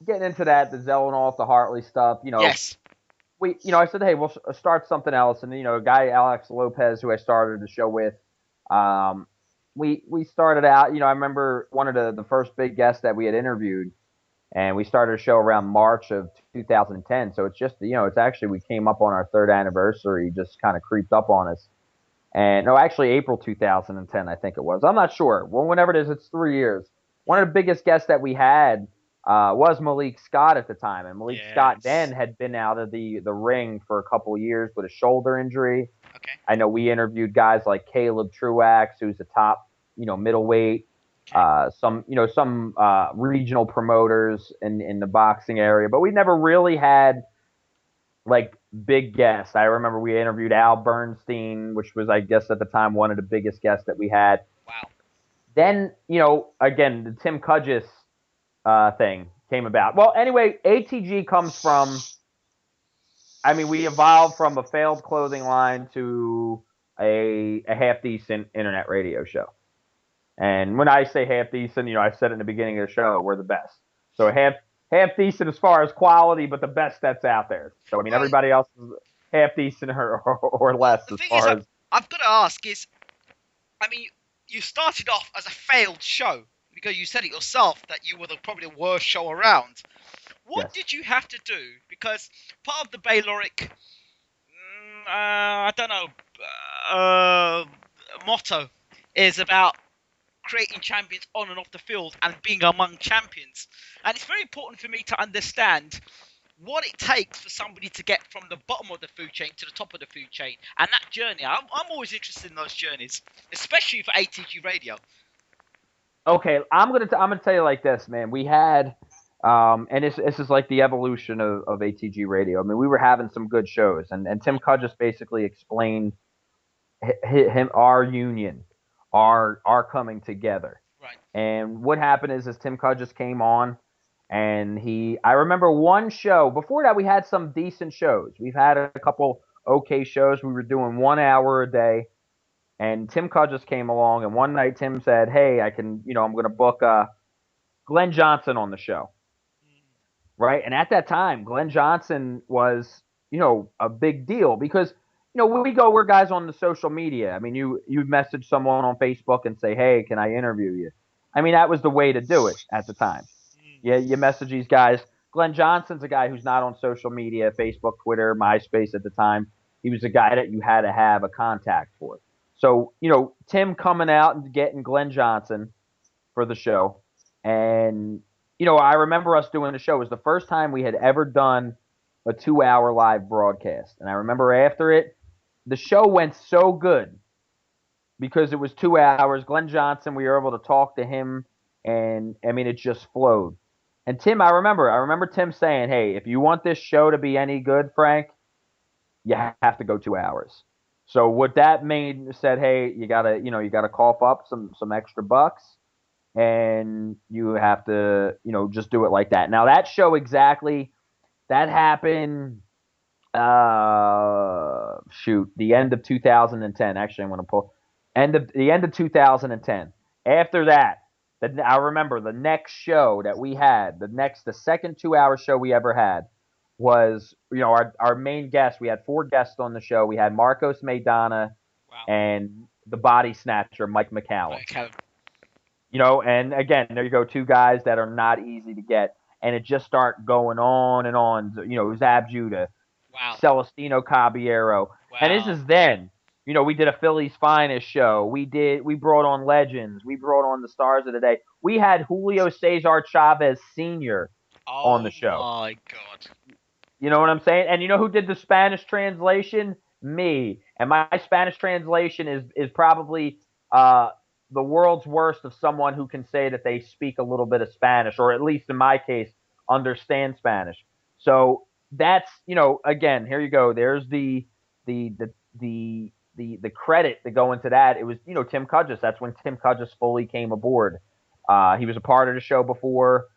Getting into that, the Zelenoff, the Hartley stuff, Yes. I said, hey, we'll start something else. And, a guy, Alex Lopez, who I started the show with, we started out, I remember one of the first big guests that we had interviewed, and we started a show around March of 2010. So it's just, it's actually, we came up on our third anniversary, just kind of creeped up on us. And no, actually April 2010, I think it was. I'm not sure. Well, whenever it is, it's 3 years. One of the biggest guests that we had was Malik Scott at the time, and Malik Scott then had been out of the ring for a couple of years with a shoulder injury. Okay. I know we interviewed guys like Caleb Truax, who's a top middleweight. Some regional promoters in the boxing area, but we never really had like big guests. I remember we interviewed Al Bernstein, which was, I guess, at the time one of the biggest guests that we had. Wow. Then, again, the Tim Cudgis thing came about. Well, anyway, ATG comes from, we evolved from a failed clothing line to a half-decent internet radio show. And when I say half-decent, I said it in the beginning of the show, we're the best. So half-decent as far as quality, but the best that's out there. So, everybody else is half-decent or less as far as... I've got to ask is, you started off as a failed show, because you said it yourself that you were probably the worst show around. What did you have to do? Because part of the BaylorIC, motto is about creating champions on and off the field and being among champions. And it's very important for me to understand what it takes for somebody to get from the bottom of the food chain to the top of the food chain. And that journey, I'm always interested in those journeys, especially for ATG Radio. Okay, I'm gonna tell you like this, man. We had, and this is like the evolution of ATG Radio. We were having some good shows, and Tim Cudgis basically explained our union, our coming together. Right. And what happened is Tim Cudgis came on, and I remember one show. Before that, we had some decent shows. We've had a couple okay shows. We were doing 1 hour a day. And Tim Cudgis came along, and one night Tim said, hey, I'm going to book Glenn Johnson on the show. Right? And at that time, Glenn Johnson was, a big deal because, when we're guys on the social media. You message someone on Facebook and say, hey, can I interview you? That was the way to do it at the time. Yeah, you message these guys. Glenn Johnson's a guy who's not on social media, Facebook, Twitter, MySpace at the time. He was a guy that you had to have a contact for. So, Tim coming out and getting Glenn Johnson for the show. And, I remember us doing the show. It was the first time we had ever done a 2-hour live broadcast. And I remember after it, the show went so good because it was 2 hours. Glenn Johnson, we were able to talk to him, and, it just flowed. And Tim, I remember Tim saying, hey, if you want this show to be any good, Frank, you have to go 2 hours. So what that said, hey, you gotta cough up some extra bucks, and you have to, just do it like that. Now that show exactly, that happened Shoot, the end of 2010. Actually, I'm going to pull end of 2010. After that, I remember the next show that we had, the second 2 hour show we ever had was, our main guest. We had four guests on the show. We had Marcos Maidana Wow. and the body snatcher Mike McCallum. Okay. And again, there you go, two guys that are not easy to get, and it just start going on and on. Zab Judah, Wow. Celestino Caballero. And this Wow. is then. We did a Philly's Finest show. We brought on legends. We brought on the stars of the day. We had Julio Cesar Chavez Sr. on Oh the show. my God. You know what I'm saying? And you know who did the Spanish translation? Me. And my Spanish translation is probably uh, the world's worst of someone who can say that they speak a little bit of Spanish, or at least in my case, understand Spanish. So that's, again, here you go. There's the the the credit to go into that. It was, Tim Cudgis. That's when Tim Cudgis fully came aboard. He was a part of the show before.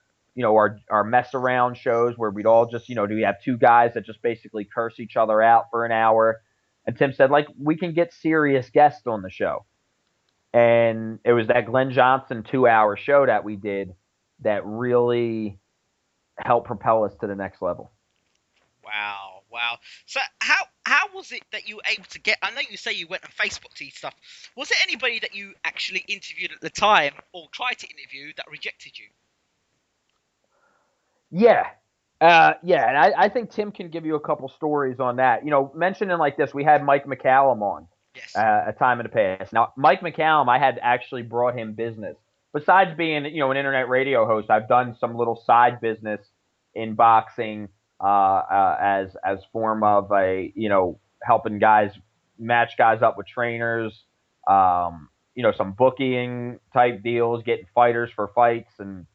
Our mess around shows where we'd all just, do we have two guys that just basically curse each other out for an hour? And Tim said, like, we can get serious guests on the show. And it was that Glenn Johnson 2 hour show that we did that really helped propel us to the next level. Wow. Wow. So how was it that you were able to get? I know you say you went on Facebook to stuff. Was there anybody that you actually interviewed at the time or tried to interview that rejected you? Yeah. Yeah, and I think Tim can give you a couple stories on that. Mentioning like this, we had Mike McCallum on Yes. a time in the past. Now, Mike McCallum, I had actually brought him business. Besides being, an internet radio host, I've done some little side business in boxing as form of helping guys match guys up with trainers. Some booking type deals, getting fighters for fights, and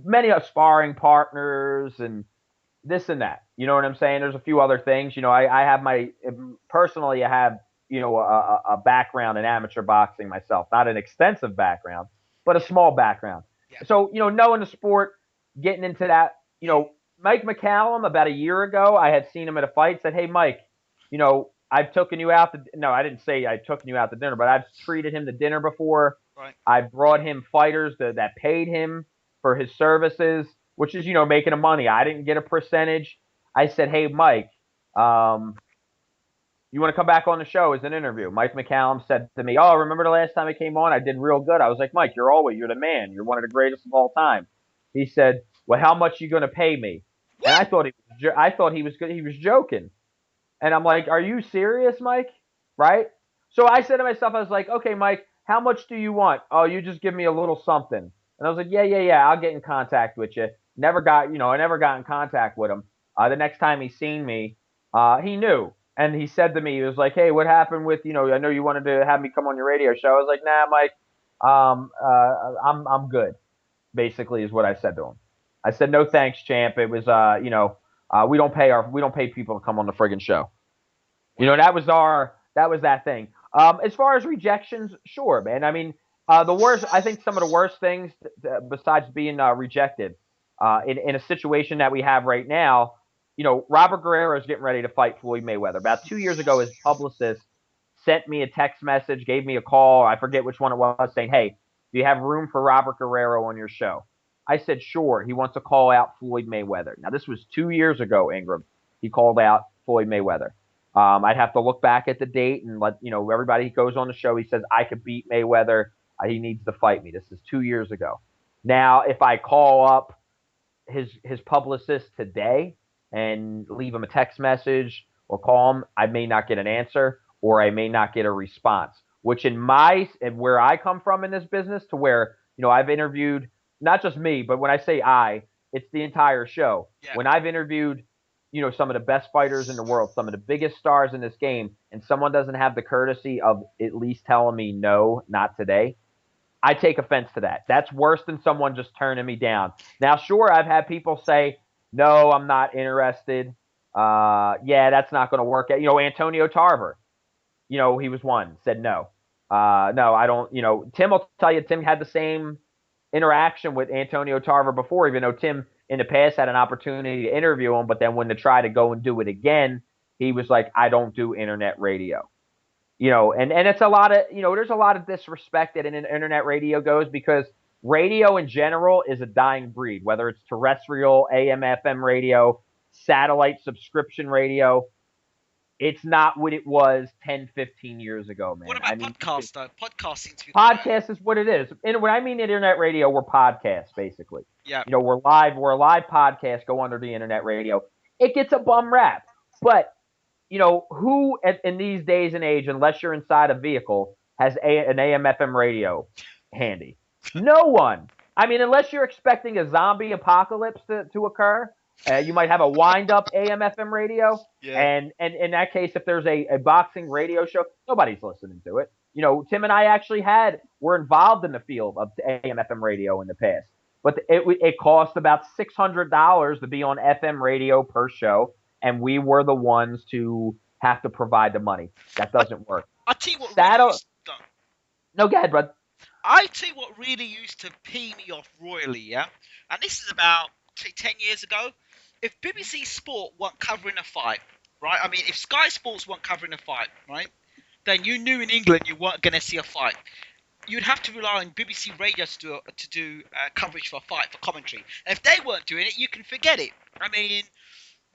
many sparring partners and this and that. You know what I'm saying? There's a few other things. I have personally, I have, a background in amateur boxing myself. Not an extensive background, but a Yeah. small background. Yeah. So, knowing the sport, getting into that, Mike McCallum, about a year ago, I had seen him at a fight, said, "Hey, Mike, I've taken you out to, no, I didn't say I took you out to dinner, but I've treated him to dinner before. Right. I brought him fighters that paid him for his services, which is, making him money. I didn't get a percentage. I said, "Hey, Mike, you want to come back on the show as an interview?" Mike McCallum said to me, "Oh, remember the last time I came on? I did real good." I was like, "Mike, you're the man. You're one of the greatest of all time." He said, "Well, how much are you going to pay me?" And What? I thought he was good. He was joking. And I'm like, "Are you serious, Mike?" Right? So I said to myself, I was like, "Okay, Mike, how much do you want?" "Oh, you just give me a little something." And I was like, "Yeah, yeah, yeah. I'll get in contact with you." I never got in contact with him. The next time he seen me, he knew. And he said to me, he was like, "Hey, what happened with, I know you wanted to have me come on your radio show." I was like, "Nah, Mike, I'm good." Basically, is what I said to him. I said, "No thanks, champ. It was, we don't pay people to come on the friggin' show." Wow. That was that thing. As far as rejections, sure, man. I mean, I think some of the worst things, besides being rejected, in a situation that we have right now, Robert Guerrero is getting ready to fight Floyd Mayweather. About 2 years ago, his publicist sent me a text message, gave me a call. I forget which one it was, saying, "Hey, do you have room for Robert Guerrero on your show?" I said, "Sure." He wants to call out Floyd Mayweather. Now, this was 2 years ago, Ingram. He called out Floyd Mayweather. I'd have to look back at the date and let everybody who goes on the show. He says I could beat Mayweather. He needs to fight me. This is 2 years ago. Now, if I call up his publicist today and leave him a text message or call him, I may not get an answer or I may not get a response. Which where I come from in this business, to where I've interviewed not just me, but when I say it's the entire show. Yeah. When I've interviewed some of the best fighters in the world, some of the biggest stars in this game, and someone doesn't have the courtesy of at least telling me no, not today, I take offense to that. That's worse than someone just turning me down. Now, sure, I've had people say, "No, I'm not interested." Yeah, that's not going to work out. Antonio Tarver, he was one, said no. No, I don't, Tim will tell you, Tim had the same interaction with Antonio Tarver before, even though Tim in the past had an opportunity to interview him, but then when they tried to go and do it again, he was like, I don't do internet radio. And it's a lot of, there's a lot of disrespect that in an internet radio goes because radio in general is a dying breed, whether it's terrestrial, AM, FM radio, satellite subscription radio. It's not what it was 10, 15 years ago, man. What about podcasts, though? Podcasts seem to be podcast is what it is. And when I mean internet radio, we're podcasts, basically. Yeah. We're live podcast, go under the internet radio. It gets a bum rap. But, who in these days and age, unless you're inside a vehicle, has an AM, FM radio handy? No one. I mean, unless you're expecting a zombie apocalypse to occur, you might have a wind-up AM, FM radio. Yeah. And in that case, if there's a boxing radio show, nobody's listening to it. Tim and I actually were involved in the field of AM, FM radio in the past. But it cost about $600 to be on FM radio per show, and we were the ones to have to provide the money. That doesn't work. I'll tell you what really No, go ahead, bud. I tell you what really used to pee me off royally, yeah? And this is about 10 years ago. If BBC Sport weren't covering a fight, right? I mean, if Sky Sports weren't covering a fight, right? Then you knew in England you weren't going to see a fight. You'd have to rely on BBC Radio to do coverage for a fight, for commentary. And if they weren't doing it, you can forget it. I mean,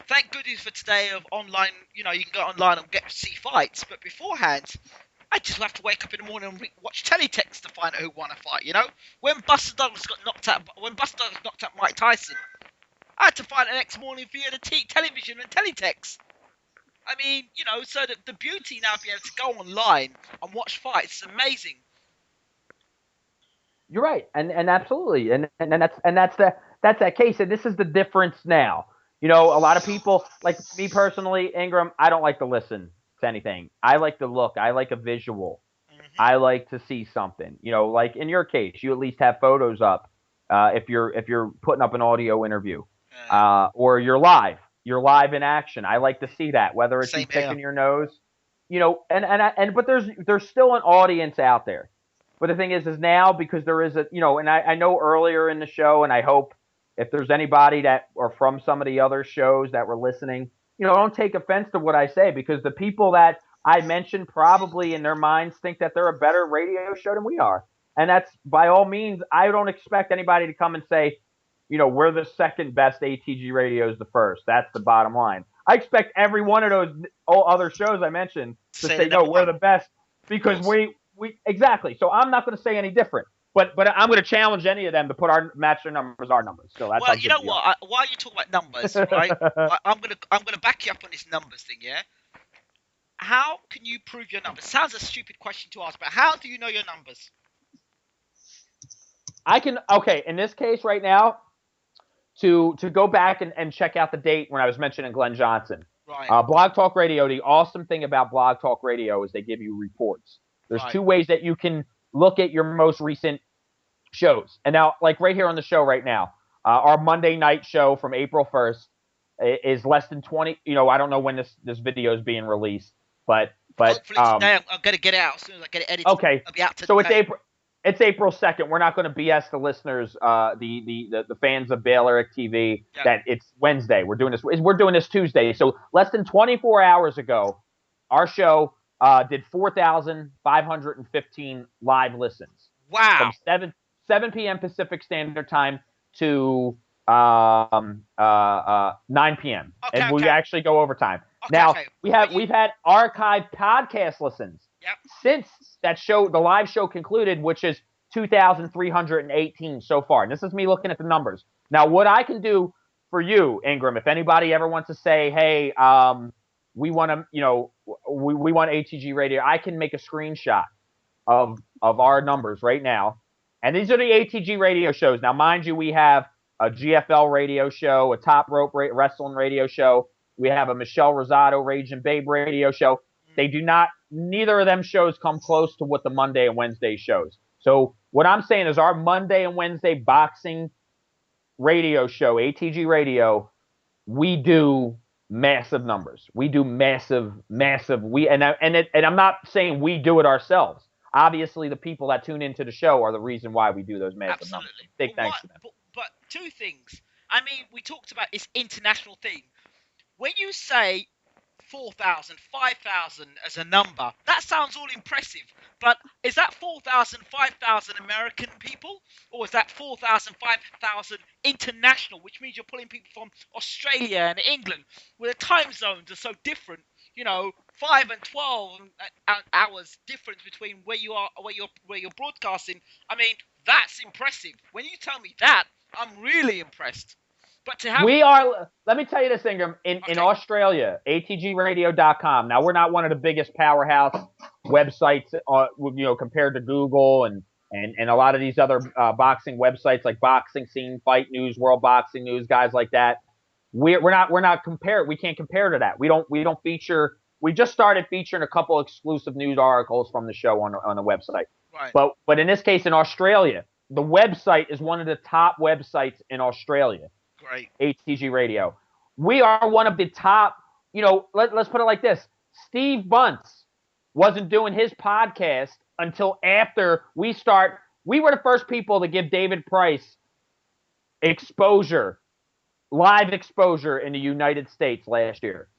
thank goodness for today of online, you can go online and get to see fights. But beforehand, I just have to wake up in the morning and watch teletext to find out who won a fight, When Buster Douglas knocked out Mike Tyson, I had to find it the next morning via the television and teletext. I mean, so the beauty now of being able to go online and watch fights is amazing. You're right, and absolutely, and that's that case, and this is the difference now. A lot of people, like me personally, Ingram, I don't like to listen to anything. I like to look. I like a visual. Mm-hmm. I like to see something. Like in your case, you at least have photos up. If you're putting up an audio interview, or you're live in action. I like to see that, whether it's you picking your nose, but there's still an audience out there. But the thing is now, because there is and I know earlier in the show, and I hope if there's anybody that or from some of the other shows that were listening, don't take offense to what I say, because the people that I mentioned probably in their minds think that they're a better radio show than we are. And that's, by all means, I don't expect anybody to come and say, we're the second best, ATG radio is the first. That's the bottom line. I expect every one of those other shows I mentioned to say no, we're the best, because we exactly. So I'm not going to say any different. But I'm going to challenge any of them to match their numbers, our numbers. So that's what? While you talk about numbers, right? I'm gonna back you up on this numbers thing, yeah. How can you prove your numbers? Sounds a stupid question to ask, but how do you know your numbers? In this case right now, to go back and check out the date when I was mentioning Glenn Johnson. Right. Blog Talk Radio, the awesome thing about Blog Talk Radio is they give you reports. There's two ways that you can look at your most recent shows. And now, like right here on the show right now, our Monday night show from April 1st is less than 20. I don't know when this video is being released, but hopefully today I'm going to get it out as soon as I get it edited. Okay. I'll be out today. So it's April 2nd. We're not going to BS the listeners, the fans of BaylorIC TV, that it's Wednesday. We're doing this Tuesday. So less than 24 hours ago, our show did 4,515 live listens. Wow. From 7 p.m. Pacific Standard Time to 9 p.m. Okay, and we actually go overtime. We've had archived podcast listens since that show, the live show concluded, which is 2,318 so far. And this is me looking at the numbers. Now, what I can do for you, Ingram, if anybody ever wants to say, hey, we want to, we want ATG radio, I can make a screenshot of our numbers right now. And these are the ATG radio shows. Now, mind you, we have a GFL radio show, a Top Rope Wrestling radio show. We have a Michelle Rosado Raging Babe radio show. Neither of them shows come close to what the Monday and Wednesday shows. So what I'm saying is our Monday and Wednesday boxing radio show, ATG radio, we do massive numbers. We do massive. And I'm not saying we do it ourselves. Obviously, the people that tune into the show are the reason why we do those massive numbers. Big thanks to them. But two things. I mean, we talked about this international thing. When you say 4,000, 5,000 as a number, that sounds all impressive. But is that 4,000, 5,000 American people? Or is that 4,000, 5,000 international, which means you're pulling people from Australia and England, where the time zones are so different? 5 and 12 hours difference between where you are, where you're broadcasting. I mean, that's impressive. When you tell me that, I'm really impressed. But to have let me tell you this, Ingram, in okay. Australia, atgradio.com. Now, we're not one of the biggest powerhouse websites, compared to Google and a lot of these other boxing websites like Boxing Scene, Fight News, World Boxing News, guys like that. We're not compared. We can't compare to that. We don't feature. We just started featuring a couple exclusive news articles from the show on the website. Right. But in this case, in Australia, the website is one of the top websites in Australia. Great. ATG Radio. We are one of the top, let's put it like this. Steve Bunce wasn't doing his podcast until after we were the first people to give David Price live exposure in the United States last year.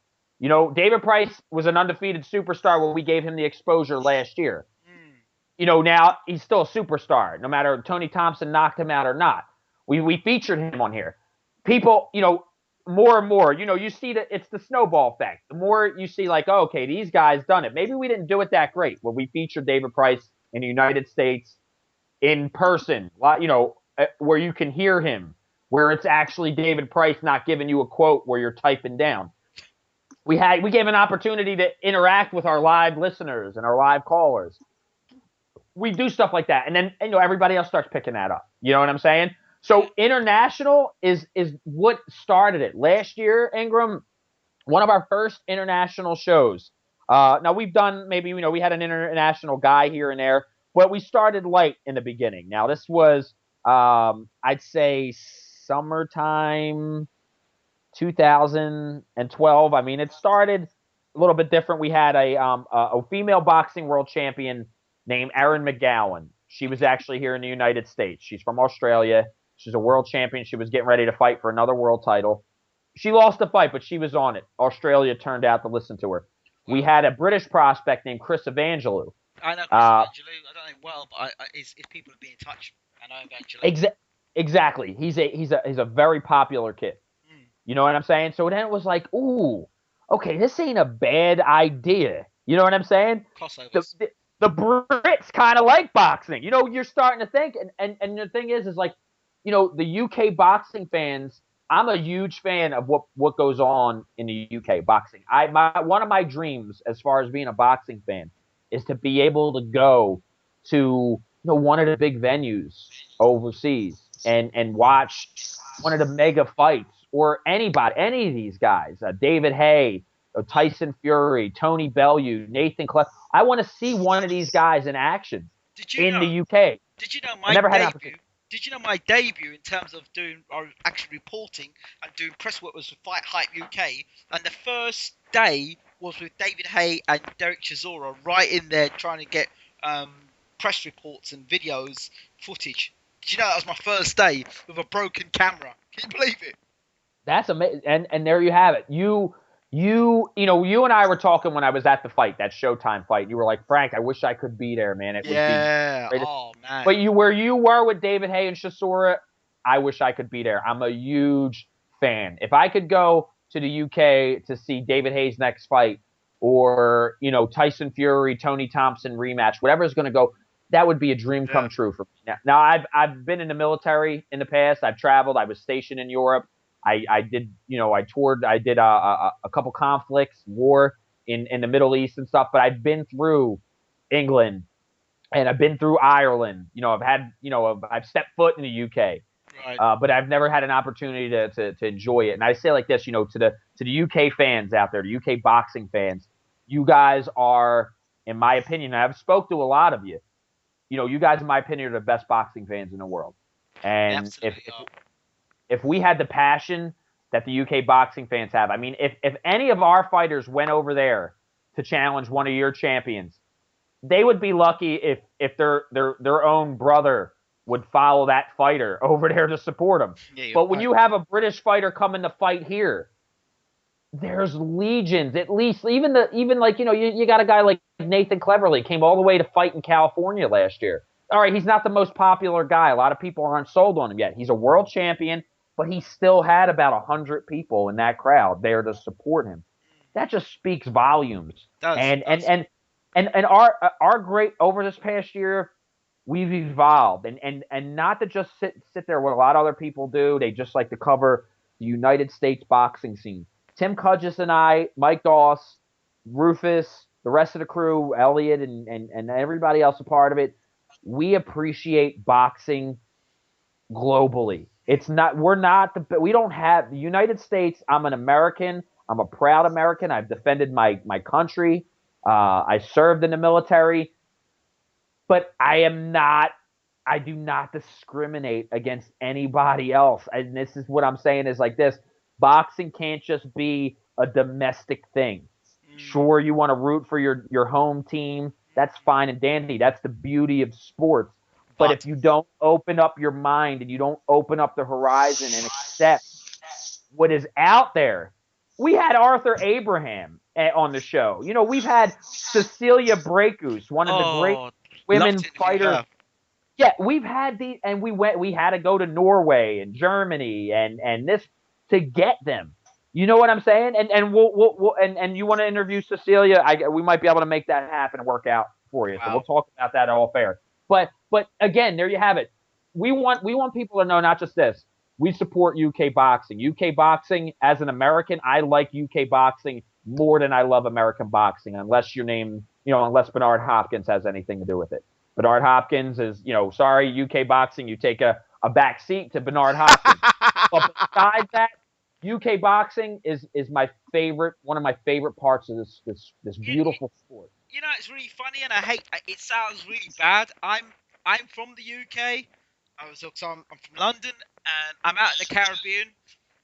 David Price was an undefeated superstar when we gave him the exposure last year. Now he's still a superstar, no matter Tony Thompson knocked him out or not. We featured him on here. People, more and more, you see that it's the snowball effect. The more you see like, oh, okay, these guys done it. Maybe we didn't do it that great when we featured David Price in the United States in person, where you can hear him, where it's actually David Price not giving you a quote where you're typing down. We gave an opportunity to interact with our live listeners and our live callers. We do stuff like that. And then, everybody else starts picking that up. You know what I'm saying? So international is what started it. Last year, Ingram, one of our first international shows. Now we've done we had an international guy here and there, but we started light in the beginning. Now this was, I'd say summertime 2012. I mean, it started a little bit different. We had a female boxing world champion named Erin McGowan. She was actually here in the United States. She's from Australia. She's a world champion. She was getting ready to fight for another world title. She lost the fight, but she was on it. Australia turned out to listen to her. We had a British prospect named Chris Evangelou. I know Chris Evangelou. I don't know him well, but if people have been in touch, I know Evangelou. Exactly. He's a very popular kid. You know what I'm saying? So then it was like, ooh, okay, this ain't a bad idea. You know what I'm saying? Crossovers. The Brits kind of like boxing. You're starting to think, and the thing is like, the UK boxing fans, I'm a huge fan of what goes on in the UK boxing. One of my dreams as far as being a boxing fan is to be able to go to one of the big venues overseas and watch one of the mega fights, or any of these guys, David Haye, Tyson Fury, Tony Bellew, Nathan Clef. I want to see one of these guys in action the UK. Did you know my debut? Did you know my debut in terms of actually reporting and doing press work was with Fight Hype UK, and the first day was with David Haye and Derek Chisora right in there trying to get press reports and videos, footage. Did you know that was my first day with a broken camera? Can you believe it? That's amazing. And there you have it. You and I were talking when I was at the fight, that Showtime fight. You were like, Frank, I wish I could be there, man. It would be. Oh man. But where you were with David Haye and Chisora, I wish I could be there. I'm a huge fan. If I could go to the UK to see David Haye's next fight, or Tyson Fury, Tony Thompson rematch, whatever's going to go, that would be a dream come true for me. Now I've been in the military in the past. I've traveled. I was stationed in Europe. I did, I toured. I did a couple conflicts, war in the Middle East and stuff. But I've been through England, and I've been through Ireland. I've had, I've stepped foot in the UK, right. But I've never had an opportunity to enjoy it. And I say like this, to the UK fans out there, the UK boxing fans, you guys are, in my opinion, I've spoke to a lot of you. You guys, in my opinion, are the best boxing fans in the world. And if we had the passion that the UK boxing fans have, I mean, if any of our fighters went over there to challenge one of your champions, they would be lucky if their own brother would follow that fighter over there to support him. Yeah, But when you have a British fighter coming to fight here, there's legions, at least. Even like, you got a guy like Nathan Cleverly came all the way to fight in California last year. All right, he's not the most popular guy. A lot of people aren't sold on him yet. He's a world champion, but he still had about 100 people in that crowd there to support him. That just speaks volumes. And our great over this past year, we've evolved, and not to just sit there what a lot of other people do. They just like to cover the United States boxing scene. Tim Cudges and I, Mike Doss, Rufus, the rest of the crew, Elliot, and everybody else a part of it, we appreciate boxing globally. We don't have the United States. I'm an American. I'm a proud American. I've defended my country. I served in the military, but I do not discriminate against anybody else. And this is what I'm saying is like this. Boxing can't just be a domestic thing. Sure, you want to root for your home team. That's fine and dandy. That's the beauty of sports. But if you don't open up your mind and you don't open up the horizon and accept what is out there. We had Arthur Abraham on the show. We've had Cecilia Braekhus, one of the great women fighters. Yeah, we've had and we had to go to Norway and Germany and this to get them. You know what I'm saying? And we'll and you want to interview Cecilia? We might be able to make that happen and work out for you. Wow. So we'll talk about that all fair. But again, there you have it. We want people to know not just this. We support UK boxing. UK boxing, as an American, I like UK boxing more than I love American boxing, unless unless Bernard Hopkins has anything to do with it. Bernard Hopkins is, sorry, UK boxing, you take a back seat to Bernard Hopkins. But besides that, UK boxing is my favorite, one of my favorite parts of this beautiful sport. It's really funny, and I hate it. Sounds really bad. I'm from the UK. I'm from London, and I'm out in the Caribbean.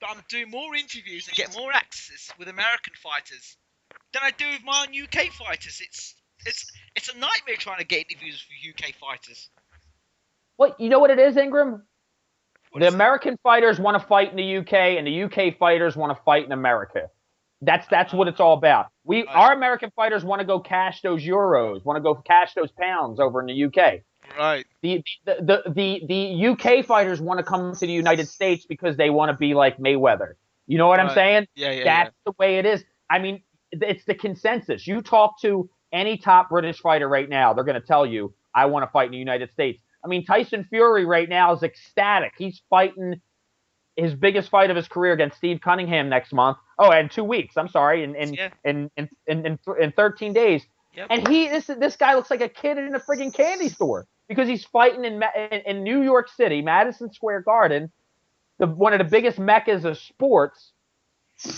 But I'm doing more interviews and get more access with American fighters than I do with my own UK fighters. It's a nightmare trying to get interviews with UK fighters. Well, you know what it is, Ingram? The American fighters want to fight in the UK, and the UK fighters want to fight in America. That's what it's all about. Our American fighters want to go cash those euros, want to go cash those pounds over in the UK. Right. The UK fighters want to come to the United States because they want to be like Mayweather. You know what I'm saying? Yeah. That's the way it is. I mean, it's the consensus. You talk to any top British fighter right now, they're going to tell you, I want to fight in the United States. I mean, Tyson Fury right now is ecstatic. He's fighting his biggest fight of his career against Steve Cunningham next month. Oh, in 2 weeks. I'm sorry, in 13 days. Yep. And this guy looks like a kid in a friggin' candy store because he's fighting in New York City, Madison Square Garden, one of the biggest meccas of sports.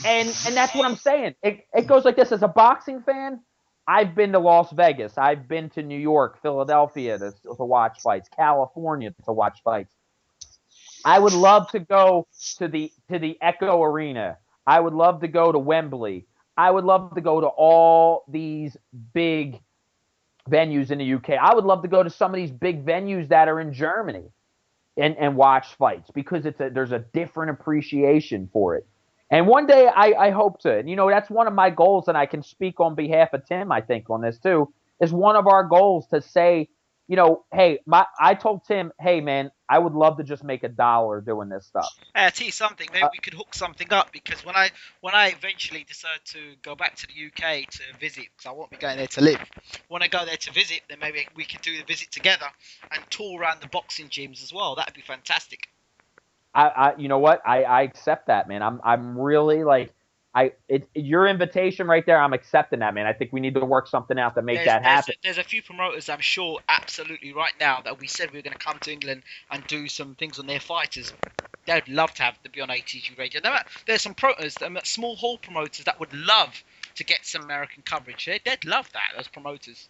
And that's what I'm saying. It goes like this. As a boxing fan, I've been to Las Vegas. I've been to New York, Philadelphia to watch fights, California to watch fights. I would love to go to the Echo Arena. I would love to go to Wembley. I would love to go to all these big venues in the UK. I would love to go to some of these big venues that are in Germany and watch fights because there's a different appreciation for it. And one day I hope to. And, that's one of my goals, and I can speak on behalf of Tim, I think, on this too, is one of our goals to say, hey, I told Tim, hey, man, I would love to just make $1 doing this stuff. Hey, I'll tell you something. Maybe we could hook something up because when I eventually decide to go back to the UK to visit, because I won't be going there to live. When I go there to visit, then maybe we could do the visit together and tour around the boxing gyms as well. That'd be fantastic. You know what? I accept that, man. I'm really like, your invitation right there, I'm accepting that, man. I think we need to work something out to make that happen. There's a few promoters, I'm sure, absolutely right now that we said we were going to come to England and do some things on their fighters. They'd love to be on ATG Radio. There's some promoters, small hall promoters that would love to get some American coverage. They'd love that, those promoters.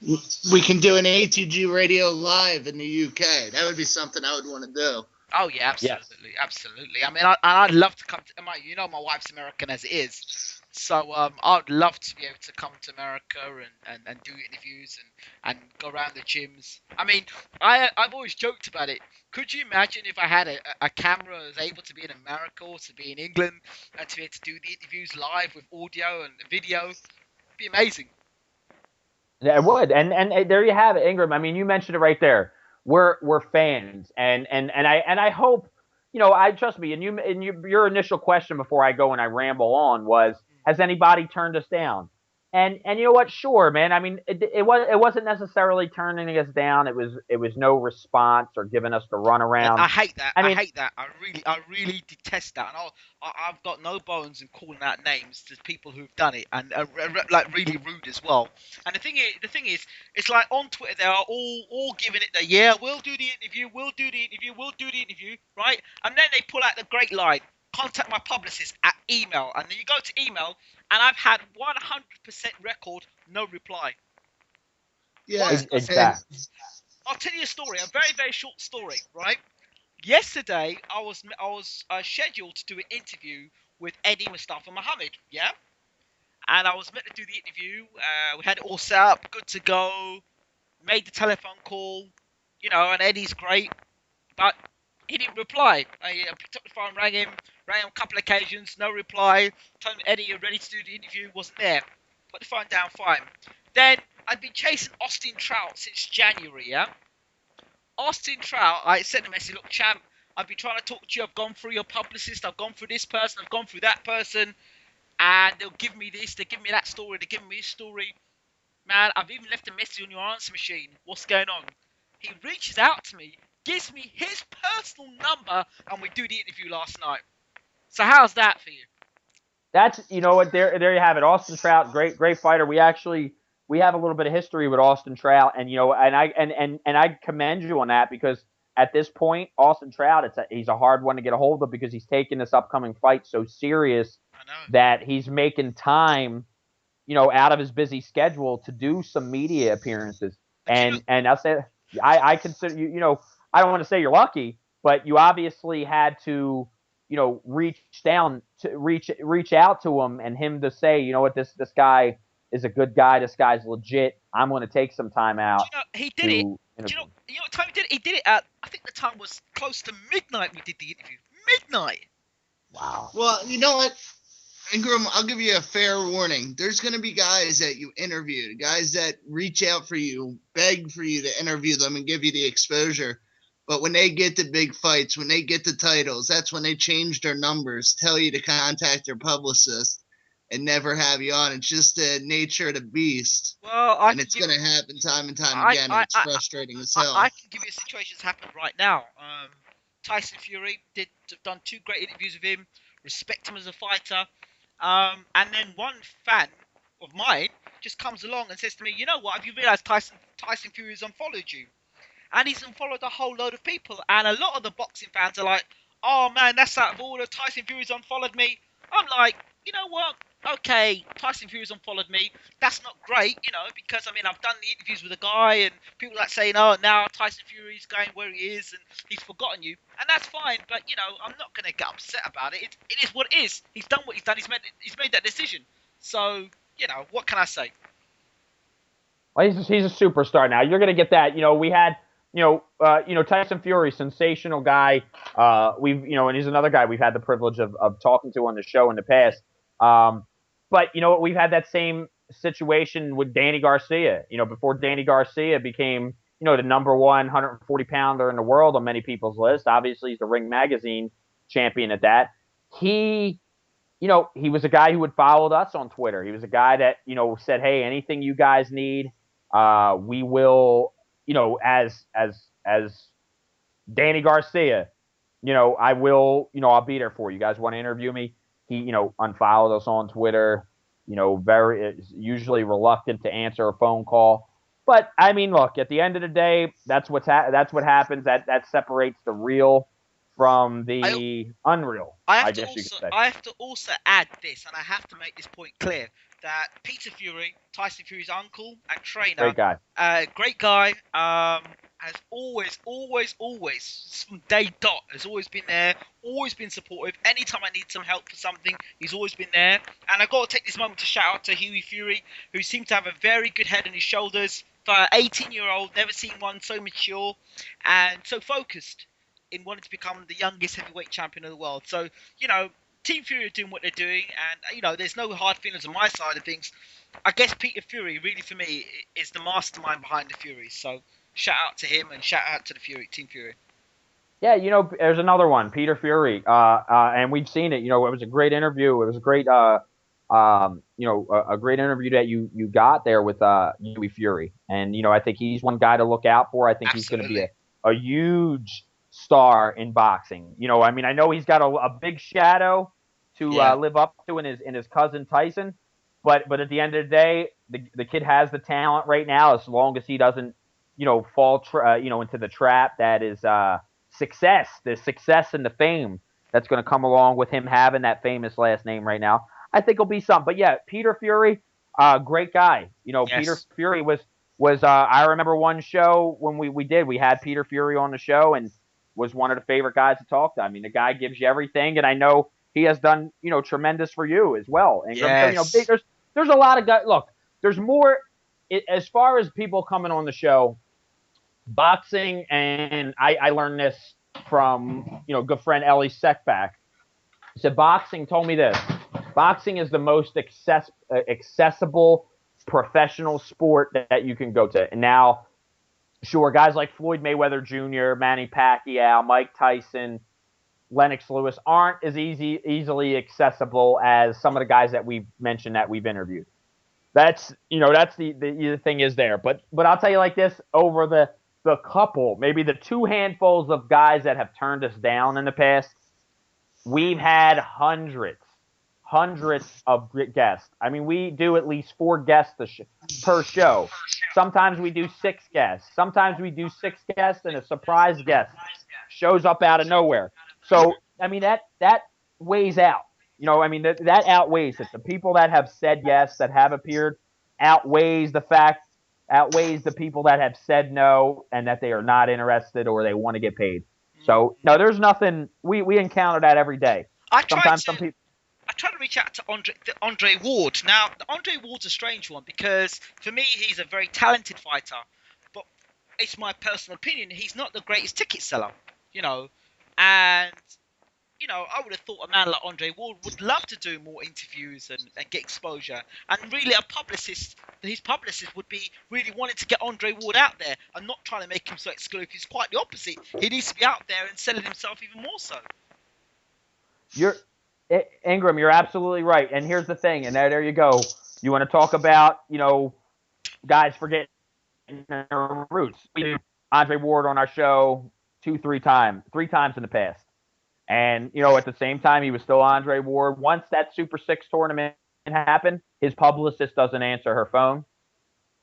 We can do an ATG Radio live in the UK. That would be something I would want to do. Oh yeah, absolutely, yes. Absolutely. I mean, I'd love to come. My wife's American as it is, So I'd love to be able to come to America and do interviews and go around the gyms. I mean, I've always joked about it. Could you imagine if I had a camera that was able to be in America or to be in England and to be able to do the interviews live with audio and video? It'd be amazing. Yeah, it would, and there you have it, Ingram. I mean, you mentioned it right there. We're fans, and I hope, I trust me. Your initial question before I go and I ramble on was, has anybody turned us down? And you know what? Sure, man. I mean, it wasn't necessarily turning us down. It was no response or giving us the And runaround. I hate that. I I mean, hate that. I really detest that. And I've got no bones in calling out names to people who've done it and are like really rude as well. And the thing is, it's like on Twitter they are all giving it the yeah, we'll do the interview, we'll do the interview, we'll do the interview, right? And then they pull out the great line, contact my publicist at email, and then you go to email, and I've had 100% record, no reply. Yeah, exactly. I'll tell you a story, a very, very short story, right? Yesterday, I was scheduled to do an interview with Eddie Mustafa Muhammad, yeah? And I was meant to do the interview. We had it all set up, good to go. Made the telephone call, and Eddie's great, but he didn't reply. I picked up the phone, rang him a couple of occasions, no reply. Told him, Eddie, you're ready to do the interview, wasn't there. Put the phone down, fine. Then I've been chasing Austin Trout since January, yeah? Austin Trout, I sent a message, look, champ, I've been trying to talk to you, I've gone through your publicist, I've gone through this person, I've gone through that person, and they'll give me this, they give me that story, they give me this story. Man, I've even left a message on your answer machine. What's going on? He reaches out to me, gives me his personal number, and we do the interview last night. So how's that for you? That's, what, there you have it. Austin Trout, great fighter. We have a little bit of history with Austin Trout, and I commend you on that, because at this point, Austin Trout, he's a hard one to get a hold of, because he's taking this upcoming fight so serious that he's making time, out of his busy schedule to do some media appearances. And I'll say, I consider you, I don't want to say you're lucky, but you obviously had to, reach out to him, and him to say, you know what, this guy is a good guy. This guy's legit. I'm going to take some time out. He did it. Do you know what time he did it? He did it at, I think the time was close to midnight we did the interview. Midnight. Wow. Well, you know what, Ingram, I'll give you a fair warning. There's going to be guys that you interviewed, guys that reach out for you, beg for you to interview them and give you the exposure. But when they get the big fights, when they get the titles, that's when they change their numbers, tell you to contact their publicist, and never have you on. It's just the nature of the beast. Well, and it's going to happen time and time again, and it's frustrating as hell. I can give you a situation that's happened right now. Tyson Fury done 2 great interviews with him, respect him as a fighter. And then one fan of mine just comes along and says to me, you know what, have you realised Tyson Fury has unfollowed you? And he's unfollowed a whole load of people. And a lot of the boxing fans are like, oh man, that's out of order, Tyson Fury's unfollowed me. I'm like, you know what? Okay, Tyson Fury's unfollowed me. That's not great, because, I mean, I've done the interviews with a guy and people like saying, oh, now Tyson Fury's going where he is and he's forgotten you. And that's fine, but, I'm not going to get upset about it. It is what it is. He's done what he's done. He's made that decision. So, what can I say? Well, he's a superstar now. You're going to get that. We had, Tyson Fury, sensational guy. And he's another guy we've had the privilege of talking to on the show in the past. But you know what? We've had that same situation with Danny Garcia. Before Danny Garcia became, the number 140 pounder in the world on many people's list. Obviously, he's the Ring Magazine champion at that. He was a guy who had followed us on Twitter. He was a guy that, said, hey, anything you guys need, we will, as Danny Garcia, I will, I'll be there for you. You guys want to interview me? He, unfollowed us on Twitter, very usually reluctant to answer a phone call. But I mean, look, at the end of the day, that's what happens. That separates the real from the unreal. I have to also add this, and I have to make this point clear, that Peter Fury, Tyson Fury's uncle and trainer, great guy, has always, from day dot, has always been there, always been supportive. Anytime I need some help for something, he's always been there. And I've got to take this moment to shout out to Huey Fury, who seemed to have a very good head on his shoulders. For an 18-year-old, never seen one so mature and so focused in wanting to become the youngest heavyweight champion of the world. So, Team Fury are doing what they're doing, and, there's no hard feelings on my side of things. I guess Peter Fury, really, for me, is the mastermind behind the Furies. So, shout out to him and shout out to the Team Fury. Yeah, there's another one, Peter Fury, and we've seen it. It was a great interview. It was a great, a great interview that you got there with Huey Fury, and I think he's one guy to look out for. I think Absolutely. he's going to be a huge star in boxing. I know he's got a big shadow to live up to in his cousin Tyson, but at the end of the day, the kid has the talent right now. As long as he doesn't, fall into the trap that is the success and the fame that's going to come along with him having that famous last name right now. I think it'll be something. But yeah, Peter Fury, great guy. Yes. Peter Fury was I remember one show when we had Peter Fury on the show and was one of the favorite guys to talk to. I mean, the guy gives you everything, and I know he has done tremendous for you as well. Ingram. Yes. So, there's a lot of guys. Look, there's more as far as people coming on the show. Boxing, and I learned this from good friend Ellie Seckback. He said boxing told me this. Boxing is the most accessible professional sport that you can go to. And now, sure, guys like Floyd Mayweather Jr., Manny Pacquiao, Mike Tyson, Lennox Lewis aren't as easily accessible as some of the guys that we've mentioned that we've interviewed. That's the thing is there. But I'll tell you like this, over the couple, maybe the two handfuls of guys that have turned us down in the past, we've had hundreds of guests. I mean, we do at least 4 guests per show. Sometimes we do 6 guests. Sometimes we do 6 guests and a surprise guest shows up out of nowhere. So, I mean, that weighs out. That outweighs it. The people that have said yes, that have appeared, outweighs the people that have said no and that they are not interested or they want to get paid. So, no, there's nothing. We encounter that every day. I try to reach out to Andre Ward. Now, Andre Ward's a strange one because, for me, he's a very talented fighter. But it's my personal opinion, he's not the greatest ticket seller, And, I would have thought a man like Andre Ward would love to do more interviews and get exposure. And really, his publicist would be really wanting to get Andre Ward out there and not trying to make him so exclusive. He's quite the opposite. He needs to be out there and selling himself even more so. Ingram, you're absolutely right. And here's the thing, and there you go. You want to talk about, guys forgetting their roots. We do Andre Ward on our show 3 times in the past. And, at the same time, he was still Andre Ward. Once that Super 6 tournament happened, his publicist doesn't answer her phone.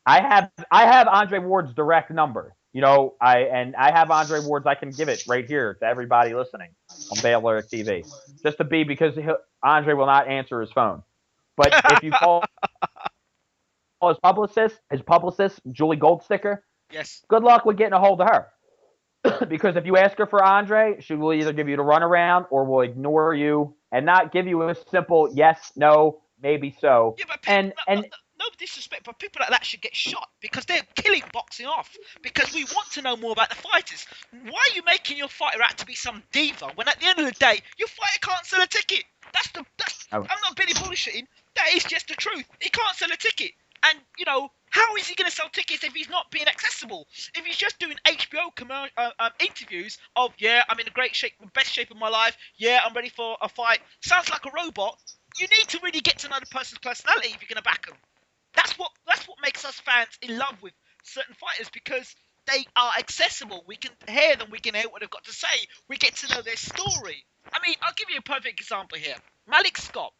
I have Andre Ward's direct number. I have Andre Ward's. I can give it right here to everybody listening on BaylorIC TV. Just to be, because Andre will not answer his phone. But if you call his publicist, Julie Goldsticker, yes, good luck with getting a hold of her. Because if you ask her for Andre, she will either give you the runaround or will ignore you and not give you a simple yes, no, maybe so. Yeah, but no disrespect, but people like that should get shot because they're killing boxing off. Because we want to know more about the fighters. Why are you making your fighter out to be some diva when at the end of the day your fighter can't sell a ticket? I'm not really bullshitting. That is just the truth. He can't sell a ticket, and how is he going to sell tickets if he's not being accessible? If he's just doing HBO interviews of, I'm in a great shape, best shape of my life, I'm ready for a fight, sounds like a robot. You need to really get to know the person's personality if you're going to back them. That's what makes us fans in love with certain fighters, because they are accessible. We can hear them, we can hear what they've got to say, we get to know their story. I mean, I'll give you a perfect example here. Malik Scott.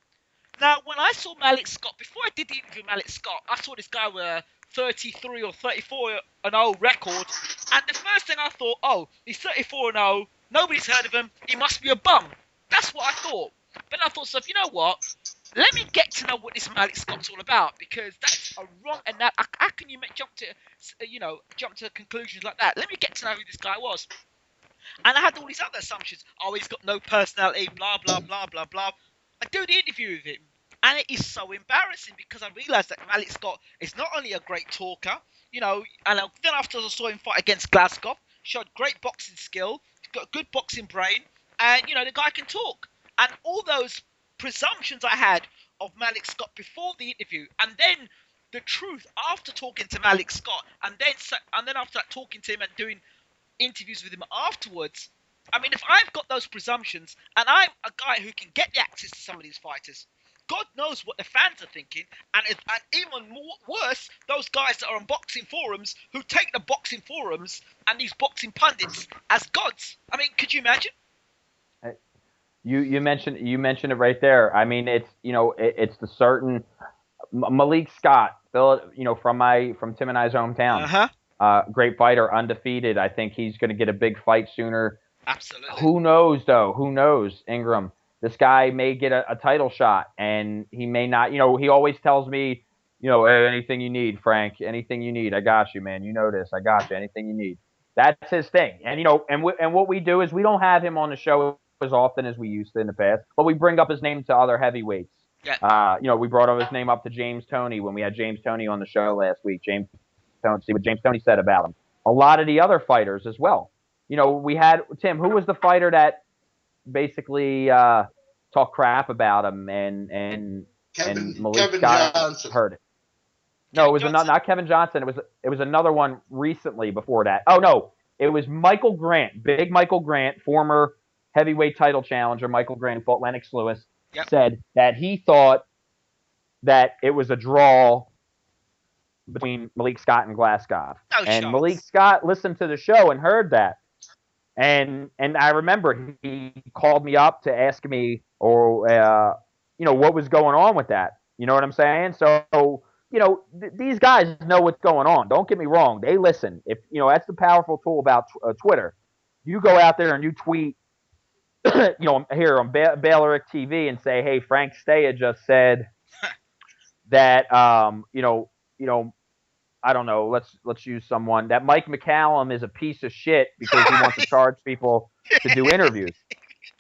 Now, when I saw Malik Scott, before I did the interview with Malik Scott, I saw this guy with a 33 or 34 and 0 record, and the first thing I thought, he's 34 and 0, nobody's heard of him, he must be a bum. That's what I thought. But I thought, so you know what? let me get to know what this Malik Scott's all about, because that's a wrong. And that how can you jump to conclusions like that? Let me get to know who this guy was. And I had all these other assumptions. Oh, he's got no personality, blah, blah, blah, blah, blah. I do the interview with him, and it is so embarrassing because I realised that Malik Scott is not only a great talker, and then after I saw him fight against Glasgow, showed great boxing skill, got a good boxing brain, and, the guy can talk. And all those presumptions I had of Malik Scott before the interview, and then the truth after talking to Malik Scott, and then after that talking to him and doing interviews with him afterwards. I mean, if I've got those presumptions and I'm a guy who can get the access to some of these fighters, God knows what the fans are thinking, and even worse, those guys that are on boxing forums who take the boxing forums and these boxing pundits as gods. I mean, could you imagine? You mentioned it right there. I mean, it's the certain Malik Scott, from Tim and I's hometown. Uh-huh. Great fighter, undefeated. I think he's going to get a big fight sooner. Absolutely. Who knows, though? Who knows, Ingram? This guy may get a title shot, and he may not. He always tells me, hey, anything you need, Frank, anything you need, I got you, man. You know this, I got you. Anything you need. That's his thing. And and what we do is we don't have him on the show as often as we used to in the past, but we bring up his name to other heavyweights. Yeah. We brought up his name up to James Toney when we had James Toney on the show last week. See what James Toney said about him. A lot of the other fighters as well. We had Tim. Who was the fighter that basically talked crap about him and Malik Scott Johnson heard it? No, it was not Kevin Johnson. It was another one recently before that. Oh no, it was Michael Grant, big Michael Grant, former heavyweight title challenger. Michael Grant fought Lennox Lewis. Yep. Said that he thought that it was a draw between Malik Scott and Glasgow. And Malik Scott listened to the show and heard that. And I remember he called me up to ask me, what was going on with that. You know what I'm saying? So, these guys know what's going on. Don't get me wrong. They listen. If that's the powerful tool about Twitter. You go out there and you tweet, here on BaylorIC TV and say, hey, Frank Staya just said that, I don't know. Let's use someone that Mike McCallum is a piece of shit because he wants to charge people to do interviews.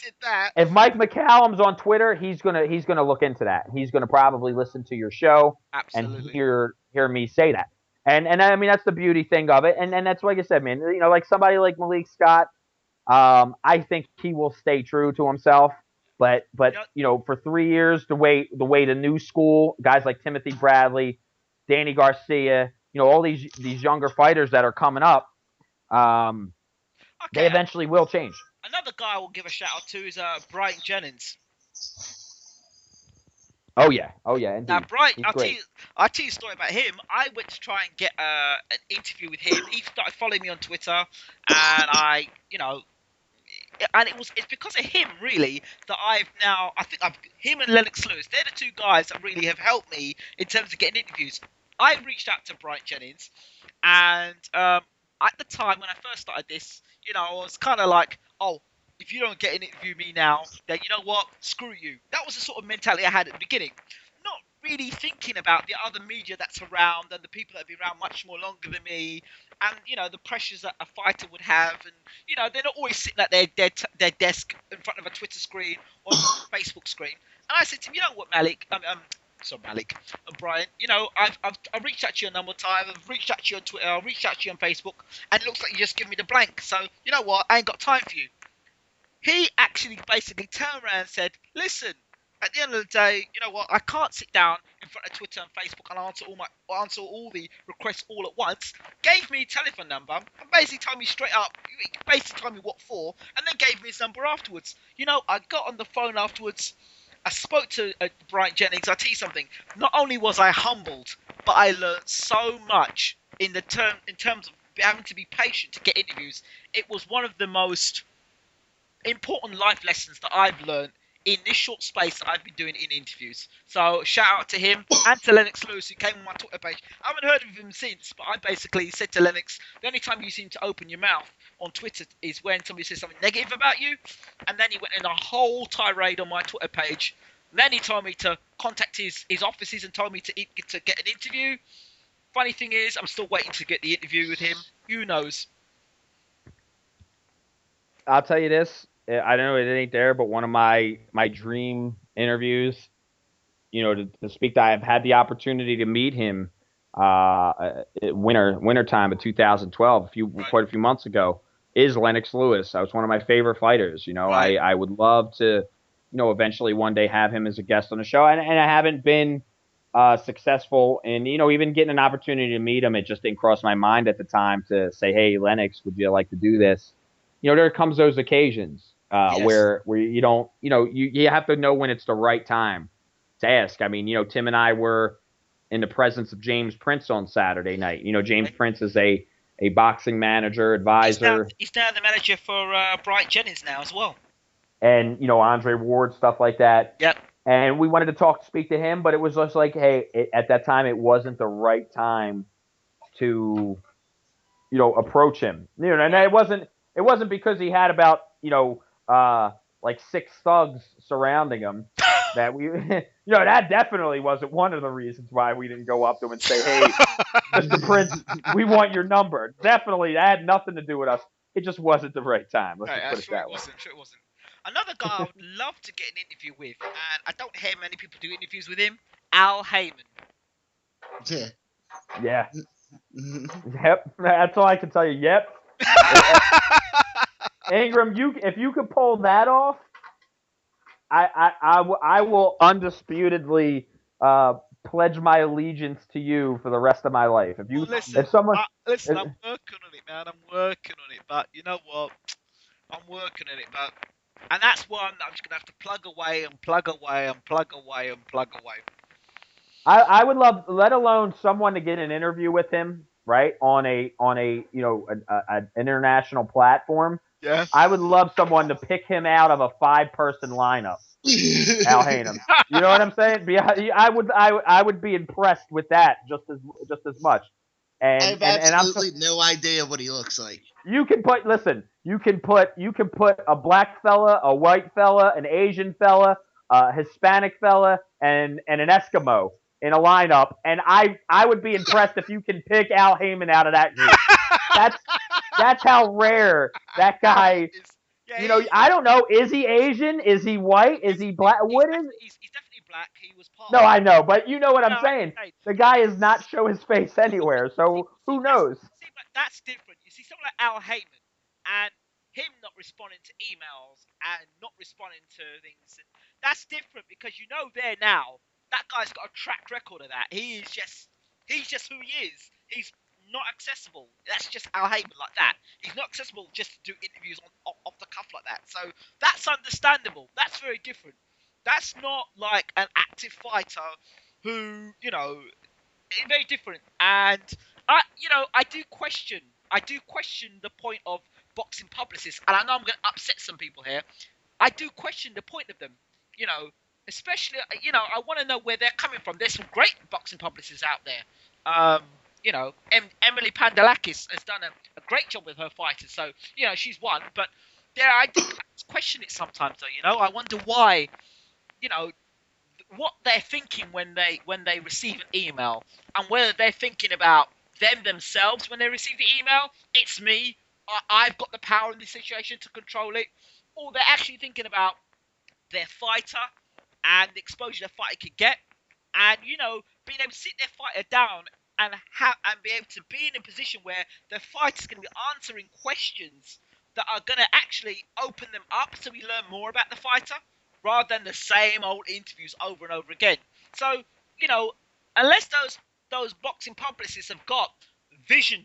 Did that. If Mike McCallum's on Twitter, he's gonna look into that. He's gonna probably listen to your show. Absolutely. And hear me say that. And I mean that's the beauty thing of it. And that's like I said, man. Like somebody like Malik Scott, I think he will stay true to himself. But for 3 years, the way the new school guys like Timothy Bradley, Danny Garcia, all these younger fighters that are coming up, they eventually will change. Another guy I will give a shout out to is Brian Jennings. Oh yeah, indeed. Now Brian, I'll tell you a story about him. I went to try and get an interview with him. He started following me on Twitter, and it's because of him really that him and Lennox Lewis, they're the two guys that really have helped me in terms of getting interviews. I reached out to Brian Jennings, and at the time when I first started this, I was kind of like, oh, if you don't get an interview with me now, then you know what, screw you. That was the sort of mentality I had at the beginning. Not really thinking about the other media that's around and the people that have been around much more longer than me, and the pressures that a fighter would have, and they're not always sitting at their desk in front of a Twitter screen or a Facebook screen. And I said to him, you know what, Malik and Brian, I've reached out to you a number of times. I've reached out to you on Twitter. I've reached out to you on Facebook, and it looks like you just give me the blank. So you know what? I ain't got time for you. He actually basically turned around and said, listen, at the end of the day, you know what? I can't sit down in front of Twitter and Facebook and answer all the requests all at once. Gave me a telephone number and basically told me straight up. He basically told me what for, and then gave me his number afterwards. I got on the phone afterwards. I spoke to Brian Jennings. I'll tell you something. Not only was I humbled, but I learned so much in terms of having to be patient to get interviews. It was one of the most important life lessons that I've learned in this short space that I've been doing in interviews. So shout out to him and to Lennox Lewis, who came on my Twitter page. I haven't heard of him since, but I basically said to Lennox, the only time you seem to open your mouth on Twitter is when somebody says something negative about you. And then he went in a whole tirade on my Twitter page, Then he told me to contact his offices and told me to get an interview. Funny thing is, I'm still waiting to get the interview with him. Who knows? I'll tell you this. I know it ain't there, but one of my dream interviews, to speak to, I've had the opportunity to meet him winter time of 2012, quite a few months ago, is Lennox Lewis. That was one of my favorite fighters. Right. I would love to, eventually one day have him as a guest on the show. And I haven't been successful in, even getting an opportunity to meet him. It just didn't cross my mind at the time to say, hey, Lennox, would you like to do this? There comes those occasions Yes. where you don't, you have to know when it's the right time to ask. I mean, Tim and I were in the presence of James Prince on Saturday night. James Prince is a boxing manager, advisor. He's now the manager for Bright Jennings now as well. And, Andre Ward, stuff like that. Yep. And we wanted to speak to him, but it was just like, hey, at that time, it wasn't the right time to, approach him. And it wasn't because he had about, like 6 thugs surrounding him that we, that definitely wasn't one of the reasons why we didn't go up to him and say, hey, Mr. Prince, we want your number. Definitely, that had nothing to do with us. It just wasn't the right time. Let's just put it that way. Sure it wasn't. Another guy I would love to get an interview with, and I don't hear many people do interviews with him, Al Heyman. Yeah. Yep. That's all I can tell you. Yep. Ingram, if you could pull that off, I will undisputedly pledge my allegiance to you for the rest of my life. If I'm working on it, man. I'm working on it, but you know what? I'm working on it, but and that's one that I'm just gonna have to plug away and plug away and plug away and plug away. I would love, let alone someone to get an interview with him, right, on a an international platform. Yes. I would love someone to pick him out of a 5-person lineup. Al Heyman. You know what I'm saying? I would be impressed with that just as much. And I have absolutely no idea what he looks like. You can put a black fella, a white fella, an Asian fella, a Hispanic fella, and an Eskimo in a lineup, and I would be impressed if you can pick Al Heyman out of that group. That's how rare that guy. Yeah, I don't know. Is he Asian? Is he white? Is he black? What is? He's definitely black. He was part. No, I know, but you know what I'm saying. The guy does not show his face anywhere, so who knows? See, but that's different. You see, someone like Al Heyman, and him not responding to emails and not responding to things, that's different because there now. That guy's got a track record of that. He's just who he is. He's not accessible. That's just Al Heyman like that. He's not accessible just to do interviews off the cuff like that. So that's understandable. That's very different. That's not like an active fighter who, very different. And I do question the point of boxing publicists. And I know I'm going to upset some people here. I do question the point of them. Especially, I want to know where they're coming from. There's some great boxing publicists out there. Emily Pandalakis has done a great job with her fighters. So, she's won. But I do question it sometimes, though. I wonder why, what they're thinking when they receive an email, and whether they're thinking about themselves when they receive the email. It's me. I've got the power in this situation to control it. Or they're actually thinking about their fighter and the exposure the fighter could get, and being able to sit their fighter down and be able to be in a position where the fighter's going to be answering questions that are going to actually open them up, so we learn more about the fighter rather than the same old interviews over and over again. So unless those boxing publicists have got vision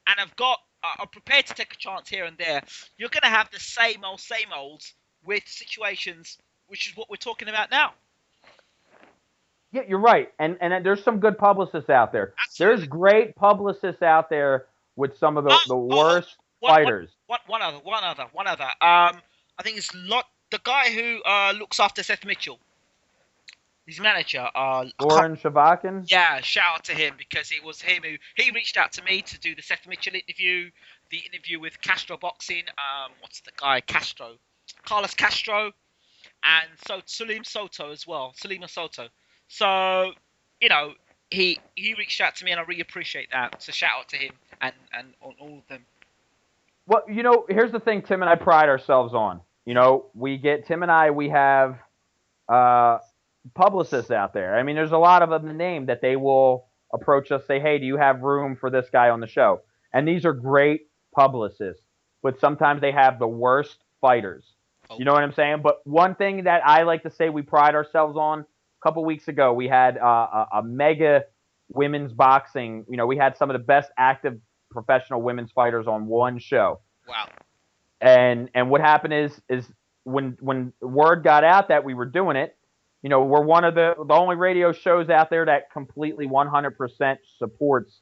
and are prepared to take a chance here and there, you're going to have the same olds with situations, which is what we're talking about now. Yeah, you're right. And there's some good publicists out there. Absolutely. There's great publicists out there with some of the worst fighters. One other. I think it's the guy who looks after Seth Mitchell. His manager. Goran Shavakin? Yeah, shout out to him, because it was him who reached out to me to do the Seth Mitchell interview, the interview with Castro Boxing. What's the guy? Carlos Castro. and so Salim Soto as well, Salima Soto. So, you know, he reached out to me, and I really appreciate that. So shout out to him and on all of them. Well, here's the thing Tim and I pride ourselves on. Tim and I, we have uh, publicists out there. I mean, there's a lot of them to name that they will approach us, say, hey, do you have room for this guy on the show? And these are great publicists, but sometimes they have the worst fighters. Oh. You know what I'm saying? But one thing that I like to say we pride ourselves on, a couple weeks ago, we had a mega women's boxing. We had some of the best active professional women's fighters on one show. Wow. And what happened is when word got out that we were doing it, we're one of the only radio shows out there that completely 100% supports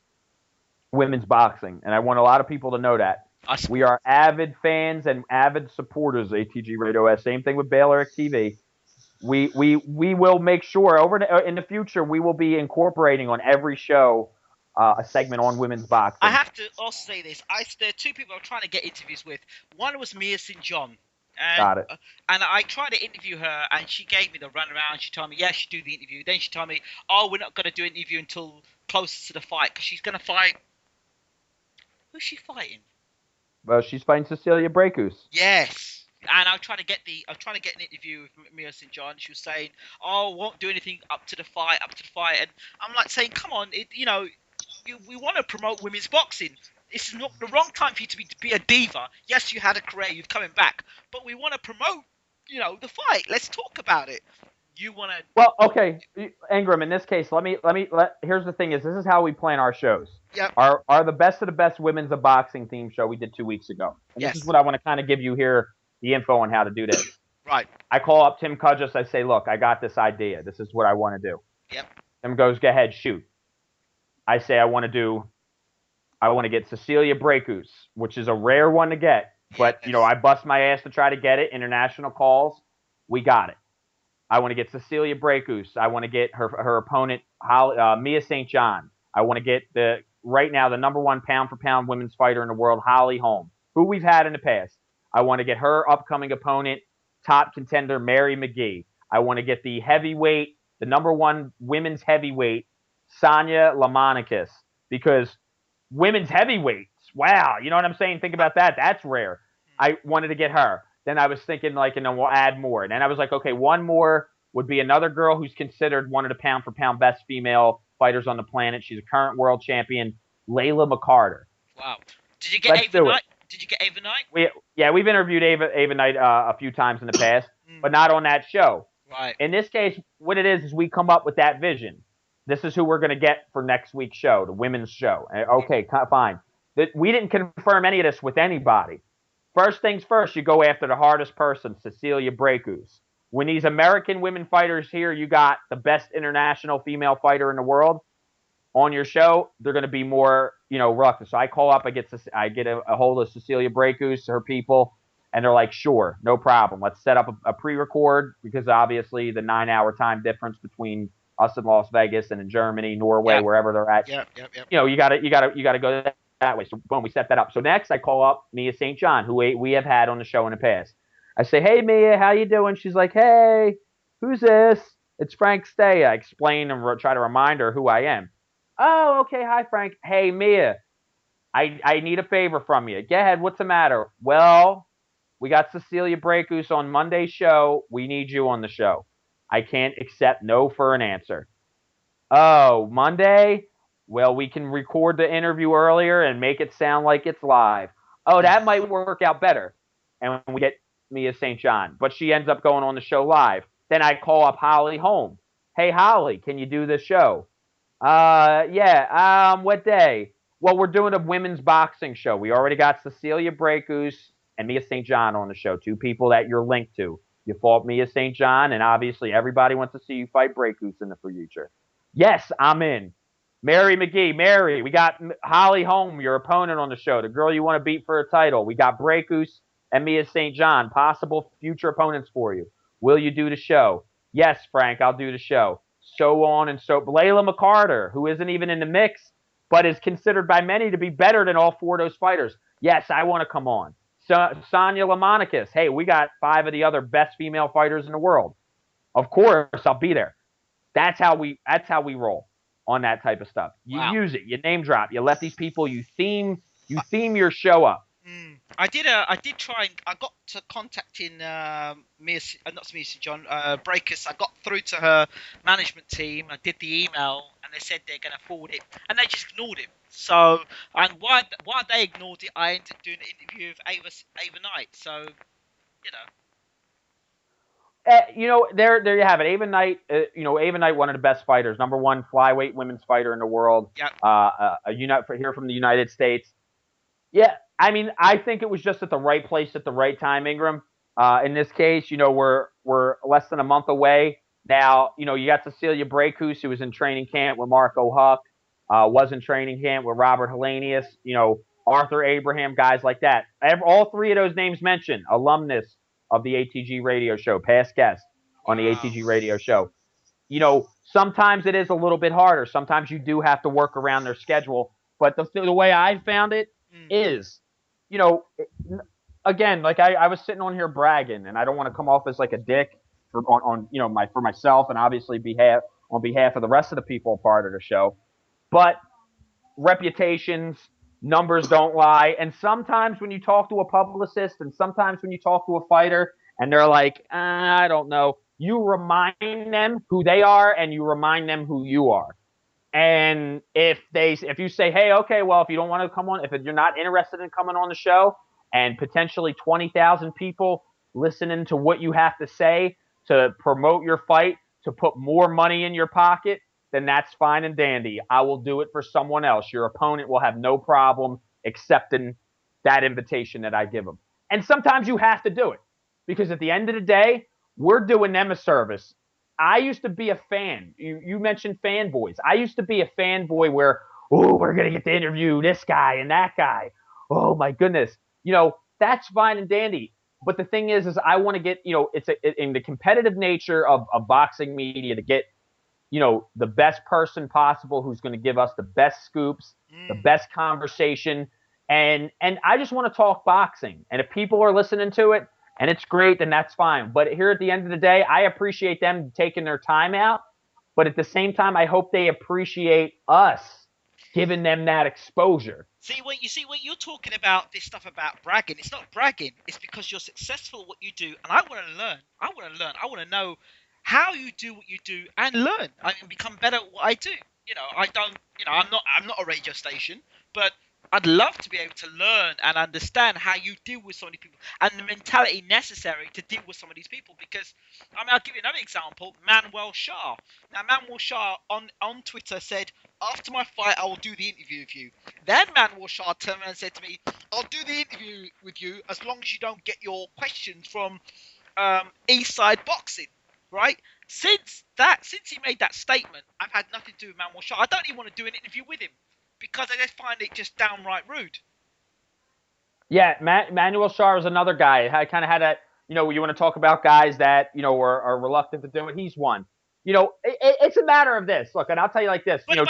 women's boxing. And I want a lot of people to know that. We are avid fans and avid supporters of ATG Radio S. Same thing with BaylorIC TV. We will make sure in the future we will be incorporating on every show a segment on women's boxing. I have to also say this. There are two people I'm trying to get interviews with. One was Mia St. John. Got it. And I tried to interview her, and she gave me the runaround. She told me, yeah, she'd do the interview. Then she told me, oh, we're not going to do an interview until closer to the fight, because she's going to fight. Who's she fighting? Well, she's fighting Cecilia Brækhus. Yes. And I was trying to get an interview with Mia St. John. She was saying, oh, won't do anything up to the fight. And I'm like saying, come on, we want to promote women's boxing. This is not the wrong time for you to be a diva. Yes, you had a career, you're coming back, but we want to promote, the fight. Let's talk about it. You want to? Well, okay, Ingram. In this case, here's the thing: this is how we plan our shows. Yep. Our the best of the best women's of boxing theme show we did 2 weeks ago. And yes. This is what I want to kind of give you here, the info on how to do this. Right. I call up Tim Kudges. I say, look, I got this idea. This is what I want to do. Yep. Tim goes, go ahead, shoot. I say I want to get Cecilia Brækhus, which is a rare one to get. But, I bust my ass to try to get it. International calls. We got it. I want to get Cecilia Brækhus. I want to get her opponent, Mia St. John. I want to get right now the number one pound-for-pound women's fighter in the world, Holly Holm, who we've had in the past. I want to get her upcoming opponent, top contender, Mary McGee. I want to get the heavyweight, the number one women's heavyweight, Sonia Lamanicus, because women's heavyweights, wow, you know what I'm saying? Think about that. That's rare. I wanted to get her. Then I was thinking, and then we'll add more. And then I was like, okay, one more would be another girl who's considered one of the pound-for-pound best female fighters on the planet. She's a current world champion, Layla McCarter. Wow. Did you get Ava Knight? Did you get Ava Knight? We've interviewed Ava Knight a few times in the past, but not on that show. Right. In this case, what it is we come up with that vision. This is who we're going to get for next week's show, the women's show. Okay, fine. We didn't confirm any of this with anybody. First things first, you go after the hardest person, Cecilia Brækhus. When these American women fighters here, you got the best international female fighter in the world on your show, they're going to be more, ruckus. So I call up, I get a hold of Cecilia Brækhus, her people, and they're like, sure, no problem. Let's set up a pre-record, because obviously the 9-hour time difference between us in Las Vegas and in Germany, Norway, wherever they're at. Yep. You got to go that way. So boom, we set that up. So next I call up Mia St. John, who we have had on the show in the past. I say, hey, Mia, how you doing? She's like, hey, who's this? It's Frank Stay. I explain and try to remind her who I am. Oh, okay. Hi, Frank. Hey, Mia, I need a favor from you. Go ahead. What's the matter? Well, we got Cecilia Brækhus on Monday's show. We need you on the show. I can't accept no for an answer. Oh, Monday? Well, we can record the interview earlier and make it sound like it's live. Oh, that might work out better. And we get Mia St. John. But she ends up going on the show live. Then I call up Holly Holm. Hey, Holly, can you do the show? Yeah. What day? Well, we're doing a women's boxing show. We already got Cecilia Brækhus and Mia St. John on the show. Two people that you're linked to. You fought Mia St. John, and obviously everybody wants to see you fight Brækhus in the future. Yes, I'm in. Mary McGee, Mary, we got Holly Holm, your opponent on the show, the girl you want to beat for a title. We got Brækhus and Mia St. John, possible future opponents for you. Will you do the show? Yes, Frank, I'll do the show. So on and so. Layla McCarter, who isn't even in the mix, but is considered by many to be better than all four of those fighters. Yes, I want to come on. Sonya Lamonicus. Hey, we got 5 of the other best female fighters in the world. Of course, I'll be there. That's how we roll on that type of stuff. You use it. You name drop. You let these people. You theme your show up. I did try and I got to contacting John Breakers. I got through to her management team. I did the email and they said they're going to forward it, and they just ignored it. So, and why they ignored it, I ended up doing an interview with Ava Knight. So, there you have it. Ava Knight, Ava Knight, one of the best fighters, #1 flyweight women's fighter in the world. Yep. Here from the United States. Yeah, I mean, I think it was just at the right place at the right time, Ingram. In this case, we're less than a month away now. You got Cecilia Brækhus, who was in training camp with Marco Huck, was in training camp with Robert Helenius. Arthur Abraham, guys like that. All 3 of those names mentioned, alumnus of the ATG radio show, past guest on the ATG radio show. Sometimes it is a little bit harder. Sometimes you do have to work around their schedule. But the way I found it is, again, like I was sitting on here bragging, and I don't want to come off as like a dick for myself, and obviously on behalf of the rest of the people part of the show. But reputations, numbers don't lie. And sometimes when you talk to a publicist and sometimes when you talk to a fighter and they're like, I don't know, you remind them who they are and you remind them who you are. And if you say, hey, okay, well, if you don't want to come on, if you're not interested in coming on the show and potentially 20,000 people listening to what you have to say to promote your fight, to put more money in your pocket, then that's fine and dandy. I will do it for someone else. Your opponent will have no problem accepting that invitation that I give them. And sometimes you have to do it because at the end of the day, we're doing them a service. I used to be a fan. You mentioned fanboys. I used to be a fanboy where, we're going to get to interview this guy and that guy. Oh, my goodness. That's fine and dandy. But the thing is I want to get, it's in the competitive nature of boxing media to get, the best person possible who's going to give us the best scoops, the best conversation. And I just want to talk boxing. And if people are listening to it and it's great, then that's fine. But here at the end of the day, I appreciate them taking their time out. But at the same time, I hope they appreciate us giving them that exposure. See, when you're talking about this stuff about bragging, it's not bragging. It's because you're successful at what you do. And I want to learn. I want to know how you do what you do and learn. I can become better at what I do. I'm not a radio station, but I'd love to be able to learn and understand how you deal with so many people and the mentality necessary to deal with some of these people. Because, I'll give you another example, Manuel Shah. Now, Manuel Shah on Twitter said, after my fight, I will do the interview with you. Then Manuel Shah turned around and said to me, I'll do the interview with you as long as you don't get your questions from Eastside Boxing. Right? Since he made that statement, I've had nothing to do with Manuel Shah. I don't even want to do an interview with him because I just find it just downright rude. Yeah, Manuel Shah is another guy. I kind of had that, you want to talk about guys that, are reluctant to do it. He's one. It's a matter of this. Look, and I'll tell you like this. But the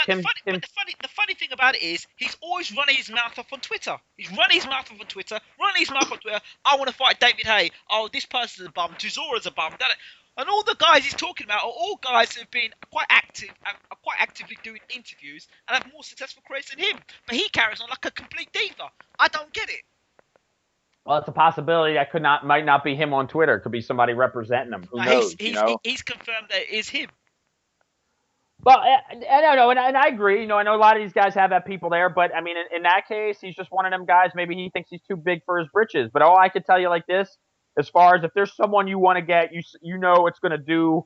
funny thing about it is he's always running his mouth off on Twitter. He's running his mouth off on Twitter, I want to fight David Haye. Oh, this person's a bum. Tuzora's a bum. And all the guys he's talking about are all guys who have been quite actively doing interviews and have more successful careers than him. But he carries on like a complete diva. I don't get it. Well, it's a possibility that might not be him on Twitter. It could be somebody representing him. Who knows? He's confirmed that it is him. Well, I don't know, and I agree. I know a lot of these guys have people there, but I mean, in that case, he's just one of them guys. Maybe he thinks he's too big for his britches. But all I could tell you like this. As far as if there's someone you want to get, it's going to do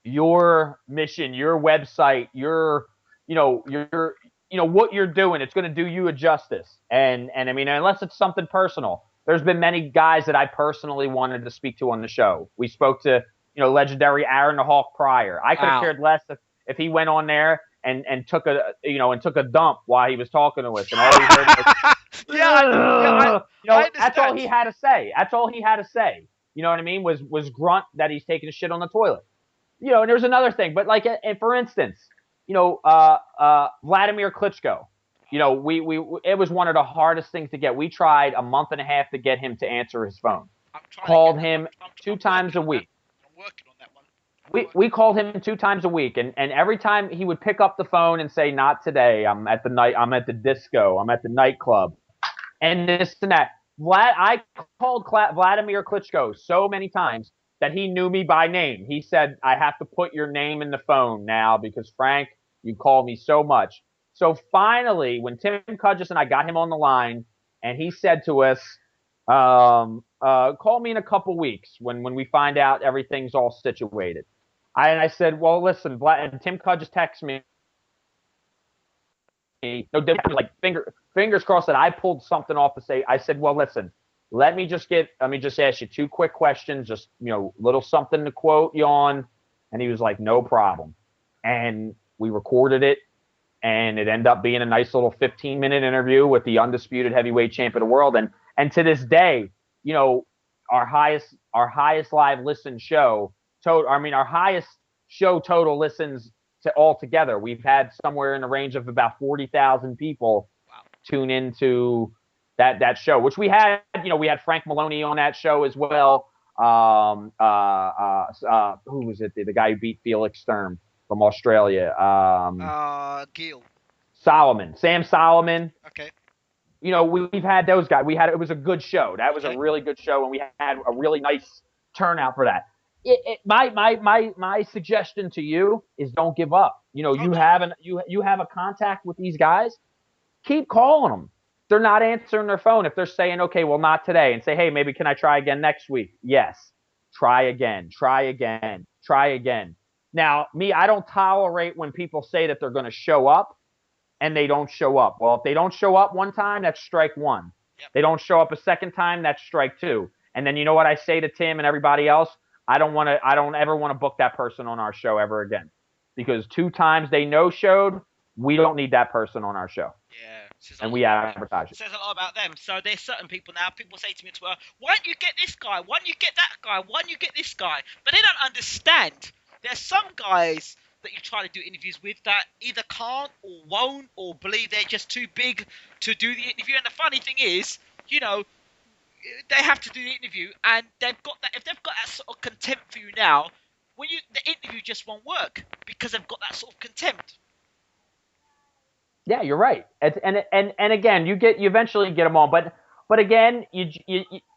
your mission, your website, your what you're doing. It's going to do you a justice. And I mean, unless it's something personal, there's been many guys that I personally wanted to speak to on the show. We spoke to, legendary Aaron the Hawk Pryor. I could have cared less if he went on there and took a dump while he was talking to us. And all he heard was, that's all he had to say. That's all he had to say. You know what I mean? Was grunt that he's taking a shit on the toilet. And there's another thing. But like, for instance, Vladimir Klitschko. You know, it was one of the hardest things to get. We tried a month and a half to get him to answer his phone. Called him two times a week. I'm working on that one. We called him 2 times a week, and every time he would pick up the phone and say, "Not today. I'm at the disco. I'm at the nightclub," and this and that. I called Vladimir Klitschko so many times that he knew me by name. He said, "I have to put your name in the phone now because Frank, you call me so much." So finally, when Tim Cudgess and I got him on the line, and he said to us, "Call me in a couple weeks when we find out everything's all situated." I said, "Well, listen," and Tim Cudgess texts me. No different, like fingers crossed that I pulled something off to say. I said, "Well, listen, let me just ask you 2 quick questions, just little something to quote you on." And he was like, "No problem." And we recorded it, and it ended up being a nice little 15-minute interview with the undisputed heavyweight champion of the world. And to this day, our highest live listen show our highest show total listens to all together. We've had somewhere in the range of about 40,000 people tune into that show, which we had Frank Maloney on that show as well. Who was it? The guy who beat Felix Sturm from Australia. Gil. Sam Solomon. Okay. We've had those guys. It was a good show. That was a really good show, and we had a really nice turnout for that. My suggestion to you is don't give up. You have a contact with these guys. Keep calling them. They're not answering their phone. If they're saying, "Okay, well, not today," and say, "Hey, maybe can I try again next week?" Yes. Try again. Try again. Try again. Now, I don't tolerate when people say that they're going to show up and they don't show up. Well, if they don't show up one time, that's strike one. Yep. They don't show up a second time, that's strike two. And then you know what I say to Tim and everybody else? I don't ever want to book that person on our show ever again. Because 2 times they no-showed, we don't need that person on our show. Yeah. And we advertise it. It says a lot about them. So there's certain people now, people say to me on Twitter, "Why don't you get this guy? Why don't you get that guy? Why don't you get this guy?" But they don't understand. There's some guys that you try to do interviews with that either can't or won't or believe they're just too big to do the interview. And the funny thing is, they have to do the interview, and they've got that. If they've got that sort of contempt for you now, the interview just won't work because they've got that sort of contempt. Yeah, you're right. And again, you eventually get them on, but again, you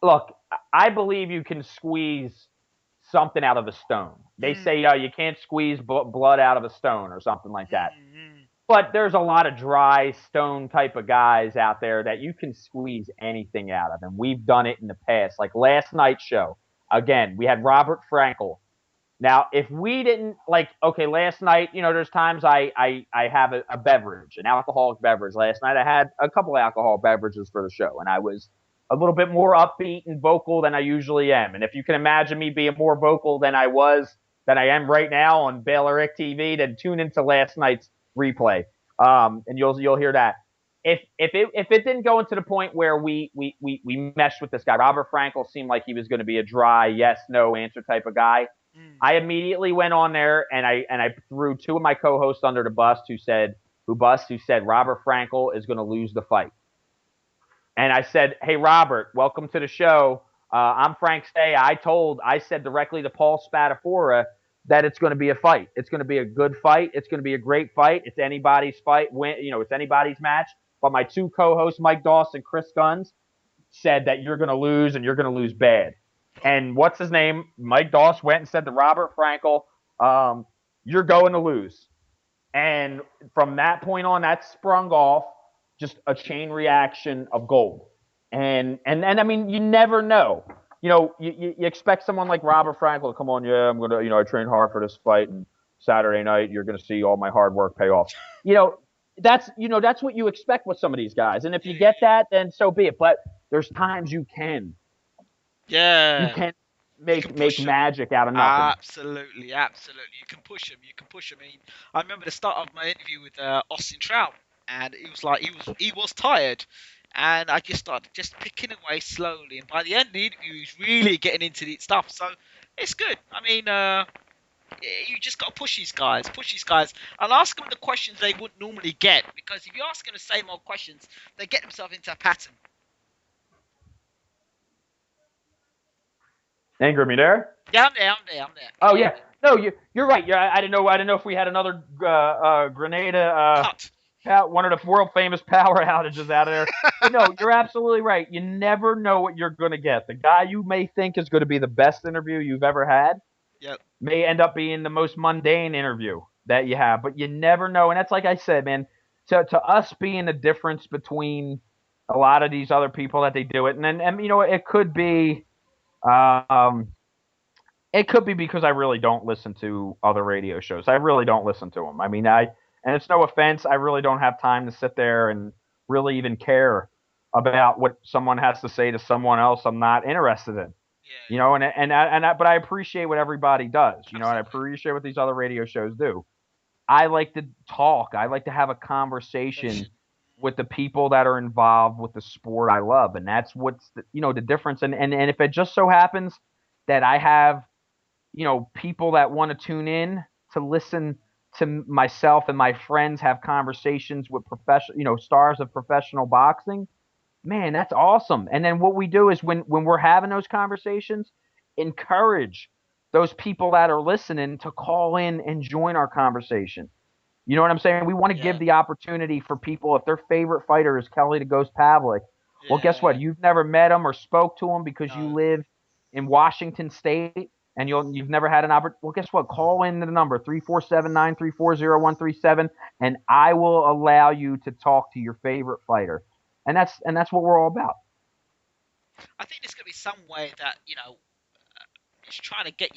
look. I believe you can squeeze something out of a stone. They say you can't squeeze blood out of a stone or something like that. But there's a lot of dry stone type of guys out there that you can squeeze anything out of, and we've done it in the past. Like last night's show, again, we had Robert Frankel. Now, if we didn't last night, there's times I have a beverage, an alcoholic beverage. Last night I had a couple of alcoholic beverages for the show, and I was a little bit more upbeat and vocal than I usually am. And if you can imagine me being more vocal than I am right now on BaylorIC TV, then tune into last night's replay, and you'll hear that. If it didn't go into the point where we meshed with this guy, Robert Frankel seemed like he was going to be a dry yes no answer type of guy. I immediately went on there and I threw 2 of my co-hosts under the bus who said Robert Frankel is going to lose the fight. And I said, "Hey, Robert, welcome to the show. I'm Frank Stay." I said directly to Paul Spadafora that it's going to be a fight. It's going to be a good fight. It's going to be a great fight. It's anybody's fight. It's anybody's match. But my 2 co-hosts, Mike Dawson, Chris Guns, said that you're going to lose and you're going to lose bad. And what's his name? Mike Doss went and said to Robert Frankel, "You're going to lose." And from that point on, that sprung off just a chain reaction of gold. And I mean, you never know. You expect someone like Robert Frankel to come on. "Yeah, I'm gonna. I trained hard for this fight, and Saturday night you're gonna see all my hard work pay off." That's what you expect with some of these guys. And if you get that, then so be it. But there's times you can. Yeah. You can make magic out of nothing. Absolutely. You can push him. I mean, I remember the start of my interview with Austin Trout, and it was like he was tired, and I just started picking away slowly, and by the end of the interview, he was really getting into the stuff. So it's good. I mean, You just got to push these guys, and ask them the questions they wouldn't normally get. Because if you ask them the same old questions, they get themselves into a pattern. Ingram, you there? Yeah, I'm there. Oh yeah, no, you're right. I didn't know if we had another Grenada one of the world famous power outages out of there. But no, you're absolutely right. You never know what you're going to get. The guy you may think is going to be the best interview you've ever had may end up being the most mundane interview that you have. But you never know, and that's like I said, man. To us being the difference between a lot of these other people that they do it, and you know it could be. It could be because I really don't listen to other radio shows. I really don't listen to them. I mean, and it's no offense, I really don't have time to sit there and really even care about what someone has to say to someone else I'm not interested in. You know, but I appreciate what everybody does. You know, and I appreciate what these other radio shows do. I like to talk. I like to have a conversation with the people that are involved with the sport I love, and that's what's the difference. And if it just so happens that I have people that want to tune in to listen to myself and my friends have conversations with stars of professional boxing, man, that's awesome. And then what we do is when we're having those conversations, encourage those people that are listening to call in and join our conversation. You know what I'm saying? We want to give the opportunity for people, if their favorite fighter is Kelly the Ghost Pavlik, well, guess what? You've never met him or spoke to him because you live in Washington State and you've never had an opportunity. Well, guess what? Call in to the number 347-934-0137, and I will allow you to talk to your favorite fighter. And that's what we're all about. I think there's going to be some way that it's trying to get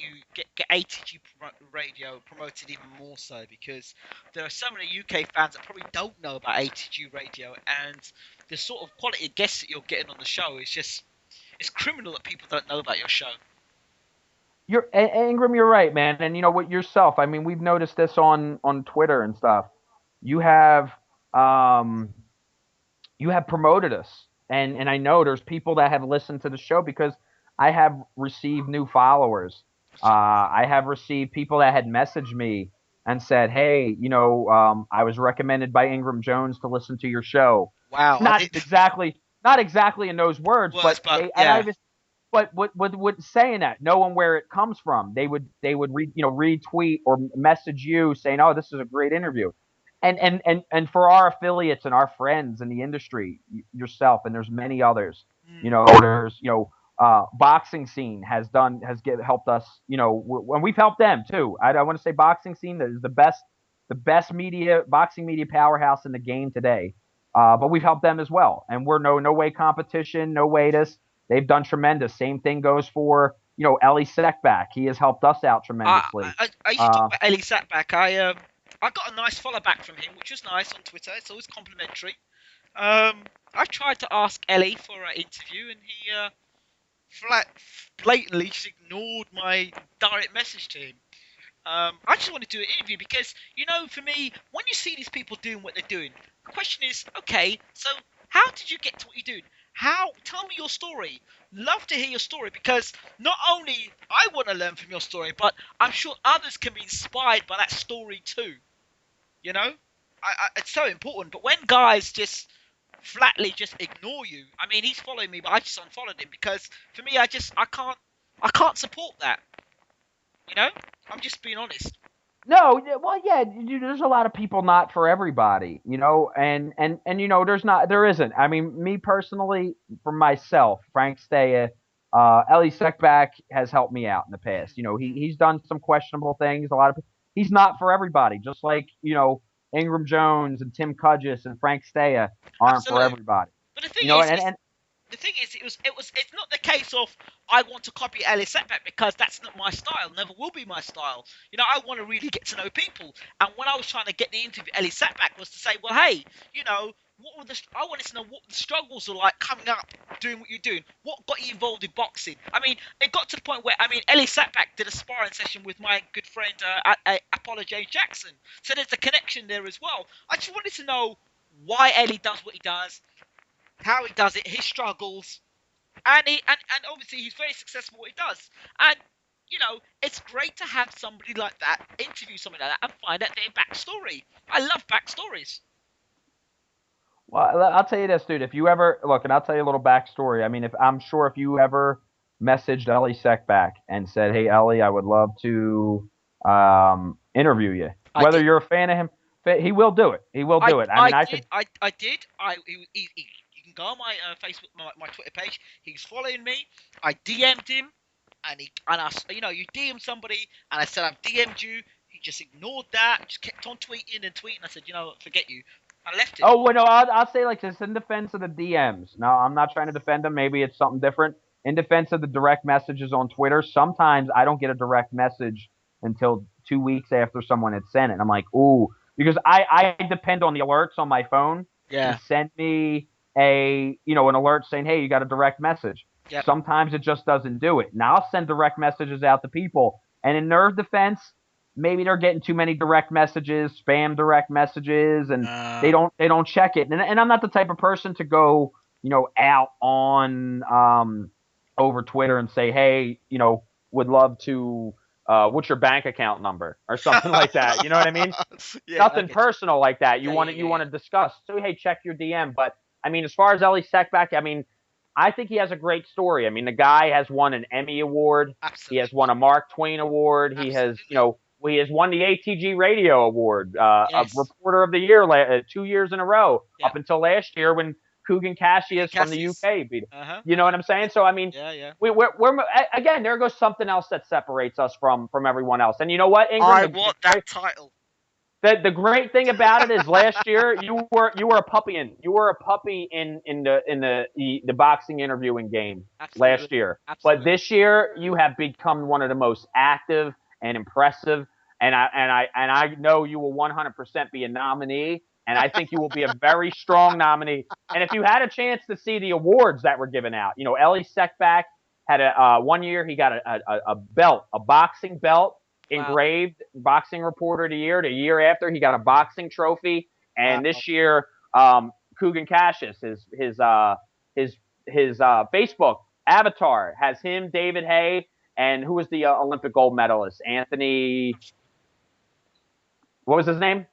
ATG radio promoted even more so, because there are so many UK fans that probably don't know about ATG radio, and the sort of quality of guests that you're getting on the show is just, it's criminal that people don't know about your show. Ingram, you're right, man. And you know what, yourself, I mean, we've noticed this on Twitter and stuff. You have promoted us, and I know there's people that have listened to the show because I have received new followers. I have received people that had messaged me and said, "Hey, I was recommended by Ingram Jones to listen to your show." Wow! Not exactly in those words, but saying that, knowing where it comes from, they would retweet or message you saying, "Oh, this is a great interview." And for our affiliates and our friends in the industry, yourself, and there's many others, there's boxing scene has helped us, and we've helped them too. I want to say boxing scene is the best boxing media powerhouse in the game today. But we've helped them as well, and we're no way competition, no way this. They've done tremendous. Same thing goes for Ellie Seckback. He has helped us out tremendously. I used to talk about Ellie Seckback. I got a nice follow back from him, which was nice on Twitter. It's always complimentary. I tried to ask Ellie for an interview, and he blatantly just ignored my direct message to him. I just want to do an interview because, for me, when you see these people doing what they're doing, the question is, okay, so how did you get to what you're doing? Tell me your story. Love to hear your story, because not only I want to learn from your story, but I'm sure others can be inspired by that story too. It's so important. But when guys just flatly just ignore you, I mean, he's following me, but I just unfollowed him because for me, I can't support that. I'm just being honest. No, well, yeah, there's a lot of people not for everybody, and there isn't. I mean, me personally, for myself, Frank Staya, Ellie Seckback has helped me out in the past. He's done some questionable things. He's not for everybody, just like, Ingram Jones and Tim Cudgess and Frank Staya aren't Absolutely. for everybody. But the thing is, the thing is, it's not the case of I want to copy Ellie Seckback, because that's not my style, never will be my style. I want to really get to know people. And when I was trying to get the interview Ellie Seckback was to say, well, hey, I wanted to know what the struggles are like coming up, doing what you're doing. What got you involved in boxing? I mean, it got to the point where, Ellie Seckback did a sparring session with my good friend Apollo J. Jackson. So there's a connection there as well. I just wanted to know why Ellie does what he does, how he does it, his struggles, and obviously he's very successful at what he does. And it's great to have somebody like that interview somebody like that and find out their backstory. I love backstories. Well, I'll tell you this, dude. If you ever look, and I'll tell you a little backstory. I mean, if you ever messaged Ellie Sec back and said, "Hey, Ellie, I would love to interview you," whether you're a fan of him, he will do it. He will do it. I mean, I did. You can go on my Facebook, my Twitter page. He's following me. I DM'd him, you DM somebody, and I said I've DM'd you. He just ignored that. Just kept on tweeting and tweeting. I said, forget you. I left it. Oh, well, no, I'll say like this in defense of the DMs. No, I'm not trying to defend them. Maybe it's something different. In defense of the direct messages on Twitter, sometimes I don't get a direct message until 2 weeks after someone had sent it. And I'm like, ooh, because I depend on the alerts on my phone to send me an alert saying, hey, you got a direct message. Yep. Sometimes it just doesn't do it. Now I'll send direct messages out to people. And in their defense, maybe they're getting too many direct messages, spam direct messages, and they don't check it. And I'm not the type of person to go, out on over Twitter and say, hey, would love to, what's your bank account number or something like that. You know what I mean? Nothing personal like that. You want to discuss. So hey, check your DM. But I mean, as far as Ellie Seckback, I mean, I think he has a great story. I mean, the guy has won an Emmy Award. Absolutely. He has won a Mark Twain Award. Absolutely. He has won the ATG Radio Award, a Reporter of the Year 2 years in a row, up until last year when Coogan Cassius from the UK beat him. You know what I'm saying? So, I mean, we're again, there goes something else that separates us from everyone else. And you know what, Ingram? I want that title. The great thing about it is last year you were a puppy in the boxing interviewing game. Absolutely. Last year. Absolutely. But this year you have become one of the most active and impressive, and I know you will 100% be a nominee, and I think you will be a very strong nominee. And if you had a chance to see the awards that were given out, Ellie Seckback had a 1 year he got a belt, a boxing belt. Engraved Boxing Reporter of the Year. The year after, he got a boxing trophy, and this year, Coogan Cassius, his Facebook avatar has him, David Hay, and who was the Olympic gold medalist? Anthony. What was his name?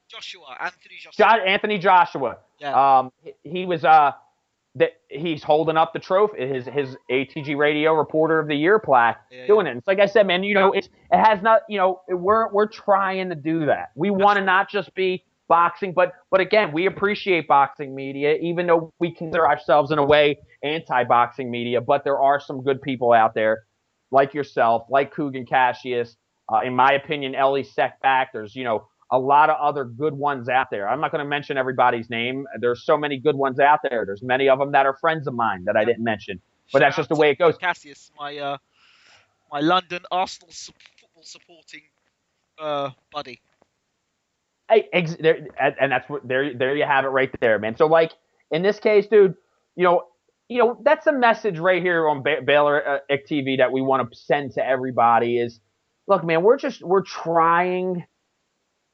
Anthony Joshua. Yeah. He was he's holding up the trophy, his ATG Radio Reporter of the Year plaque, doing it. It's like I said, man, it has not, we're trying to do that. We want to not just be boxing, but again, we appreciate boxing media, even though we consider ourselves in a way anti-boxing media, but there are some good people out there like yourself, like Coogan Cassius, in my opinion, Ellie Seckback. There's, a lot of other good ones out there. I'm not going to mention everybody's name. There's so many good ones out there. There's many of them that are friends of mine that I didn't mention. But that's just the way it goes. Cassius, my London Arsenal football supporting buddy. And that's what there you have it right there, man. So like in this case, dude, that's a message right here on BaylorIC TV that we want to send to everybody is, look, man, we're trying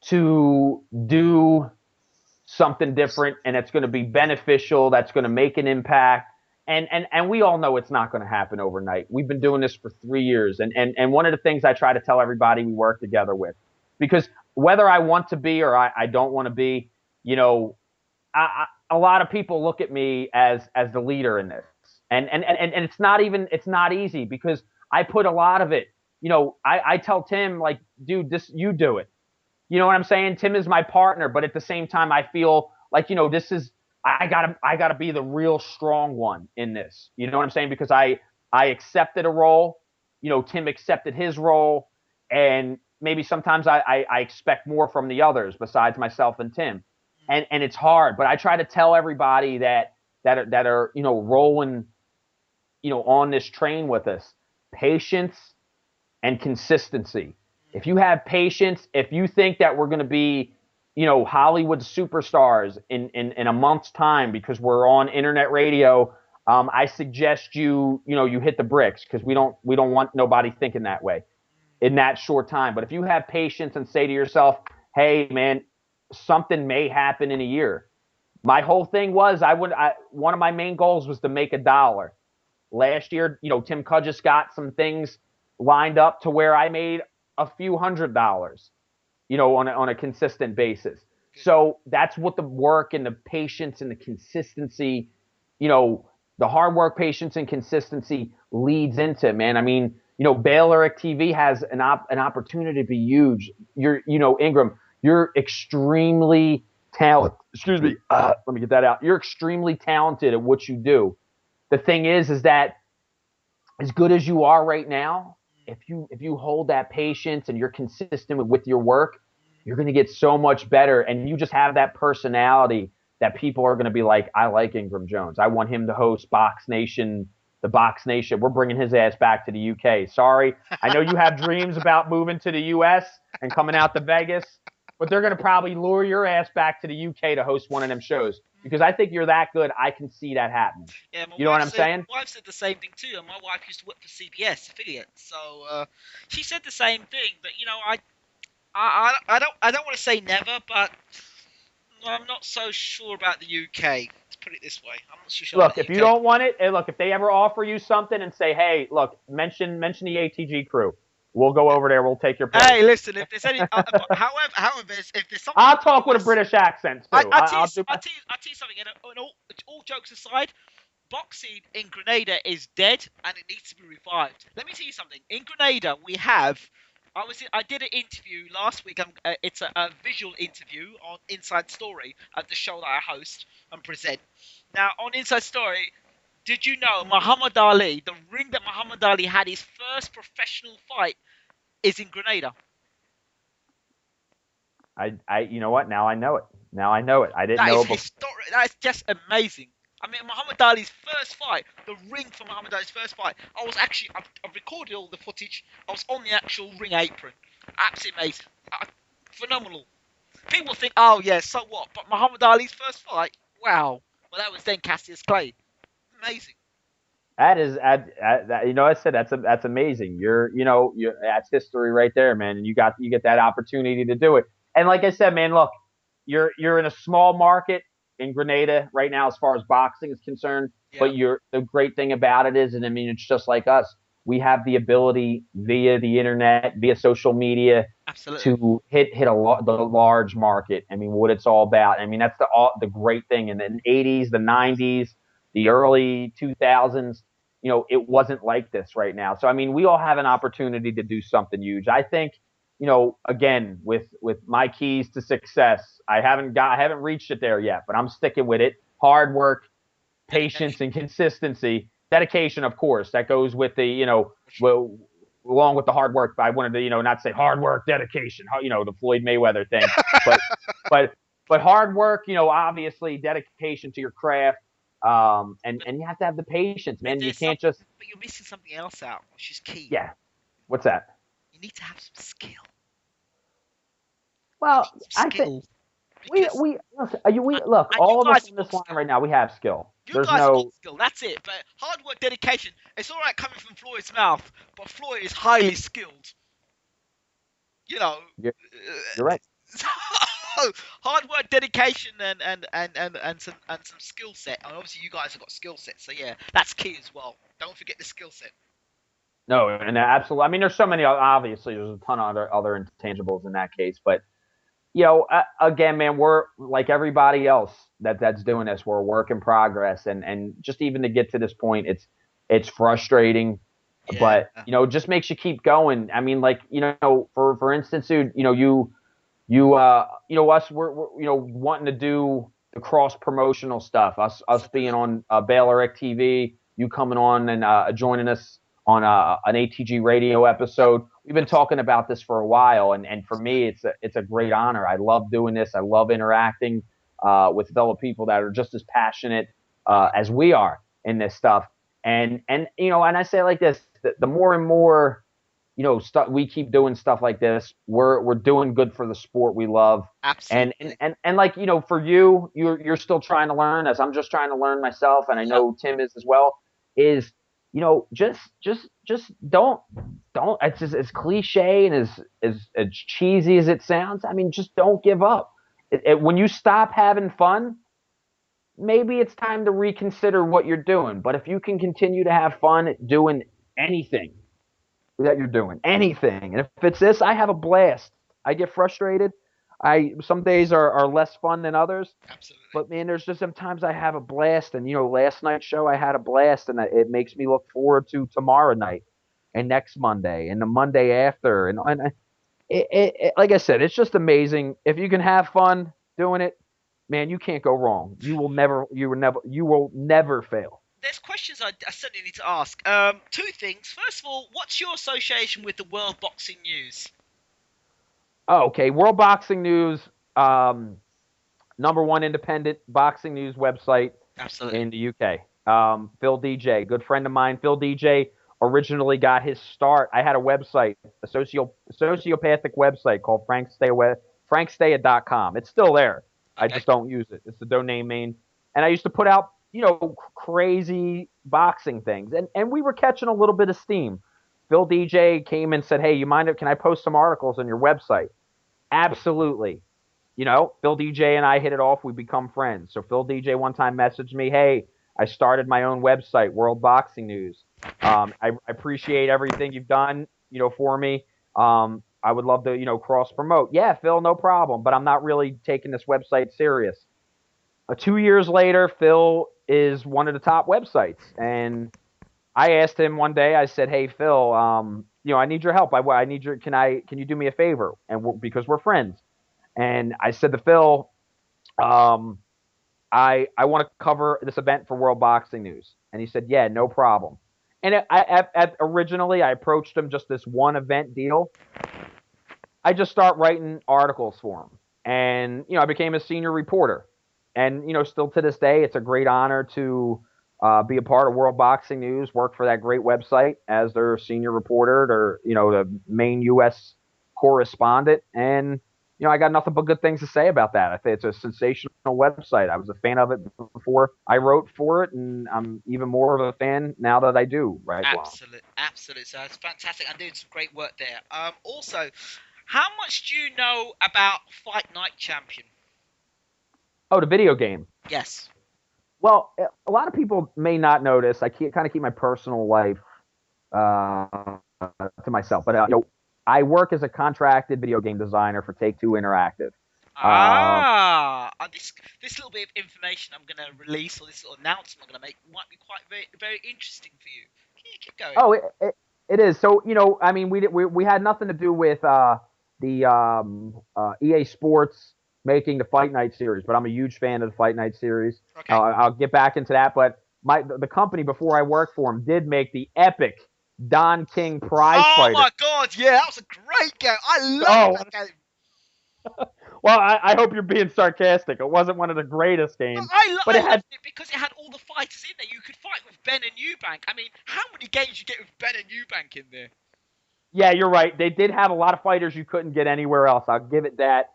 to do something different, and it's going to be beneficial. That's going to make an impact. And we all know it's not going to happen overnight. We've been doing this for 3 years. And one of the things I try to tell everybody we work together with, because whether I want to be or I don't want to be, a lot of people look at me as the leader in this. And it's not easy because I put a lot of it, I tell Tim, like, dude, you do it. You know what I'm saying? Tim is my partner, but at the same time, I feel like, I gotta be the real strong one in this. You know what I'm saying? Because I accepted a role, Tim accepted his role, and maybe sometimes I expect more from the others besides myself and Tim. And it's hard, but I try to tell everybody that are, rolling, on this train with us, patience and consistency. If you have patience, if you think that we're going to be, Hollywood superstars in a month's time because we're on internet radio, I suggest you hit the bricks because we don't want nobody thinking that way in that short time. But if you have patience and say to yourself, hey, man, something may happen in a year. My whole thing was one of my main goals was to make $1. Last year, Tim Cudgis got some things lined up to where I made a few $100s, on a consistent basis. So that's what the work and the patience and the consistency, the hard work, patience, and consistency leads into, man. I mean, BaylorIC TV has an opportunity to be huge. Ingram, you're extremely talented. Excuse me. Let me get that out. You're extremely talented at what you do. The thing is that as good as you are right now, if you hold that patience and you're consistent with your work, you're going to get so much better. And you just have that personality that people are going to be like, I like Ingram Jones. I want him to host Box Nation, the Box Nation. We're bringing his ass back to the UK. Sorry. I know you have dreams about moving to the US and coming out to Vegas, but they're going to probably lure your ass back to the UK to host one of them shows because I think you're that good. I can see that happening. Yeah, you know what I'm saying? My wife said the same thing too, and my wife used to work for CBS affiliate, so she said the same thing. But I don't want to say never, but I'm not so sure about the UK. Let's put it this way. I'm not so sure. Look, if you don't want it, and look, if they ever offer you something and say, hey, look, mention the ATG crew. We'll go over there. We'll take your place. Hey, listen, if there's any, however, if there's something, I'll talk with a British accent too. I'll tell you something. And all jokes aside, boxing in Grenada is dead and it needs to be revived. Let me tell you something. In Grenada, we have. I did an interview last week. It's a visual interview on Inside Story at the show that I host and present. Now, on Inside Story, did you know Muhammad Ali, the ring that Muhammad Ali had his first professional fight, is in Grenada? You know what? Now I know it. I didn't know it before. That is just amazing. I mean, Muhammad Ali's first fight, the ring for Muhammad Ali's first fight, I recorded all the footage. I was on the actual ring apron. Absolutely amazing. Phenomenal. People think, oh yeah, so what? But Muhammad Ali's first fight, wow. Well, that was then Cassius Clay. Amazing. That is, I said that's amazing. That's history right there, man. And you get that opportunity to do it. And like I said, man, look, you're in a small market in Grenada right now as far as boxing is concerned. Yeah. But the great thing about it is, and I mean, it's just like us. We have the ability via the internet, via social media, absolutely, to hit the large market. I mean, what it's all about. I mean, that's the great thing. In the 80s, the 90s, the early 2000s, it wasn't like this right now. So I mean, we all have an opportunity to do something huge. I think, again, with my keys to success, I haven't reached it there yet, but I'm sticking with it. Hard work, patience, and consistency. Dedication, of course, that goes with the, along with the hard work. But I wanted to, not say hard work, dedication, the Floyd Mayweather thing, but hard work, obviously dedication to your craft, and you have to have the patience, man. You can't just. But you're missing something else out, which is key. Yeah. What's that? You need to have some skill. Well, I think we look, all of us on this line right now, we have skill. There's no skill. That's it. But hard work, dedication. It's all right coming from Floyd's mouth, but Floyd is highly skilled. You're right. Hard work, dedication, and some skill set. And obviously, you guys have got skill sets, so yeah, that's key as well. Don't forget the skill set. No, and absolutely. I mean, there's so many. Obviously, there's a ton of other intangibles in that case, but again, man, we're like everybody else that's doing this. We're a work in progress, and just even to get to this point, it's frustrating, but just makes you keep going. I mean, like for instance, dude, us, we're wanting to do the cross promotional stuff. Us being on BaylorIC TV, you coming on and joining us on an ATG radio episode. We've been talking about this for a while, and for me, it's a great honor. I love doing this. I love interacting with fellow people that are just as passionate as we are in this stuff. And I say it like this: the more and more stuff we keep doing stuff like this, we're doing good for the sport we love. Absolutely. And like for you're still trying to learn, as I'm just trying to learn myself, and I know Tim is as well. Is just don't. It's just as cliche and as cheesy as it sounds. I mean, just don't give up. When you stop having fun, maybe it's time to reconsider what you're doing. But if you can continue to have fun doing anything, that you're doing. Anything. And if it's this, I have a blast. I get frustrated. Some days are less fun than others. Absolutely. But man, there's just sometimes I have a blast, and last night's show I had a blast, and it makes me look forward to tomorrow night, and next Monday, and the Monday after, and like I said, it's just amazing. If you can have fun doing it, man, you can't go wrong. You will never fail. There's questions I certainly need to ask. Two things. First of all, what's your association with the World Boxing News? Oh, okay, World Boxing News, #1 independent boxing news website Absolutely. in the UK. Phil DJ, good friend of mine. Phil DJ originally got his start. I had a website, a sociopathic website called frankstaya.com. It's still there. Okay. I just don't use it. It's the domain name. And I used to put out, crazy boxing things. And we were catching a little bit of steam. Phil DJ came and said, hey, can I post some articles on your website? Absolutely. Phil DJ and I hit it off. We become friends. So Phil DJ one time messaged me, hey, I started my own website, World Boxing News. I appreciate everything you've done, for me. I would love to, cross promote. Yeah, Phil, no problem. But I'm not really taking this website serious. 2 years later, Phil is one of the top websites. And I asked him one day, I said, hey, Phil, I need your help. I need can you do me a favor? And because we're friends. And I said to Phil, I want to cover this event for World Boxing News. And he said, yeah, no problem. And originally, I approached him just this one event deal. I just start writing articles for him. And, I became a senior reporter. And, still to this day, it's a great honor to be a part of World Boxing News, work for that great website as their senior reporter or, the main U.S. correspondent. And, I got nothing but good things to say about that. I think it's a sensational website. I was a fan of it before I wrote for it, and I'm even more of a fan now that I do. Right? Absolutely. So it's fantastic. I'm doing some great work there. Also, how much do you know about Fight Night Champion? Oh, the video game. Yes. Well, a lot of people may not notice. I kind of keep my personal life to myself, but I work as a contracted video game designer for Take-Two Interactive. This little bit of information I'm going to release, or this little announcement I'm going to make, might be quite very, very interesting for you. Can you keep going? Oh, it is. So we had nothing to do with the EA Sports making the Fight Night series, but I'm a huge fan of the Fight Night series. Okay. I'll get back into that, but the company before I worked for them did make the epic Don King Prize Fighter. Oh my God! Yeah, that was a great game. I love that game. Well, I hope you're being sarcastic. It wasn't one of the greatest games. But I loved it because it had all the fighters in there. You could fight with Ben and Eubank. I mean, how many games you get with Ben and Eubank in there? Yeah, you're right. They did have a lot of fighters you couldn't get anywhere else. I'll give it that.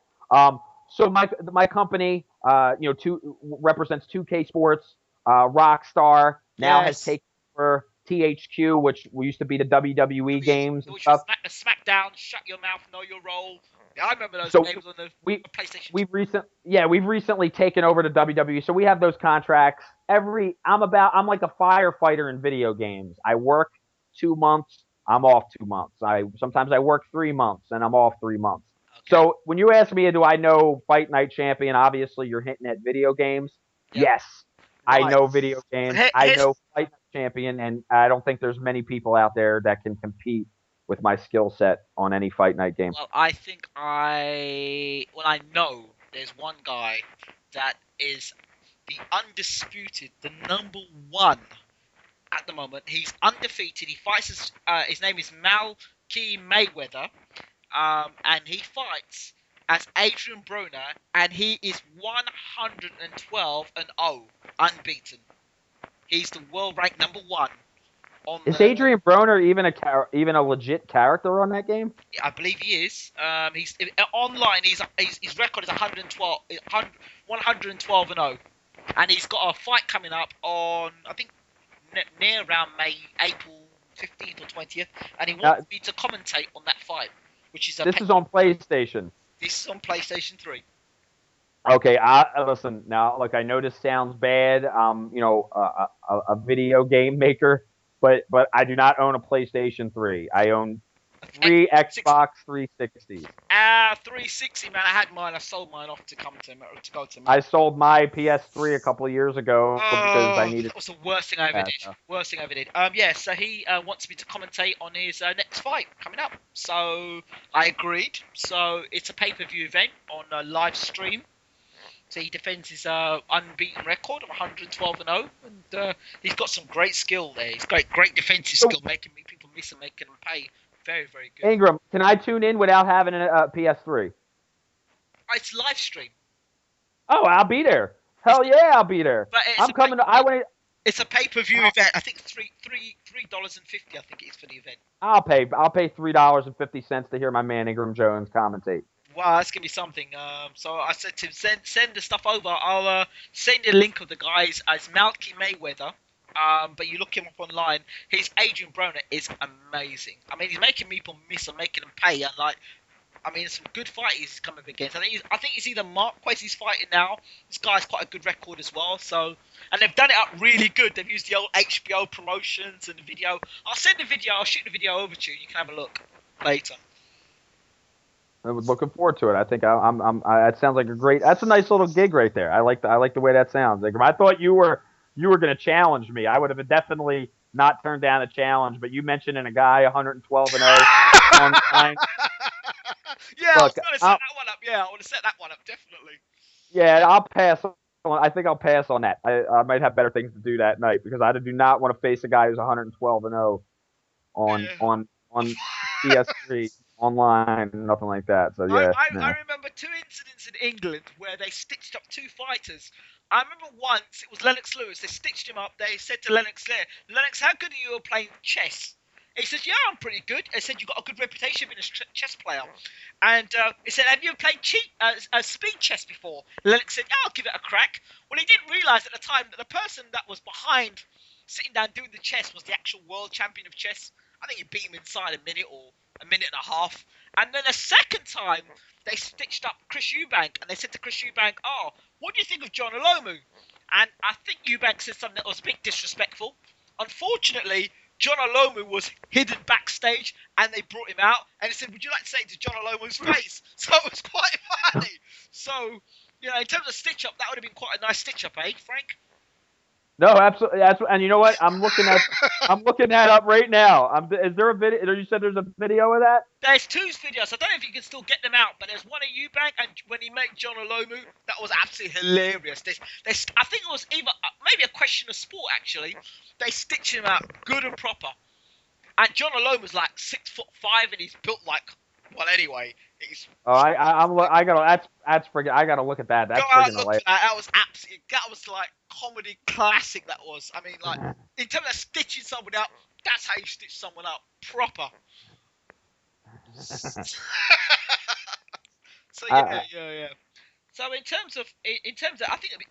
So my company, represents 2K Sports. Rockstar now has taken over THQ, which used to be the WWE games and stuff. SmackDown, Shut Your Mouth, Know Your Role. Yeah, I remember those games on the PlayStation. We've recently taken over the WWE, so we have those contracts. I'm like a firefighter in video games. I work 2 months, I'm off 2 months. Sometimes I work 3 months and I'm off 3 months. Okay. So when you ask me, do I know Fight Night Champion? Obviously, you're hinting at video games. Yep. Yes, right. I know video games. I know Fight Night Champion, and I don't think there's many people out there that can compete with my skill set on any Fight Night game. Well, I think I know there's one guy that is the undisputed, the #1 at the moment. He's undefeated. He fights his name is Malky Mayweather, and he fights as Adrian Broner, and he is 112-0, unbeaten. He's the world ranked #1. Is Adrian Broner even a legit character on that game? Yeah, I believe he is. He's online. His record is 112-0, and he's got a fight coming up on, I think, near around April 15th or 20th, and he wants me to commentate on that fight, which is this is on PlayStation. This is on PlayStation 3. Okay, listen now. Look, I know this sounds bad. A video game maker. but I do not own a PlayStation 3. I own 3 Xbox 360s. 360, man. I had mine. I sold mine off to go to America. I sold my PS3 a couple of years ago because I needed. That was the worst thing I ever did. Worst thing I ever did. Yeah. So he wants me to commentate on his next fight coming up. So I agreed. So it's a pay-per-view event on a live stream. So he defends his unbeaten record of 112-0, and he's got some great skill there. He's got great defensive skill, making people miss and making them pay. Very, very good. Ingram, can I tune in without having a PS3? It's live stream. Oh, I'll be there. Hell yeah, I'll be there. But I'm coming. It's a pay-per-view event. I think $3.50. I think it is for the event. I'll pay $3.50 to hear my man Ingram Jones commentate. Wow, that's gonna be something. So I said to him, send the stuff over. I'll send you a link of the guys as Malky Mayweather. But you look him up online. His Adrian Broner is amazing. I mean, he's making people miss and making them pay. And some good fighters he's coming up against. I think it's either Marquez he's fighting now. This guy's quite a good record as well. So, and they've done it up really good. They've used the old HBO promotions and the video. I'll send the video. I'll shoot the video over to you. You can have a look later. I was looking forward to it. I think it sounds like a great. That's a nice little gig right there. I like the way that sounds. Like, I thought you were going to challenge me. I would have definitely not turned down a challenge. But you mentioning a guy 112-0 online. Yeah, I was going to set that one up. Yeah, I want to set that one up definitely. Yeah, I'll pass on. I think I'll pass on that. I might have better things to do that night because I do not want to face a guy who's 112-0 on PS3. Online, nothing like that. So yeah, I remember 2 incidents in England where they stitched up 2 fighters. I remember once it was Lennox Lewis. They stitched him up. They said to Lennox, how good are you at playing chess? He said, yeah, I'm pretty good. They said, you've got a good reputation being a chess player. And he said, have you ever played speed chess before? Lennox said, yeah, I'll give it a crack. Well, he didn't realise at the time that the person that was behind sitting down doing the chess was the actual world champion of chess. I think he beat him inside a minute or a minute and a half. And then a second time, they stitched up Chris Eubank, and they said to Chris Eubank, oh, what do you think of John Olomu? And I think Eubank said something that was a bit disrespectful. Unfortunately, John Olomu was hidden backstage, and they brought him out, and he said, would you like to say it to John Olomu's face? So it was quite funny. So, in terms of stitch-up, that would have been quite a nice stitch-up, eh, Frank? No, absolutely. And you know what? I'm looking that up right now. Is there a video? You said there's a video of that? There's 2 videos. I don't know if you can still get them out, but there's one of Eubank, and when he met John Olomu, that was absolutely hilarious. I think it was maybe a question of sport, actually. They stitched him out good and proper. And John Olomu's like 6'5", and he's built like, well, anyway. I gotta look at that. That's freaking hilarious. That was like comedy classic. That was. I mean, like in terms of stitching someone up, that's how you stitch someone up proper. So yeah. So in terms of, I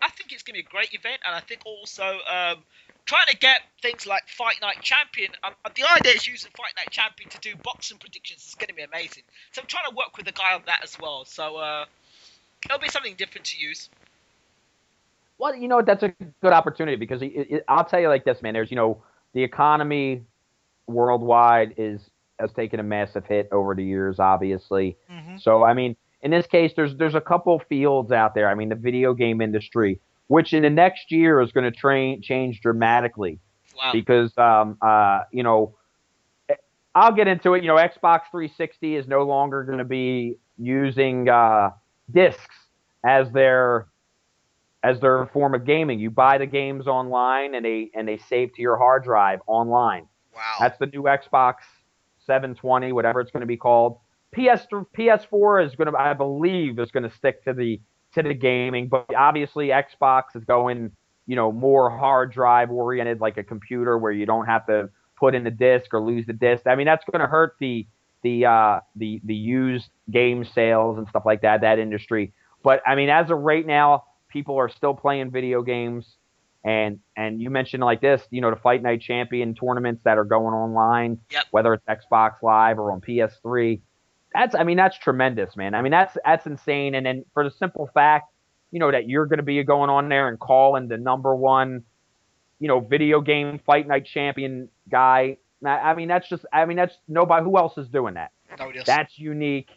think it's gonna be a great event, and I think also trying to get things like Fight Night Champion. The idea is using Fight Night Champion to do boxing predictions is going to be amazing. So I'm trying to work with the guy on that as well. So it'll be something different to use. Well, that's a good opportunity because I'll tell you like this, man. There's, the economy worldwide has taken a massive hit over the years, obviously. Mm-hmm. So, I mean, in this case, there's a couple fields out there. I mean, the video game industry, which in the next year is going to change dramatically. Wow. Because, I'll get into it. Xbox 360 is no longer going to be using discs as their form of gaming. You buy the games online, and they save to your hard drive online. Wow. That's the new Xbox 720, whatever it's going to be called. PS4 is going to, I believe, is going to stick to the gaming, but obviously Xbox is going, more hard drive oriented, like a computer where you don't have to put in the disc or lose the disc. I mean, that's going to hurt the used game sales and stuff like that industry. But I mean, as of right now, people are still playing video games, and you mentioned like this, the Fight Night Champion tournaments that are going online, yep. Whether it's Xbox Live or on PS3. That's tremendous, man. I mean, that's insane. And then for the simple fact, that you're going to be going on there and calling the number one video game fight night champion guy. That's nobody. Who else is doing that? Nobody else. That's unique,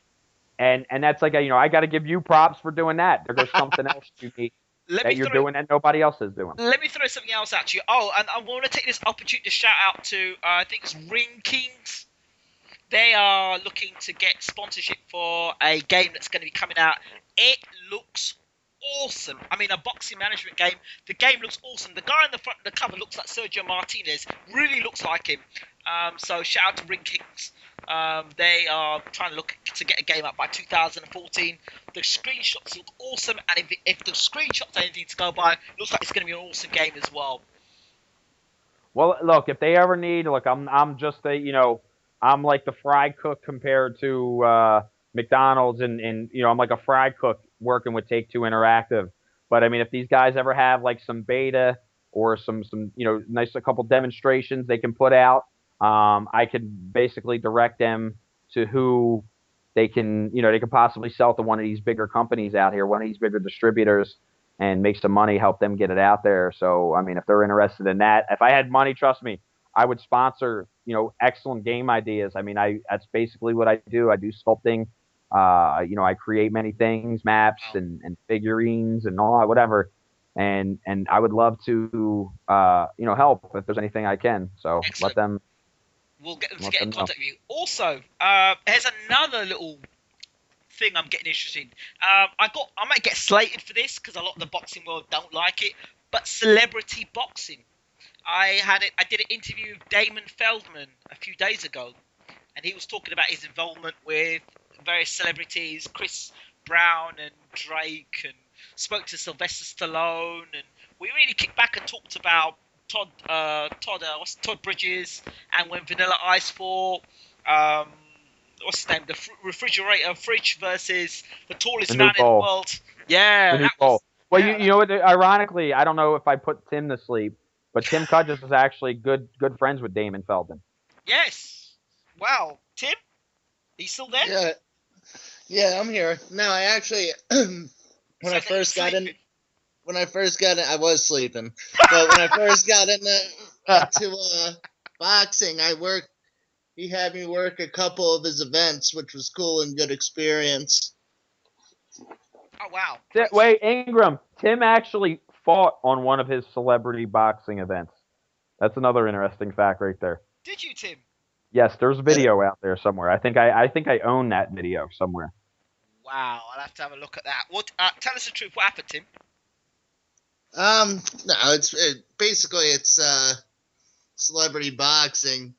and that's like I got to give you props for doing that. There goes something else unique that you're doing that nobody else is doing. Let me throw something else at you. Oh, and I want to take this opportunity to shout out to I think it's Ring Kings. They are looking to get sponsorship for a game that's going to be coming out. It looks awesome. I mean, a boxing management game. The game looks awesome. The guy on the front of the cover looks like Sergio Martinez. Really looks like him. So shout out to Ring Kings. They are trying to look to get a game up by 2014. The screenshots look awesome, and if the screenshots are anything to go by, it looks like it's going to be an awesome game as well. Well, look, if they ever need, I'm just I'm like the fry cook compared to McDonald's, and I'm like a fry cook working with Take-Two Interactive. But I mean, if these guys ever have like some beta or some nice a couple demonstrations they can put out, I could basically direct them to who they can possibly sell to one of these bigger companies out here, one of these bigger distributors, and make some money, help them get it out there. So I mean, if they're interested in that, if I had money, trust me, I would sponsor excellent game ideas. I mean, that's basically what I do. I do sculpting. I create many things, maps and figurines and all that, whatever. And I would love to help if there's anything I can. So Excellent. Let them. We'll get them to get in contact with you. Also, here's another little thing I'm getting interested in. I might get slated for this because a lot of the boxing world don't like it, but celebrity boxing. I did an interview with Damon Feldman a few days ago, and he was talking about his involvement with various celebrities, Chris Brown and Drake, and spoke to Sylvester Stallone, and we really kicked back and talked about Todd Bridges, and when Vanilla Ice fought, what's his name, the refrigerator fridge versus the tallest man in the world. Yeah, that was. Well, you know what? Ironically, I don't know if I put Tim to sleep, but Tim Cudgess is actually good friends with Damon Feldman. Yes. Wow. Tim? He's still there? Yeah, I'm here. No, I actually when I first got in, I was sleeping. But when I first got into boxing, he had me work a couple of his events, which was cool and good experience. Oh, wow. Wait, Ingram, Tim actually fought on one of his celebrity boxing events. That's another interesting fact right there. Did you, Tim? Yes, there's a video out there somewhere. I think I own that video somewhere. Wow, I'll have to have a look at that. What? Tell us the truth. What happened, Tim? No, it's celebrity boxing.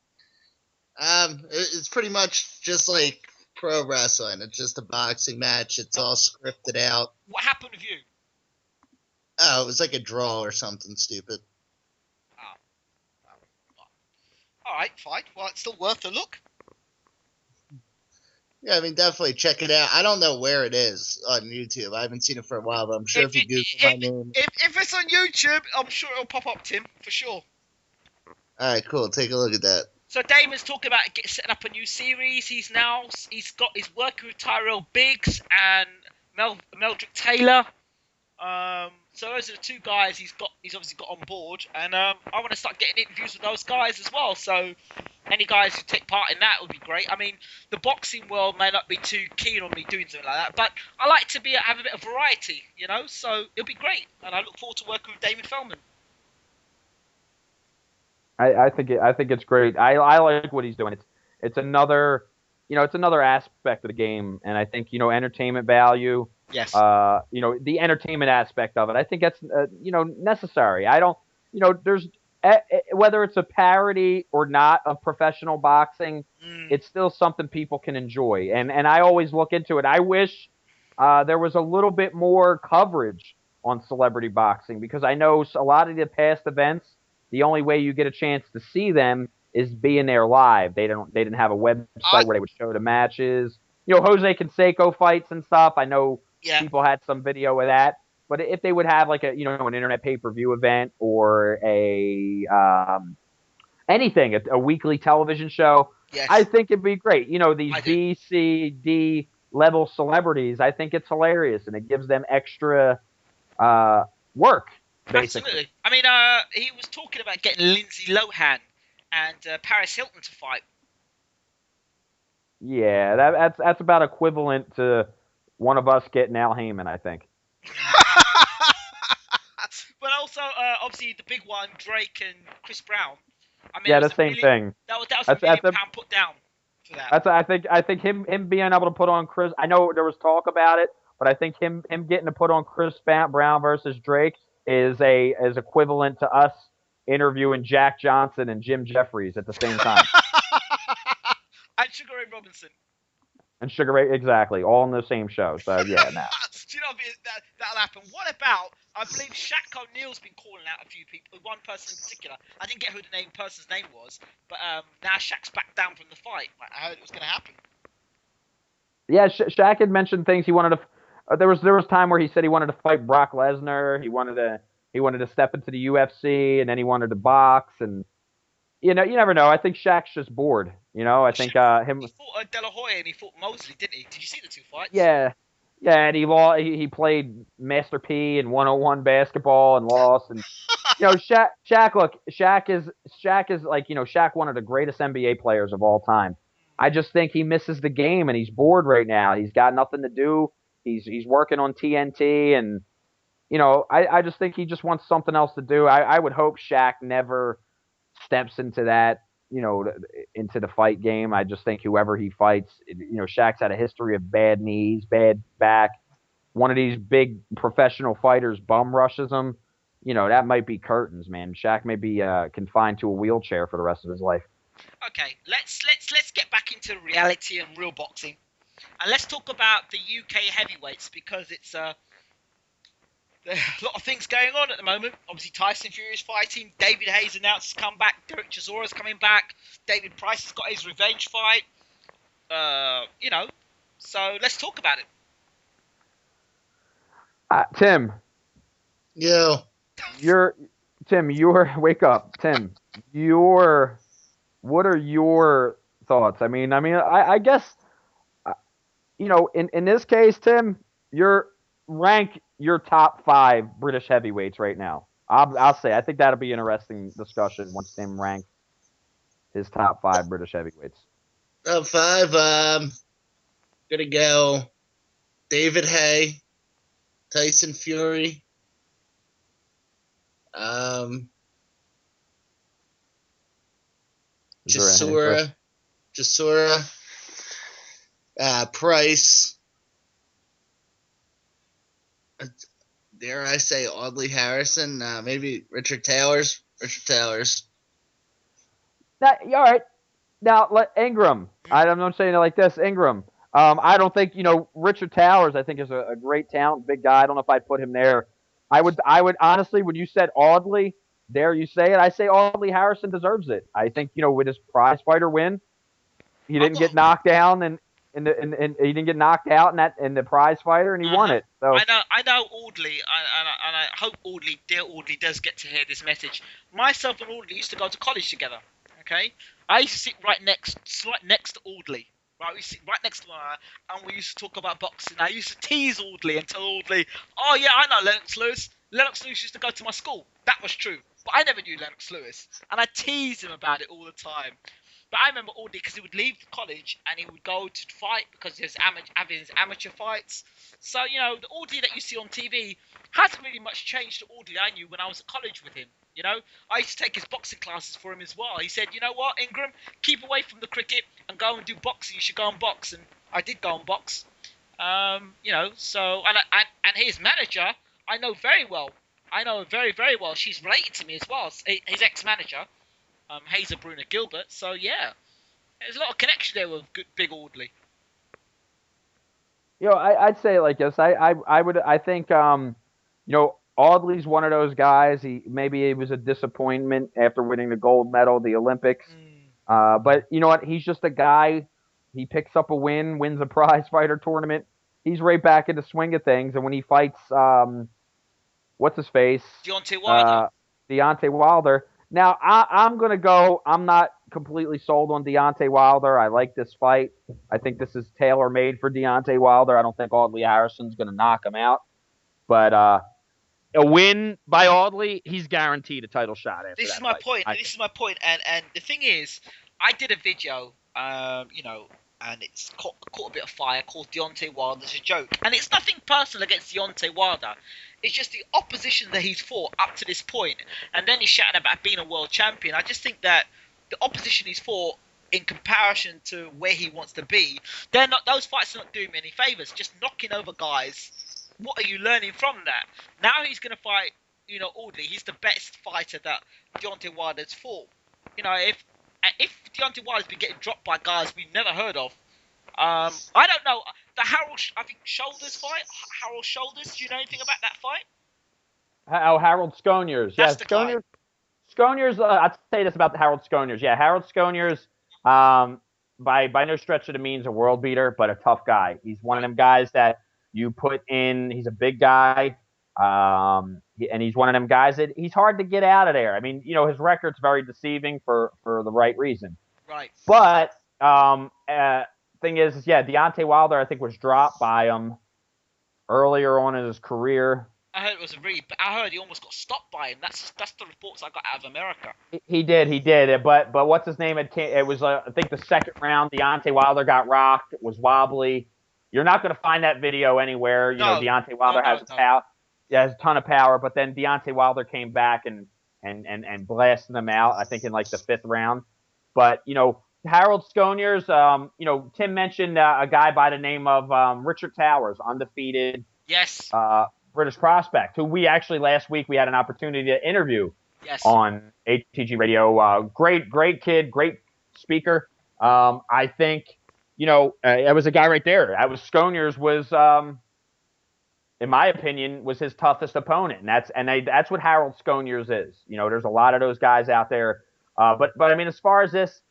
It's pretty much just like pro wrestling. It's just a boxing match. It's all scripted out. What happened with you? Oh, it was like a draw or something stupid. All right, fine. Well, it's still worth a look. Yeah, I mean, definitely check it out. I don't know where it is on YouTube. I haven't seen it for a while, but I'm sure if you Google my name. If it's on YouTube, I'm sure it'll pop up, Tim, for sure. All right, cool. Take a look at that. So Damon's talking about setting up a new series. He's working with Tyrell Biggs and Meldrick Taylor. So those are the two guys he's obviously got on board, and I want to start getting interviews with those guys as well. So any guys who take part in that would be great. I mean, the boxing world may not be too keen on me doing something like that, but I like to have a bit of variety, So it'll be great, and I look forward to working with Damon Feldman. I think it's great. I like what he's doing. It's another aspect of the game, and I think entertainment value. Yes. The entertainment aspect of it. I think that's necessary. I don't. There's whether it's a parody or not of professional boxing, it's still something people can enjoy, and I always look into it. I wish there was a little bit more coverage on celebrity boxing, because I know a lot of the past events, the only way you get a chance to see them is being there live. They didn't have a website where they would show the matches. Jose Canseco fights and stuff. I know people had some video of that. But if they would have like an internet pay-per-view event or anything, a weekly television show, I think it'd be great. These B, C, D level celebrities, I think it's hilarious, and it gives them extra work. basically. Absolutely. I mean, he was talking about getting Lindsay Lohan and Paris Hilton to fight. Yeah, that's about equivalent to one of us getting Al Heyman, I think. But also, obviously, the big one, Drake and Chris Brown. I mean, Yeah, the same thing. That was That's £1 million put down for that. I think him being able to put on Chris. I know there was talk about it, but I think him getting to put on Chris Brown versus Drake is equivalent to us interviewing Jack Johnson and Jim Jeffries at the same time. And Sugar Ray Robinson. And Sugar Ray, exactly, all in the same show. So yeah, now. Do you know that'll happen? What about? I believe Shaq O'Neal's been calling out a few people, one person in particular. I didn't get who the person's name was, but now Shaq's back down from the fight. I heard it was going to happen. Yeah, Shaq had mentioned things he wanted to. There was time where he said he wanted to fight Brock Lesnar. He wanted to step into the UFC, and then he wanted to box. And you never know. I think Shaq's just bored. I think him. He fought De La Hoya and he fought Mosley, didn't he? Did you see the two fights? Yeah, and he played Master P in 101 basketball and lost. And Shaq. Look, Shaq is like Shaq, one of the greatest NBA players of all time. I just think he misses the game and he's bored right now. He's got nothing to do. He's working on TNT and I just think he just wants something else to do. I would hope Shaq never steps into that, into the fight game. I just think whoever he fights, Shaq's had a history of bad knees, bad back. One of these big professional fighters bum rushes him. That might be curtains, man. Shaq may be confined to a wheelchair for the rest of his life. Okay, let's get back into reality and real boxing, and let's talk about the UK heavyweights because it's there's a lot of things going on at the moment. Obviously, Tyson Fury is fighting. David Hayes announced his comeback. Derek Chisora's coming back. David Price has got his revenge fight. So let's talk about it. Tim. Yo. Wake up, Tim. What are your thoughts? I guess, in this case, Tim, rank your top 5 British heavyweights right now. I'll say I think that'll be an interesting discussion once Tim ranks his top 5 British heavyweights. Top 5, gonna go David Hay, Tyson Fury, Chisora, Price. Dare I say Audley Harrison? Maybe Richard Taylor's. All right. Now, Ingram. I'm saying it like this. Ingram. I don't think Richard Towers. I think is a great talent, big guy. I don't know if I'd put him there. I would honestly, when you said Audley, there you say it. I say Audley Harrison deserves it. I think with his prize fighter win, he didn't get knocked down and he didn't get knocked out in the prize fighter, and he won it. So I know Audley, and I hope dear Audley does get to hear this message. Myself and Audley used to go to college together. Okay, I used to sit right next to Audley. Right, we sit right next to one another, and we used to talk about boxing. I used to tease Audley and tell Audley, "Oh yeah, I know Lennox Lewis. Lennox Lewis used to go to my school." That was true, but I never knew Lennox Lewis, and I teased him about it all the time. But I remember Audley because he would leave college and he would go to fight because he was having his amateur fights. So the Audley that you see on TV hasn't really much changed to Audley I knew when I was at college with him. I used to take his boxing classes for him as well. He said, "You know what, Ingram, keep away from the cricket and go and do boxing. You should go and box." And I did go and box. So and his manager, I know very well. I know her very, very well. She's related to me as well. His ex-manager, Hazel Bruna Gilbert. So yeah, there's a lot of connection there with Big Audley. I'd say it like this. I think Audley's one of those guys. Maybe it was a disappointment after winning the gold medal at the Olympics. But you know what? He's just a guy. He picks up a win, wins a prize fighter tournament. He's right back in the swing of things. And when he fights, what's his face? Deontay Wilder. Now, I'm going to go. I'm not completely sold on Deontay Wilder. I like this fight. I think this is tailor-made for Deontay Wilder. I don't think Audley Harrison's going to knock him out. But a win by Audley, he's guaranteed a title shot after This that is my fight. point. This is my point. And the thing is, I did a video, and it's caught a bit of fire, called Deontay Wilder's a joke. And it's nothing personal against Deontay Wilder. It's just the opposition that he's fought up to this point. And then he's shouting about being a world champion. I just think that the opposition he's fought, in comparison to where he wants to be, those fights are not doing me any favours. Just knocking over guys. What are you learning from that? Now he's going to fight, Audley. He's the best fighter that Deontay Wilder's fought. If Deontay Wilder's been getting dropped by guys we've never heard of, I don't know. The Shoulders fight. Harold Shoulders. Do you know anything about that fight? Oh, Harold Sconiers. That's Yeah, the guy. Sconiers. I'd say this about Harold Sconiers. Yeah, Harold Sconiers. By no stretch of the means a world beater, but a tough guy. He's one of them guys that you put in. He's a big guy, and he's one of them guys that he's hard to get out of there. I mean, his record's very deceiving for the right reason. Right. But thing is, yeah, Deontay Wilder, I think, was dropped by him earlier on in his career. I heard it was I heard he almost got stopped by him. That's the reports I got out of America. He did. But what's his name? It was I think the second round. Deontay Wilder got rocked. It was wobbly. You're not going to find that video anywhere. Deontay Wilder has a ton of power. But then Deontay Wilder came back and blasted him out. I think in like the fifth round. But Harold Sconiers. Tim mentioned a guy by the name of Richard Towers, undefeated. Yes. British prospect, who we actually last week we had an opportunity to interview on ATG Radio. Great kid, great speaker. I think, it was a guy right there. Sconiers was, in my opinion, was his toughest opponent, and that's what Harold Sconiers is. There's a lot of those guys out there. But I mean, as far as this,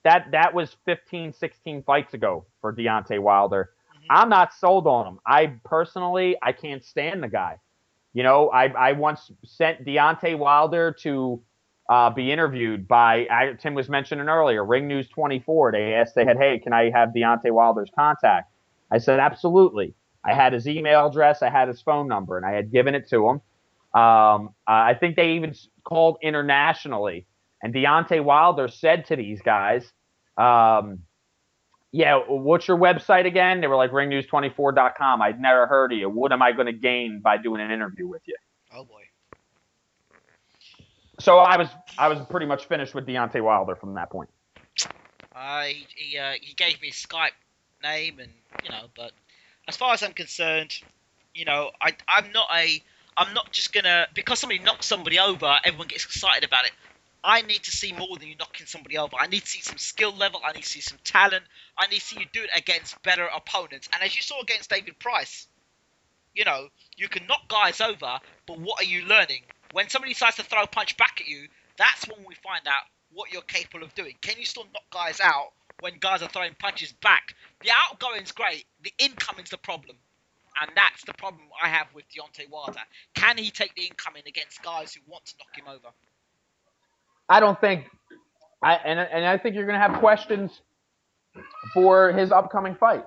that was 15, 16 fights ago for Deontay Wilder. I'm not sold on him. I can't stand the guy. I once sent Deontay Wilder to be interviewed by, Tim was mentioning earlier, Ring News 24. They said, hey, can I have Deontay Wilder's contact? I said, absolutely. I had his email address. I had his phone number, and I had given it to him. I think they even called internationally. And Deontay Wilder said to these guys, yeah, what's your website again? They were like ringnews24.com. I'd never heard of you. What am I going to gain by doing an interview with you? Oh boy. So I was pretty much finished with Deontay Wilder from that point. He gave me his Skype name, and but as far as I'm concerned, I'm not just gonna, because somebody knocks somebody over, everyone gets excited about it. I need to see more than you knocking somebody over. I need to see some skill level. I need to see some talent. I need to see you do it against better opponents. And as you saw against David Price, you can knock guys over, but what are you learning? When somebody decides to throw a punch back at you, that's when we find out what you're capable of doing. Can you still knock guys out when guys are throwing punches back? The outgoing's great. The incoming's the problem. And that's the problem I have with Deontay Wilder. Can he take the incoming against guys who want to knock him over? I don't think, I think you're going to have questions for his upcoming fight.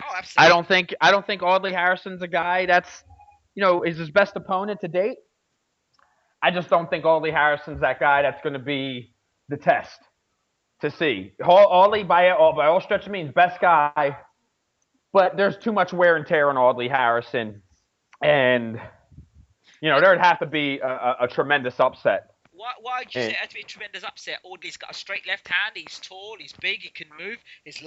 Oh, absolutely. I don't think Audley Harrison's a guy that's, is his best opponent to date. I just don't think Audley Harrison's that guy that's going to be the test to see. Audley, by all stretch of means, best guy, but there's too much wear and tear on Audley Harrison, and there'd have to be a tremendous upset. Why would you say it had to be a tremendous upset? Audley's got a straight left hand. He's tall. He's big. He can move. His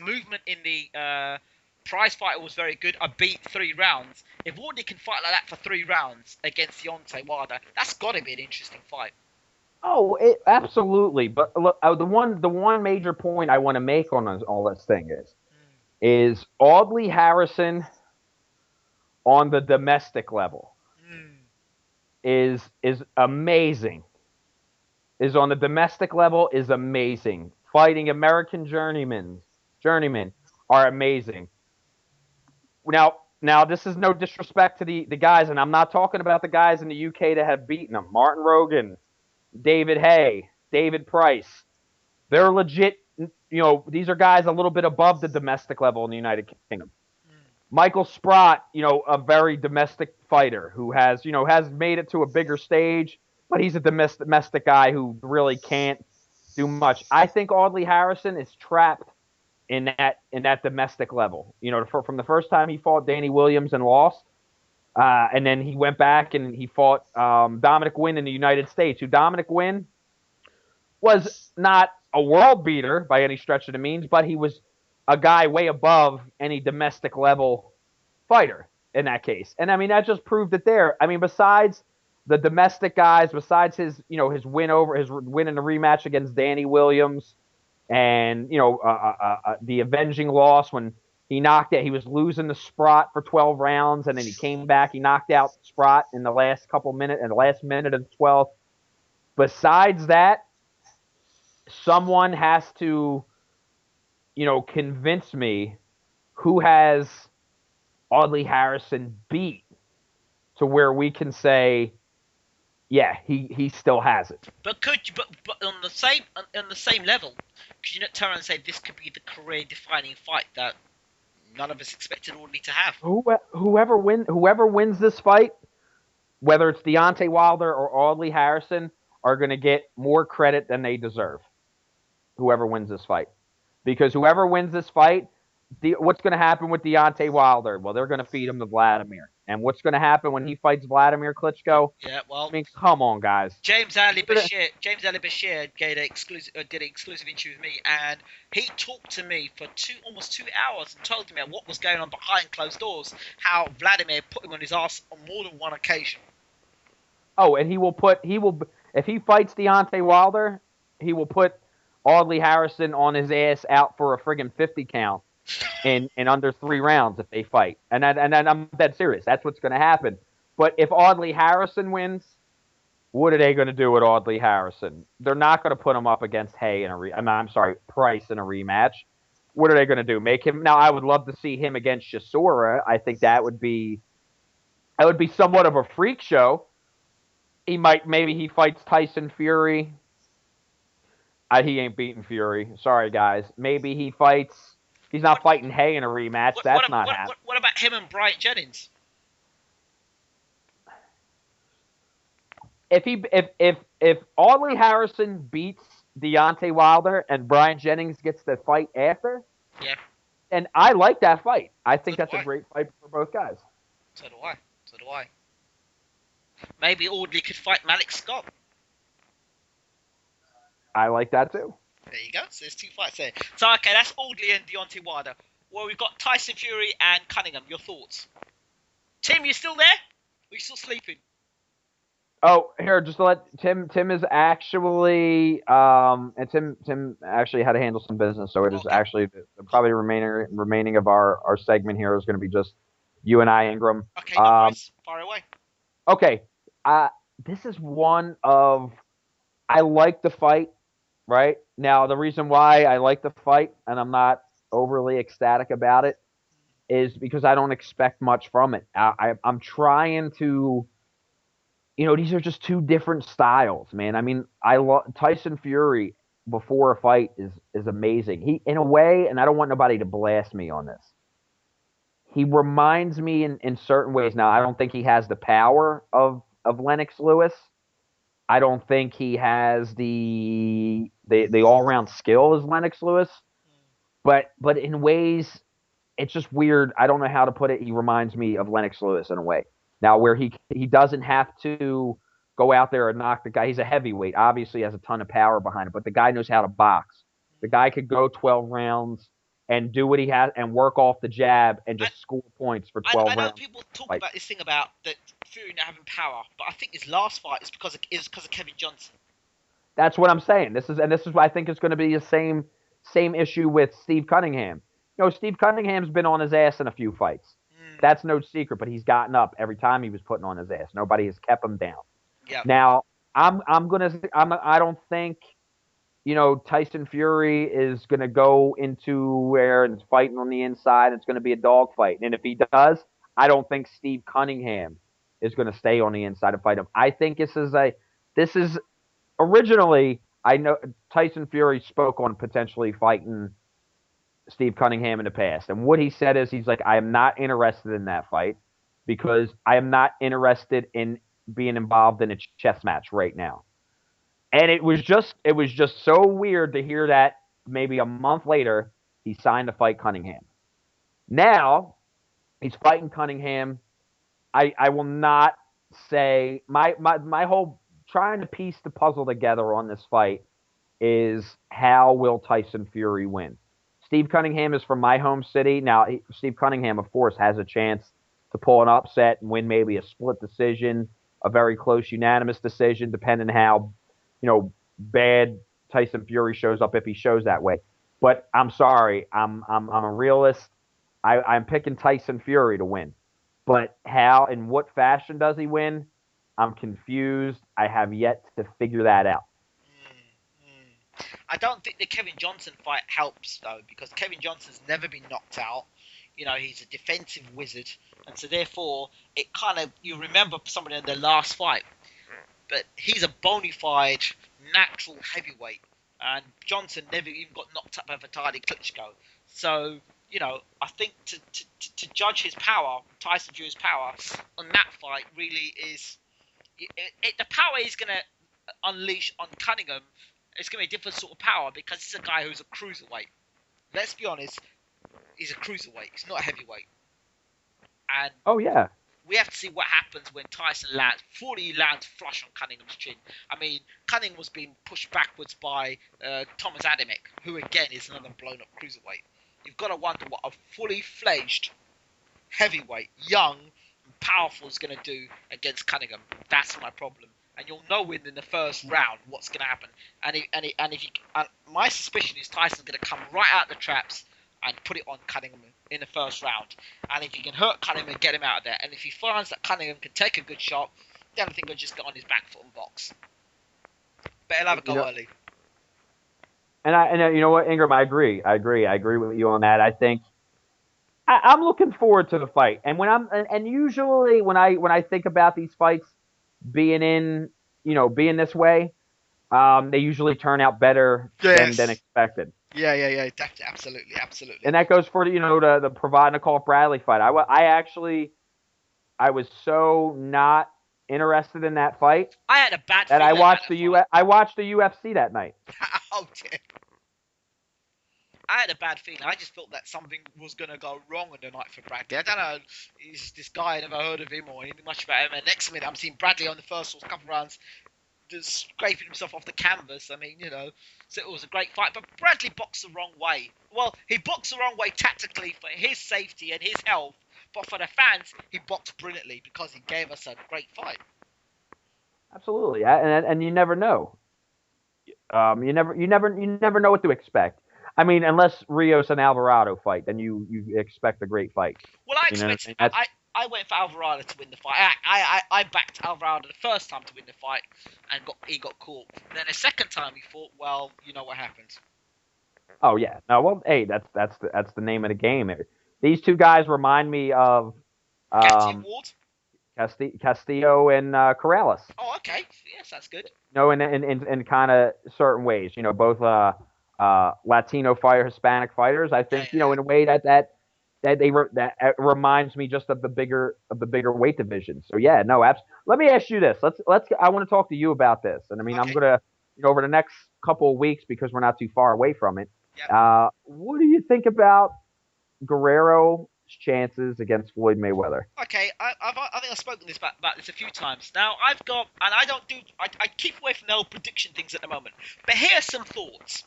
movement in the prize fight was very good. I beat 3 rounds. If Audley can fight like that for 3 rounds against Deontay Wilder, that's got to be an interesting fight. Oh, absolutely. But look, the one major point I want to make on all this thing is Audley Harrison on the domestic level is amazing. Is on the domestic level is amazing. Fighting American journeymen are amazing. Now this is no disrespect to the guys, and I'm not talking about the guys in the UK that have beaten them. Martin Rogan, David Hay, David Price. They're legit, these are guys a little bit above the domestic level in the United Kingdom. Michael Sprott, a very domestic fighter who has made it to a bigger stage, but he's a domestic guy who really can't do much. I think Audley Harrison is trapped in that domestic level. From the first time he fought Danny Williams and lost, and then he went back and he fought Dominic Wynn in the United States, who Dominic Wynn was not a world beater by any stretch of the means, but he was a guy way above any domestic level fighter in that case. And I mean, that just proved it there. I mean, besides the domestic guys, besides his win in the rematch against Danny Williams, and the avenging loss when he was losing to Sprott for 12 rounds, and then he came back, he knocked out Sprott in the last minute of 12. Besides that, someone has to convince me who has Audley Harrison beat to where we can say, yeah, he still has it. But but on the same level, could you not turn around and say this could be the career-defining fight that none of us expected Audley to have? Whoever wins this fight, whether it's Deontay Wilder or Audley Harrison, are going to get more credit than they deserve. Whoever wins this fight, because whoever wins this fight, what's going to happen with Deontay Wilder? Well, they're going to feed him to Vladimir. And what's going to happen when he fights Vladimir Klitschko? Yeah, well, I mean, come on, guys. James Ali Bashir did an exclusive interview with me, and he talked to me for almost 2 hours and told me what was going on behind closed doors, how Vladimir put him on his ass on more than one occasion. Oh, and if he fights Deontay Wilder, he will put Audley Harrison on his ass out for a friggin' 50 count in under 3 rounds if they fight. And I'm dead serious. That's what's going to happen. But if Audley Harrison wins, what are they going to do with Audley Harrison? They're not going to put him up against Price in a rematch. What are they going to do? Make him? Now, I would love to see him against Chisora. I think that would be somewhat of a freak show. Maybe he fights Tyson Fury. He ain't beating Fury. Sorry, guys. Maybe he fights. He's not fighting Hay in a rematch. That's not happening. What about him and Bryant Jennings? If Audley Harrison beats Deontay Wilder and Bryant Jennings gets the fight after, yeah, and I like that fight. I think that's a great fight for both guys. So do I. Maybe Audley could fight Malik Scott. I like that too. There you go. So there's 2 fights there. So okay, that's Audley and Deontay Wilder. Well, we've got Tyson Fury and Cunningham. Your thoughts? Tim, you still there? Or are you still sleeping? Oh, here, just to let Tim is actually and Tim actually had to handle some business, so it is actually probably remaining of our segment here is going to be just you and I, Ingram. Okay, no worries. Far away. Okay, this is one of I like the fight. Right? Now, the reason why I like the fight and I'm not overly ecstatic about it is because I don't expect much from it. I'm trying to, these are just 2 different styles, man. I mean, Tyson Fury before a fight is amazing. He, in a way, and I don't want nobody to blast me on this, he reminds me in certain ways. Now, I don't think he has the power of Lennox Lewis. I don't think he has the all-around skill as Lennox Lewis, but in ways, it's just weird. I don't know how to put it. He reminds me of Lennox Lewis in a way. Now, where he doesn't have to go out there and knock the guy. He's a heavyweight. Obviously, has a ton of power behind it, but the guy knows how to box. The guy could go 12 rounds and do what he has and work off the jab and just score points for 12 rounds. I know people talk about this thing about that Fury not having power, but I think his last fight is because of Kevin Johnson. That's what I'm saying. This is what I think is going to be the same issue with Steve Cunningham. Steve Cunningham's been on his ass in a few fights. That's no secret, but he's gotten up every time he was putting on his ass. Nobody has kept him down. Yeah. Now, I don't think Tyson Fury is going to go into where it's fighting on the inside. It's going to be a dogfight. And if he does, I don't think Steve Cunningham is going to stay on the inside and fight him. I think this is originally, I know Tyson Fury spoke on potentially fighting Steve Cunningham in the past. And what he said is he's like, I am not interested in that fight because I am not interested in being involved in a chess match right now. And it was just so weird to hear that maybe a month later he signed to fight Cunningham. Now he's fighting Cunningham. I will not say my whole trying to piece the puzzle together on this fight is how will Tyson Fury win? Steve Cunningham is from my home city. Now, Steve Cunningham, of course, has a chance to pull an upset and win maybe a split decision, a very close unanimous decision, depending on how, bad Tyson Fury shows up if he shows that way. But I'm sorry, I'm a realist. I'm picking Tyson Fury to win. But how and what fashion does he win? I'm confused. I have yet to figure that out. I don't think the Kevin Johnson fight helps, though, because Kevin Johnson's never been knocked out. He's a defensive wizard, and so therefore it kind of, you remember somebody in the last fight, but he's a bona fide natural heavyweight, and Johnson never even got knocked up by Vitaly Klitschko. So I think to judge his power, Tyson Fury's power on that fight really is the power he's going to unleash on Cunningham. It's going to be a different sort of power because he's a guy who's a cruiserweight. Let's be honest, he's a cruiserweight. He's not a heavyweight. And oh yeah, we have to see what happens when Tyson lands flush on Cunningham's chin. I mean, Cunningham was being pushed backwards by Thomas Adamek, who again is another blown-up cruiserweight. You've got to wonder what a fully fledged heavyweight, young and powerful, is going to do against Cunningham. That's my problem. And you'll know in the first round what's going to happen. And my suspicion is Tyson's going to come right out the traps and put it on Cunningham in the first round. And if he can hurt Cunningham and get him out of there, and if he finds that Cunningham can take a good shot, then I think he'll just get on his back foot and box. But he'll have a go early. And you know what, Ingram, I agree with you on that. I think I'm looking forward to the fight. And usually when I think about these fights being this way, they usually turn out better than expected. Yeah, absolutely. And that goes for the Provodnikov Nicole Bradley fight. I was so not interested in that fight. I had a bad that feeling. I watched the UFC that night. Oh dear. I had a bad feeling. I just felt that something was going to go wrong on the night for Bradley. I don't know. He's this guy, I never heard of him or anything much about him. And next minute, I'm seeing Bradley on the first couple of rounds just scraping himself off the canvas. I mean, so it was a great fight. But Bradley boxed the wrong way. Well, he boxed the wrong way tactically for his safety and his health. But for the fans, he boxed brilliantly because he gave us a great fight. Absolutely. And you never know. You never know what to expect. I mean, unless Rios and Alvarado fight, then you expect a great fight. Well, I went for Alvarado to win the fight. I backed Alvarado the first time to win the fight, and he got caught. Then the second time he fought, well, you know what happened. Oh yeah, no, well, hey, that's the name of the game. These two guys remind me of Castillo and Corrales. Oh, okay, yes, that's good. In kind of certain ways, both Latino Hispanic fighters. I think in a way that reminds me just of the bigger weight division. So yeah, no, let me ask you this. I want to talk to you about this, and I mean, okay. I'm gonna over the next couple of weeks because we're not too far away from it. Yep. What do you think about Guerrero's chances against Floyd Mayweather? Okay, I think I've spoken about this a few times. Now I keep away from the old prediction things at the moment, but here are some thoughts.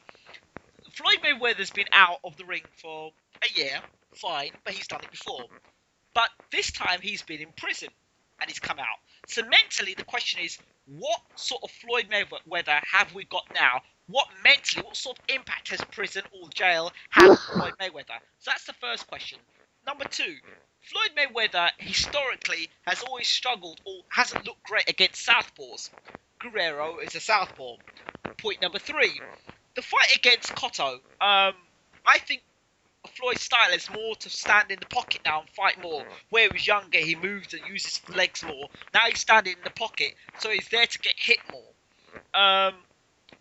Floyd Mayweather's been out of the ring for a year, fine, but he's done it before. But this time he's been in prison and he's come out. So mentally the question is, what sort of Floyd Mayweather have we got now? What sort of impact has prison or jail had on Floyd Mayweather? So that's the first question. Number two, Floyd Mayweather historically has always struggled or hasn't looked great against southpaws. Guerrero is a southpaw. Point number three, the fight against Cotto, I think Floyd's style is more to stand in the pocket now and fight more. Where he was younger, he moved and used his legs more. Now he's standing in the pocket, so he's there to get hit more.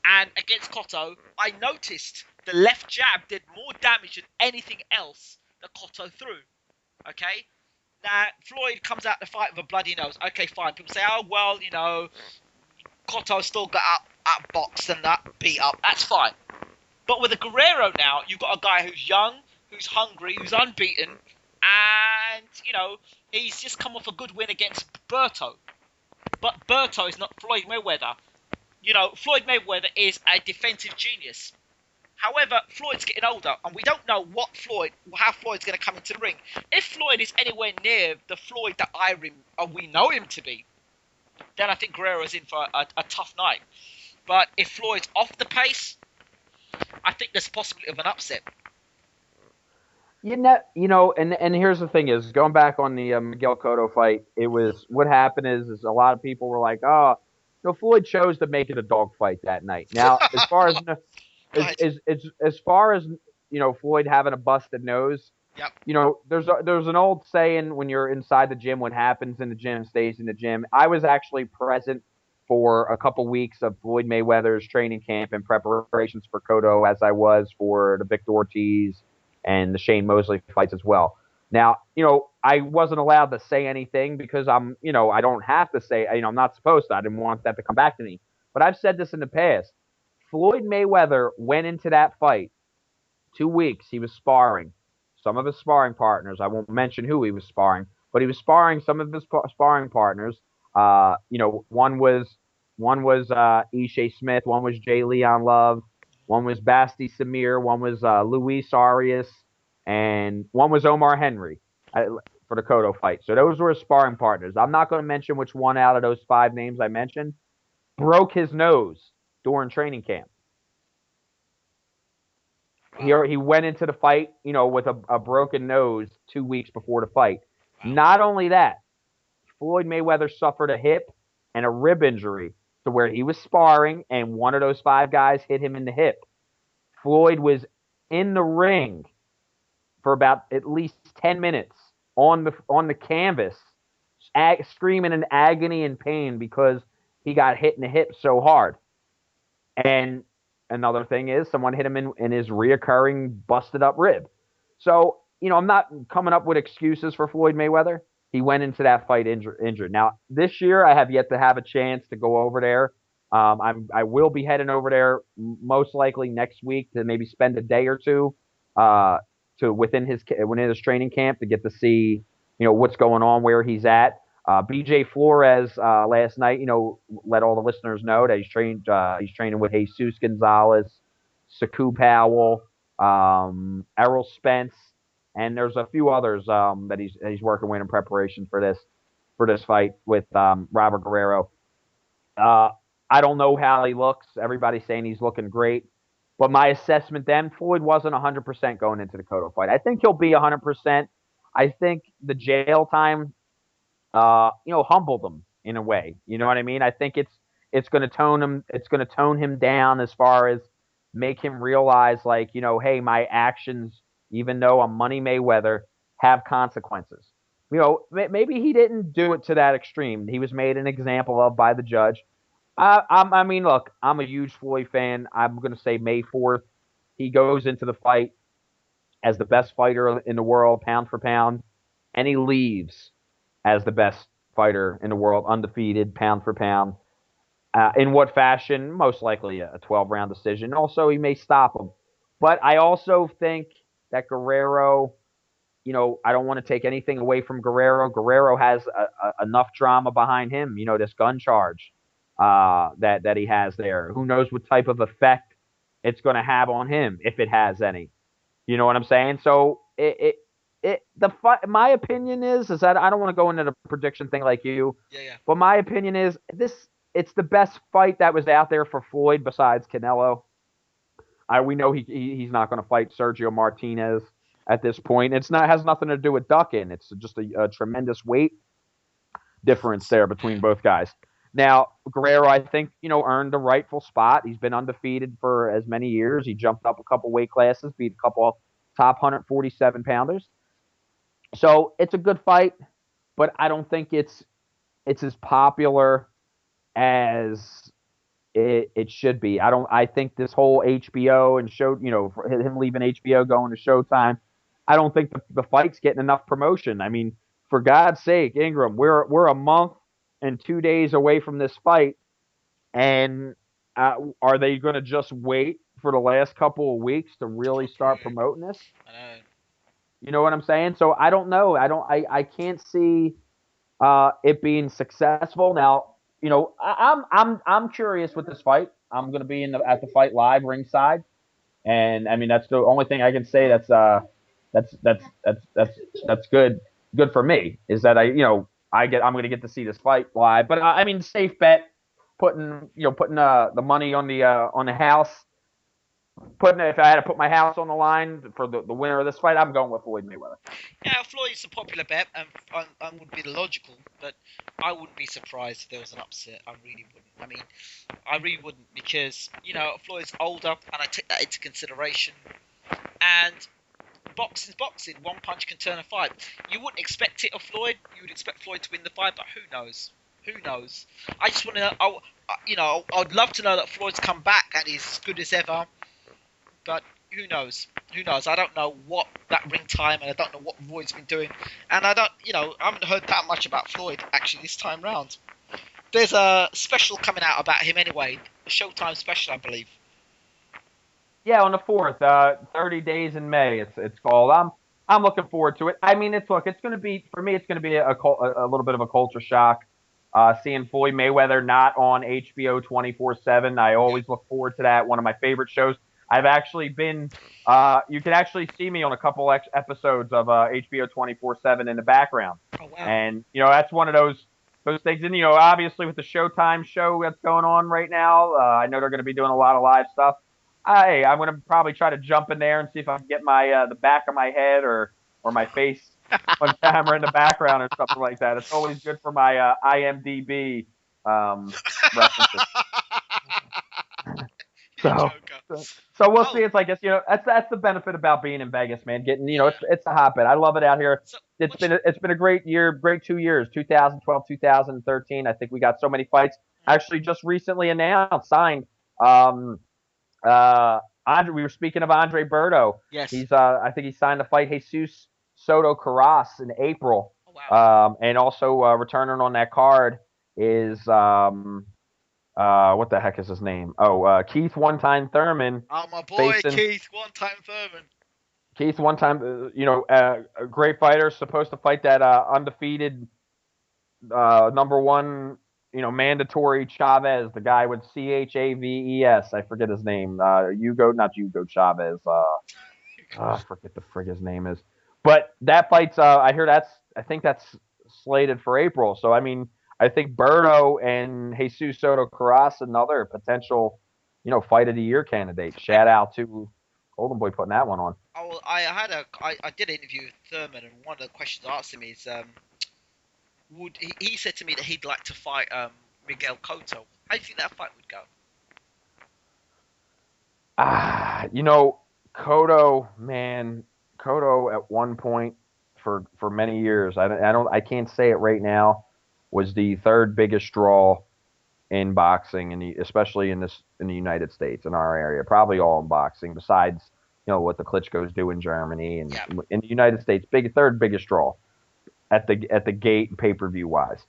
And against Cotto, I noticed the left jab did more damage than anything else that Cotto threw. Okay? Now, Floyd comes out the fight with a bloody nose. Okay, fine. People say, oh, well, you know, Cotto still got outboxed and that beat up. That's fine. But with a Guerrero now, you've got a guy who's young, who's hungry, who's unbeaten, and, you know, he's just come off a good win against Berto. But Berto is not Floyd Mayweather. You know, Floyd Mayweather is a defensive genius. However, Floyd's getting older, and we don't know how Floyd's going to come into the ring. If Floyd is anywhere near the Floyd that we know him to be, then I think Guerrero's in for a tough night. But if Floyd's off the pace, I think there's possibility of an upset. You know, and here's the thing is, going back on the Miguel Cotto fight, it was, what happened is a lot of people were like, oh, no, Floyd chose to make it a dog fight that night. Now, as far as you know, Floyd having a busted nose, yep. You know, there's an old saying, when you're inside the gym, what happens in the gym stays in the gym. I was actually present for a couple weeks of Floyd Mayweather's training camp and preparations for Cotto, as I was for the Victor Ortiz and the Shane Mosley fights as well. Now, you know, I wasn't allowed to say anything because you know, I don't have to say, you know, I'm not supposed to. I didn't want that to come back to me. But I've said this in the past. Floyd Mayweather went into that fight 2 weeks. He was sparring some of his sparring partners. I won't mention who he was sparring, but he was sparring some of his sparring partners. You know, one was Ishe Smith, one was Jay Leon Love, one was Basti Samir, one was Luis Arias, and one was Omar Henry for the Cotto fight. So those were his sparring partners. I'm not going to mention which one out of those 5 names I mentioned broke his nose during training camp. He went into the fight, you know, with a broken nose 2 weeks before the fight. Not only that, Floyd Mayweather suffered a hip and a rib injury to where he was sparring and one of those 5 guys hit him in the hip. Floyd was in the ring for about at least 10 minutes on the canvas, screaming in agony and pain because he got hit in the hip so hard. And another thing is, someone hit him in his reoccurring busted up rib. So, you know, I'm not coming up with excuses for Floyd Mayweather. He went into that fight injured. Now, this year, I have yet to have a chance to go over there. I will be heading over there most likely next week to maybe spend a day or two within his training camp to get to see, you know, what's going on, where he's at. BJ Flores last night, you know, let all the listeners know that he's training with Jesus Gonzalez, Saku Powell, Errol Spence, and there's a few others that he's working with in preparation for this fight with Robert Guerrero. I don't know how he looks. Everybody's saying he's looking great. But my assessment then, Floyd wasn't 100% going into the Cotto fight. I think he'll be 100%. I think the jail time, you know, humbled him in a way. You know what I mean? I think it's going to tone him. It's going to tone him down as far as make him realize, like, you know, hey, my actions, even though I'm Money Mayweather, have consequences. You know, maybe he didn't do it to that extreme. He was made an example of by the judge. I mean, look, I'm a huge Floyd fan. I'm going to say May 4th, he goes into the fight as the best fighter in the world, pound for pound, and he leaves as the best fighter in the world, undefeated, pound for pound. In what fashion? Most likely a 12-round decision. Also, he may stop him. But I also think that Guerrero, you know, I don't want to take anything away from Guerrero. Guerrero has enough drama behind him, you know, this gun charge that he has there. Who knows what type of effect it's going to have on him, if it has any. You know what I'm saying? So my opinion is that I don't want to go into the prediction thing like you. Yeah. But my opinion is it's the best fight that was out there for Floyd besides Canelo. We know he's not going to fight Sergio Martinez at this point. Has nothing to do with ducking. It's just a tremendous weight difference there between both guys. Now, Guerrero, I think, you know, earned the rightful spot. He's been undefeated for as many years. He jumped up a couple weight classes, beat a couple of top 147 pounders. So it's a good fight, but I don't think it's as popular as it should be. I think this whole HBO and show, for him leaving HBO going to Showtime, I don't think the fight's getting enough promotion. I mean, for God's sake, Ingram, we're a month and 2 days away from this fight, and are they going to just wait for the last couple of weeks to really start promoting this? I know. You know what I'm saying? So I don't know. I can't see it being successful. Now, I'm curious with this fight. I'm going to be at the fight live ringside, and I mean that's the only thing I can say that's good for me is that I'm going to get to see this fight live. But I mean, safe bet putting the money on the house. If I had to put my house on the line for the winner of this fight, I'm going with Floyd Mayweather. Yeah, Floyd's a popular bet, and would be the logical, but I wouldn't be surprised if there was an upset. I really wouldn't. I mean, I really wouldn't because, Floyd's older, and I take that into consideration. And boxing's boxing. One punch can turn a fight. You wouldn't expect it of Floyd. You would expect Floyd to win the fight, but who knows? Who knows? I just want to know. I'd love to know that Floyd's come back and he's as good as ever. But who knows? Who knows? I don't know what that ring time, and I don't know what Floyd's been doing, and I haven't heard that much about Floyd actually this time round. There's a special coming out about him anyway, a Showtime special, I believe. Yeah, on the 4th, 30 days in May. It's called. I'm looking forward to it. I mean, it's going to be for me. It's going to be a little bit of a culture shock. Seeing Floyd Mayweather not on HBO 24/7. I always look forward to that. One of my favorite shows. I've actually been, you can actually see me on a couple episodes of HBO 24/7 in the background. Oh, wow. And, that's one of those things. And, obviously with the Showtime show that's going on right now, I know they're going to be doing a lot of live stuff. I'm going to probably try to jump in there and see if I can get my the back of my head or my face on camera in the background or something like that. It's always good for my IMDb references. So we'll see. It's like that's the benefit about being in Vegas, man. Getting it's a hotbed. I love it out here. It's been a great year, great 2 years, 2012, 2013. I think we got so many fights. Actually, just recently signed. We were speaking of Andre Berto. Yes. He's I think he signed to fight Jesus Soto Carras in April. Oh, wow. And also returning on that card is what the heck is his name? Keith One Time Thurman. Oh, my boy, Keith One Time Thurman. Keith One Time, a great fighter, supposed to fight that undefeated number one, mandatory Chavez, the guy with Chaves. I forget his name. Not Hugo Chavez. I forget the frig his name is. But that fight's, I think that's slated for April. So, I mean, I think Berto and Jesus Soto Carras, another potential, fight of the year candidate. Shout out to Golden Boy putting that one on. Oh, I did an interview with Thurman, and one of the questions I asked him is, he said to me that he'd like to fight Miguel Cotto. How do you think that fight would go? Cotto at one point for many years, I can't say it right now, was the third biggest draw in boxing, especially in the United States, in our area, probably all in boxing, besides what the Klitschko's do in Germany and in the United States, third biggest draw at the gate pay-per-view wise.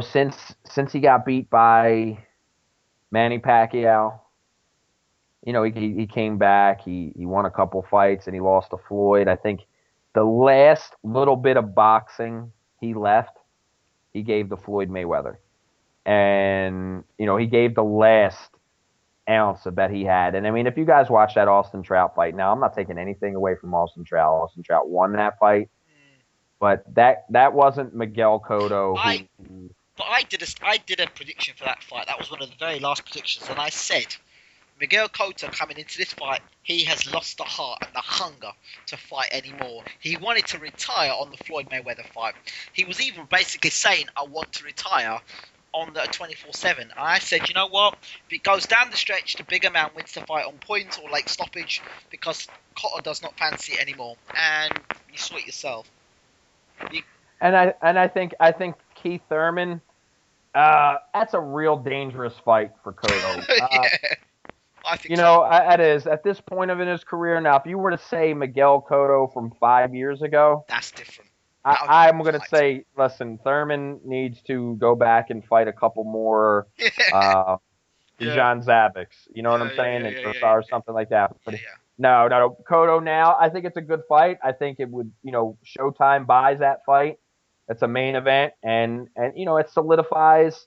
Since he got beat by Manny Pacquiao, he came back, he won a couple fights, and he lost to Floyd. I think the last little bit of boxing he left, he gave to Floyd Mayweather. And, he gave the last ounce that he had. And, I mean, if you guys watch that Austin Trout fight, now I'm not taking anything away from Austin Trout. Austin Trout won that fight. But that wasn't Miguel Cotto. But I did a prediction for that fight. That was one of the very last predictions. And I said, Miguel Cotto coming into this fight, he has lost the heart and the hunger to fight anymore. He wanted to retire on the Floyd Mayweather fight. He was even basically saying, I want to retire on the 24/7. And I said, you know what? If it goes down the stretch, the bigger man wins the fight on points or late stoppage, because Cotto does not fancy it anymore. And you saw it yourself. And I think Keith Thurman, That's a real dangerous fight for Cotto. Yeah, I think You so. know, it is at this point of in his career now. If you were to say Miguel Cotto from 5 years ago, That's different. That would be I'm a going to fight. say, listen, Thurman needs to go back and fight a couple more Yeah, uh, yeah, Bijan Zabics. You know what yeah, I'm yeah, saying? yeah, And, yeah, or, yeah, or yeah, something like that. yeah, But yeah. no, Cotto now, I think it's a good fight. I think it would, Showtime buys that fight. It's a main event, and it solidifies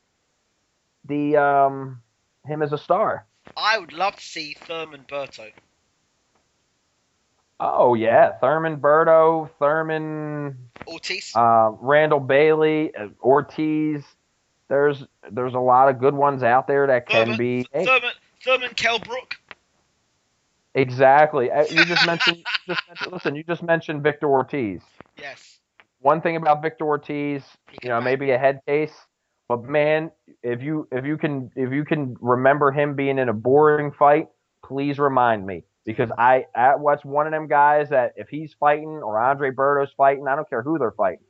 the him as a star. I would love to see Thurman Berto. Oh yeah, Thurman Berto, Thurman, Ortiz. Randall Bailey, Ortiz. There's a lot of good ones out there that can Thurman, be. Hey, Thurman Kelbrook. exactly. You just mentioned. Listen, you just mentioned Victor Ortiz. Yes, One thing about Victor Ortiz, he can bang. maybe a head case, but man, if you can remember him being in a boring fight, please remind me because I watch one of them guys that if he's fighting or Andre Berto's fighting, I don't care who they're fighting,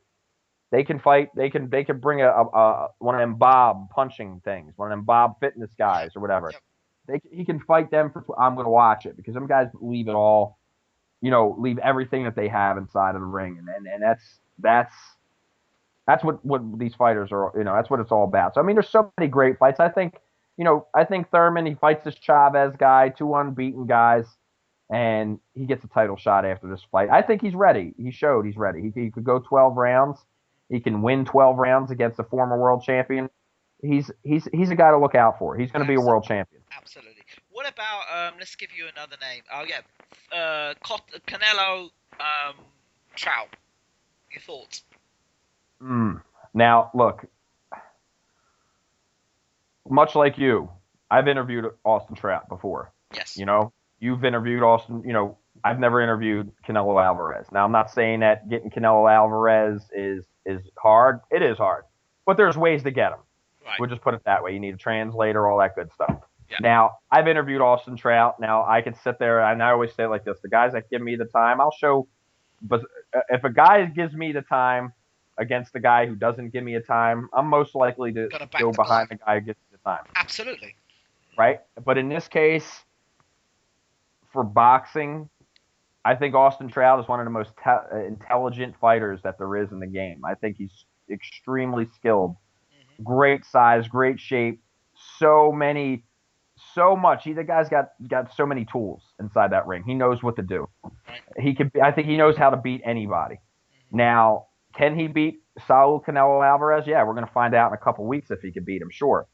they can fight. They can bring a one of them Bob punching things, one of them Bob fitness Yep, guys or whatever. yep. He can fight them for. I'm going to watch it because them guys leave it all, leave everything that they have inside of the ring, and that's what these fighters are. That's what it's all about. So I mean, there's so many great fights. I think Thurman, he fights this Chavez guy, two unbeaten guys, and he gets a title shot after this fight. I think he's ready. He showed he's ready. He could go 12 rounds. He can win 12 rounds against a former world champion. He's a guy to look out for. He's going to be a world champion. Absolutely. What about let's give you another name. Oh yeah, Canelo Trout. Your thoughts? Now, look, much like you, I've interviewed Austin Trout before. Yes. You've interviewed Austin. I've never interviewed Canelo Alvarez. Now, I'm not saying that getting Canelo Alvarez is hard. It is hard, but there's ways to get him. Right. We'll just put it that way. You need a translator, all that good stuff. Yeah. Now, I've interviewed Austin Trout. Now, I can sit there, and I always say it like this: the guys that give me the time, I'll show. But if a guy gives me the time against the guy who doesn't give me a time, I'm most likely to go behind the guy who gives me the time. Absolutely. Right? But in this case, for boxing, I think Austin Trout is one of the most intelligent fighters that there is in the game. I think he's extremely skilled, great size, great shape, so much. The guy's got so many tools inside that ring. He knows what to do. Right. I think he knows how to beat anybody. Now, can he beat Saul Canelo Alvarez? Yeah, we're going to find out in a couple weeks if he can beat him, sure.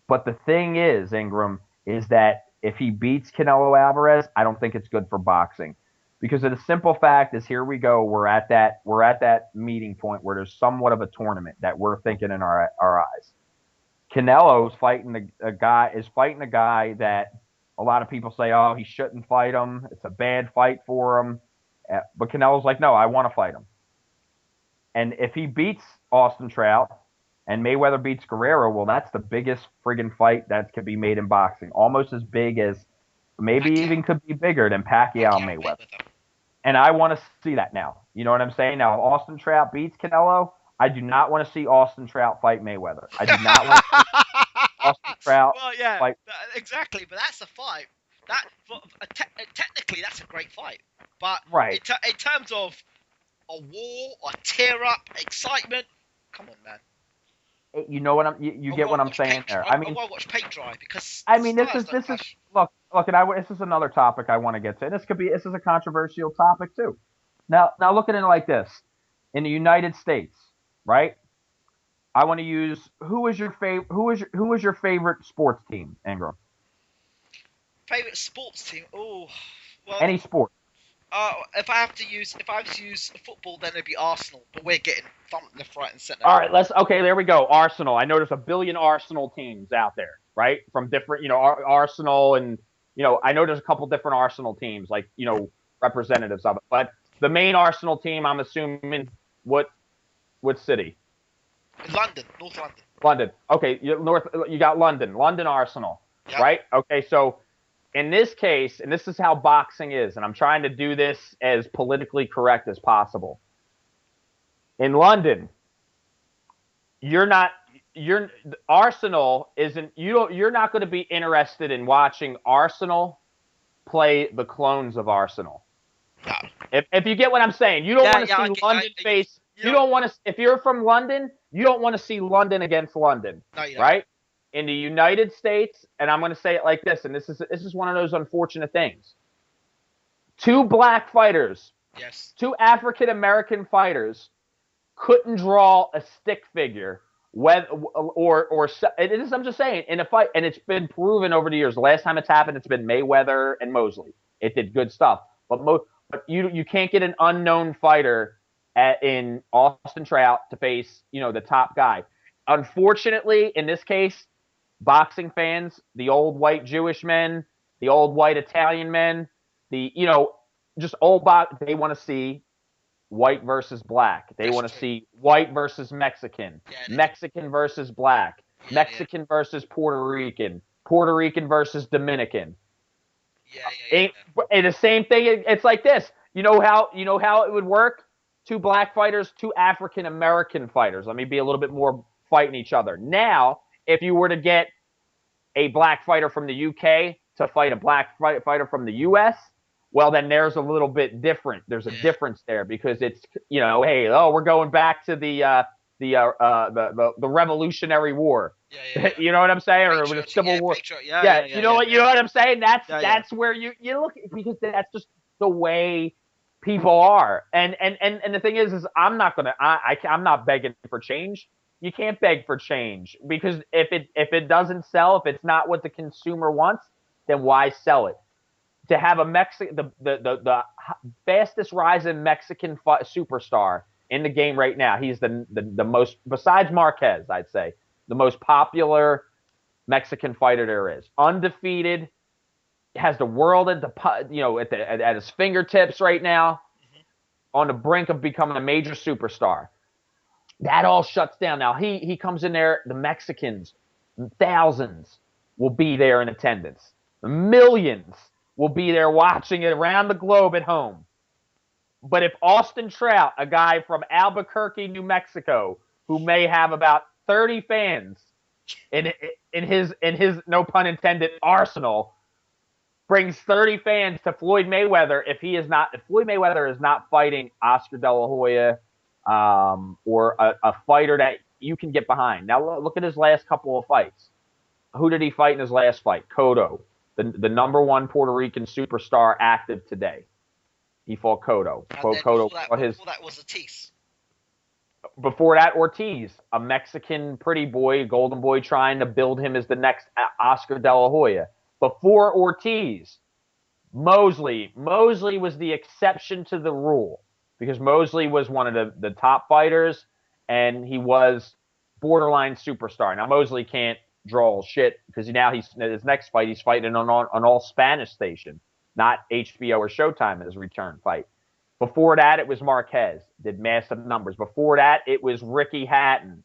But the thing is, Ingram, is that if he beats Canelo Alvarez, I don't think it's good for boxing. Because of the simple fact is, here we go, we're at that meeting point where there's somewhat of a tournament that we're thinking in our eyes. Canelo's fighting a guy that a lot of people say, oh, he shouldn't fight him. It's a bad fight for him. But Canelo's like, no, I want to fight him. And if he beats Austin Trout and Mayweather beats Guerrero, well, that's the biggest friggin' fight that could be made in boxing. Almost as big as, maybe Pacquiao. Even could be bigger than Pacquiao Mayweather. And I want to see that now. You know what I'm saying? Now, if Austin Trout beats Canelo, I do not want to see Austin Trout fight Mayweather. I do not want to see Austin Trout fight. Exactly, but that's a fight. Technically, that's a great fight. But right. in terms of a war, a tear up, excitement, come on, man. You know what you get what I'm saying there. I mean, I want to watch paint dry because this is look, and this is another topic I want to get to. And this is a controversial topic too. Now look at it like this. In the United States, right? I want to use who is your favorite sports team, Ingram? Favorite sports team? Oh, well, any sport. If I have to use football, then it'd be Arsenal. But we're getting thumped left, right, and centre. All right, there we go. Arsenal. I know there's a billion Arsenal teams out there, right? From different, Arsenal, and I know there's a couple different Arsenal teams, like representatives of it. But the main Arsenal team, I'm assuming, what city? London, North London. London. Okay, you got London Arsenal, yep. Right? Okay, so. In this case, and this is how boxing is, and I'm trying to do this as politically correct as possible. In London, you're not Arsenal isn't you're not going to be interested in watching Arsenal play the clones of Arsenal. No. If you get what I'm saying, you don't want to see London face. You don't want to. If you're from London, you don't want to see London against London, right? In the United States, and I'm going to say it like this, and this is one of those unfortunate things. Two black fighters, two African American fighters, couldn't draw a stick figure. It is. I'm just saying in a fight, and it's been proven over the years. The last time it's happened, it's been Mayweather and Mosley. It did good stuff, but you can't get an unknown fighter in Austin Trout to face the top guy. Unfortunately, in this case, boxing fans, the old white Jewish men, the old white Italian men, just old they want to see white versus black. They want to see white versus Mexican, Mexican versus black, Mexican versus Puerto Rican, Puerto Rican versus Dominican. And the same thing. It's like this. You know how it would work? Two black fighters, two African American fighters. Let me be a little bit more fighting each other. Now, if you were to get a black fighter from the UK to fight a black fighter from the US, well, then there's a little bit different. There's a difference there because it's we're going back to the Revolutionary War. You know what I'm saying, or the Civil War. You know what I'm saying. That's where you look, because that's just the way people are. And the thing is I'm not begging for change. You can't beg for change, because if it doesn't sell, if it's not what the consumer wants, then why sell it? To have the fastest rising Mexican superstar in the game right now, he's the most, besides Marquez, I'd say, the most popular Mexican fighter there is. Undefeated, has the world at his fingertips right now, on the brink of becoming a major superstar. That all shuts down. Now he comes in there, the Mexicans, thousands will be there in attendance. Millions will be there watching it around the globe at home. But if Austin Trout, a guy from Albuquerque, New Mexico, who may have about 30 fans in his no pun intended arsenal, brings 30 fans to Floyd Mayweather, if Floyd Mayweather is not fighting Oscar De La Hoya, or a fighter that you can get behind. Now look at his last couple of fights. Who did he fight in his last fight? Cotto, the number one Puerto Rican superstar active today. He fought Cotto. Before that was Ortiz. Before that, Ortiz, a Mexican pretty boy, golden boy, trying to build him as the next Oscar De La Hoya. Before Ortiz, Mosley. Mosley was the exception to the rule, because Mosley was one of the top fighters, and he was borderline superstar. Now, Mosley can't draw shit, because now his next fight, he's fighting on an all Spanish station, not HBO or Showtime in his return fight. Before that, it was Marquez, did massive numbers. Before that, it was Ricky Hatton.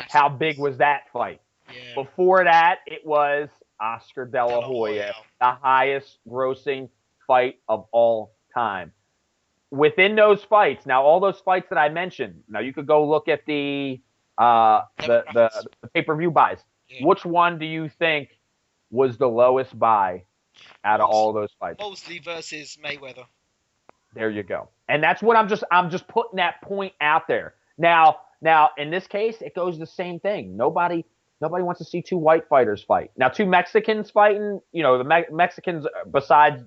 How big was that fight? Yeah. Before that, it was Oscar De La Hoya, the highest grossing fight of all time. Within those fights, now all those fights that I mentioned, now you could go look at the pay-per-view buys. Yeah. Which one do you think was the lowest buy out of all those fights? Mosley versus Mayweather. There you go. And that's what I'm just putting that point out there. Now in this case, it goes the same thing. Nobody wants to see two white fighters fight. Now, two Mexicans fighting, the Mexicans, besides,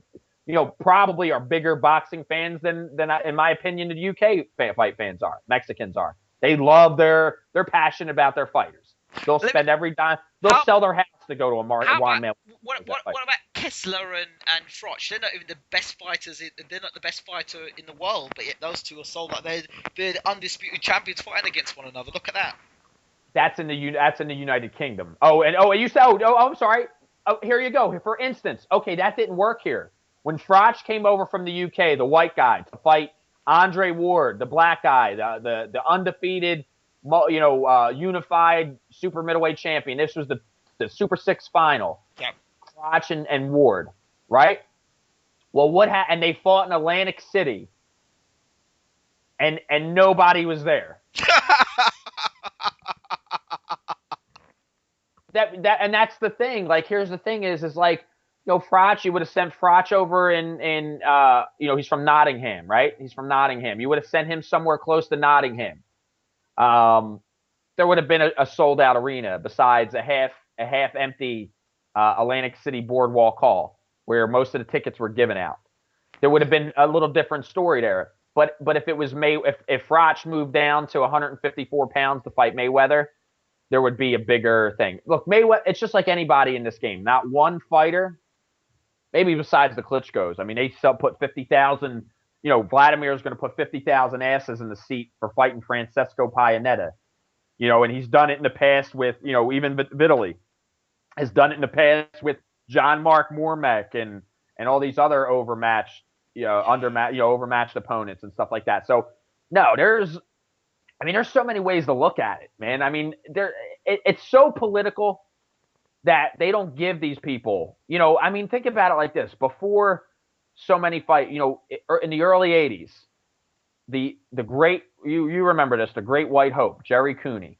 probably are bigger boxing fans than in my opinion, the UK fight fans are. Mexicans are. They love they're passionate about their fighters. They'll spend every dime. They'll sell their house to go to a Juan Manuel. What about Kessler and Froch? They're not even the best fighters. They're not the best fighter in the world, but yet those two are sold like they're the undisputed champions fighting against one another. Look at that. That's in the United Kingdom. You said I'm sorry. Oh, here you go. For instance, okay, that didn't work here. When Froch came over from the UK, the white guy, to fight Andre Ward, the black guy, the undefeated, unified super middleweight champion. This was the Super 6 final. Yeah. Froch and Ward, right? Well, and they fought in Atlantic City, and nobody was there. and that's the thing. Like, here's the thing is like, Froch, you would have sent Froch over he's from Nottingham, right? He's from Nottingham. You would have sent him somewhere close to Nottingham. There would have been a sold out arena besides a half empty Atlantic City Boardwalk Hall where most of the tickets were given out. There would have been a little different story there. But if it was if Froch moved down to 154 pounds to fight Mayweather, there would be a bigger thing. Look, Mayweather, it's just like anybody in this game. Not one fighter, maybe besides the Klitschko's. I mean, they still put 50,000. Vladimir's going to put 50,000 asses in the seat for fighting Francesco Pianetta. And he's done it in the past with, even Vitaly has done it in the past with John Mark Mormack and all these other overmatched opponents and stuff like that. So no, there's so many ways to look at it, man. I mean, it's so political that they don't give these people, think about it like this. Before so many fight, in the early 80s, the great, you remember this, the great white hope, Jerry Cooney,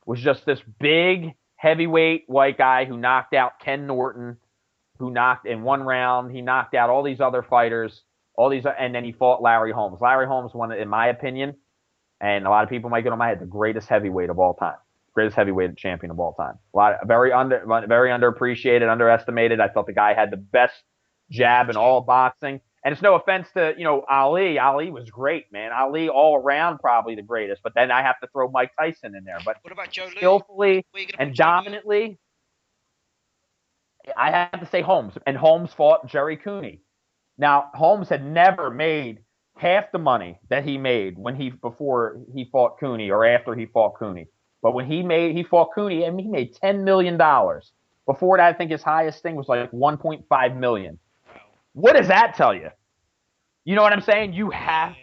was just this big heavyweight white guy who knocked out Ken Norton, who knocked in one round, he knocked out all these other fighters, and then he fought Larry Holmes. Larry Holmes, in my opinion, and a lot of people might get on my head, the greatest heavyweight of all time. Greatest heavyweight champion of all time. Very underappreciated, underestimated. I thought the guy had the best jab in all boxing. And it's no offense to, Ali. Ali was great, man. Ali all around probably the greatest. But then I have to throw Mike Tyson in there. But what about Joe skillfully and dominantly, I have to say Holmes. And Holmes fought Jerry Cooney. Now, Holmes had never made half the money that he made before he fought Cooney or after he fought Cooney. But when he fought Cooney, and he made $10 million. Before that, I think his highest thing was like $1.5 million. What does that tell you? You know what I'm saying? You have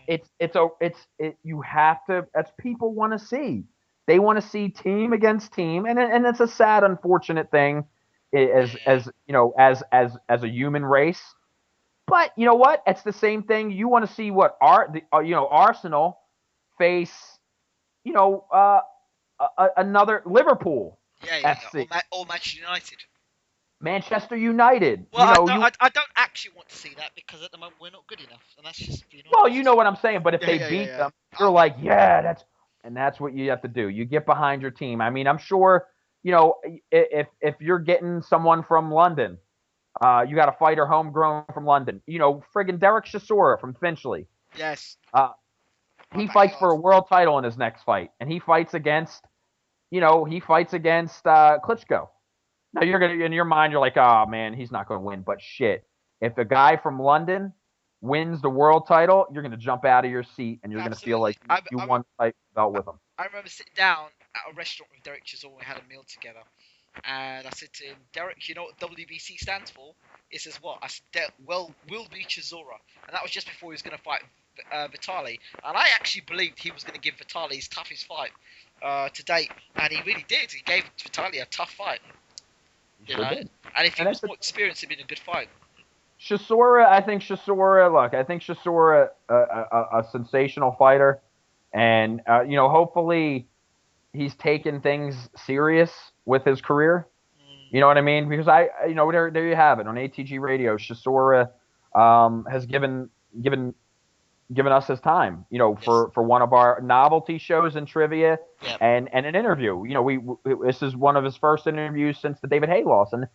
you have to. That's people want to see. They want to see team against team, and it's a sad, unfortunate thing, as a human race. But you know what? It's the same thing. You want to see what Arsenal face, another Liverpool FC. Or Manchester United. Manchester United. Well, I don't actually want to see that because at the moment we're not good enough, and that's just. Well, you know what I'm saying. But if they beat them, you're like, that's what you have to do. You get behind your team. I mean, I'm sure, if you're getting someone from London, you got a fighter homegrown from London. Friggin' Derek Chisora from Finchley. Yes. He fights for a world title in his next fight, and he fights against Klitschko. Now you're gonna, in your mind, you're like, oh man, he's not gonna win. But shit, if a guy from London wins the world title, you're gonna jump out of your seat and you're gonna feel like you won the title belt with him. I remember sitting down at a restaurant with Derek Chisora. We had a meal together, and I said to him, Derek, you know what WBC stands for? He says, what? I said, will be Chisora, and that was just before he was gonna fight Vitali, and I actually believed he was gonna give Vitali his toughest fight to date, and he really did. He gave Vitali a tough fight. And if he was more experienced, it'd been a good fight. I think Chisora, a sensational fighter, and hopefully he's taken things serious with his career. You know what I mean? Because there you have it on ATG Radio. Chisora has given us his time, for one of our novelty shows and trivia, and an interview. This is one of his first interviews since the David Hay loss, and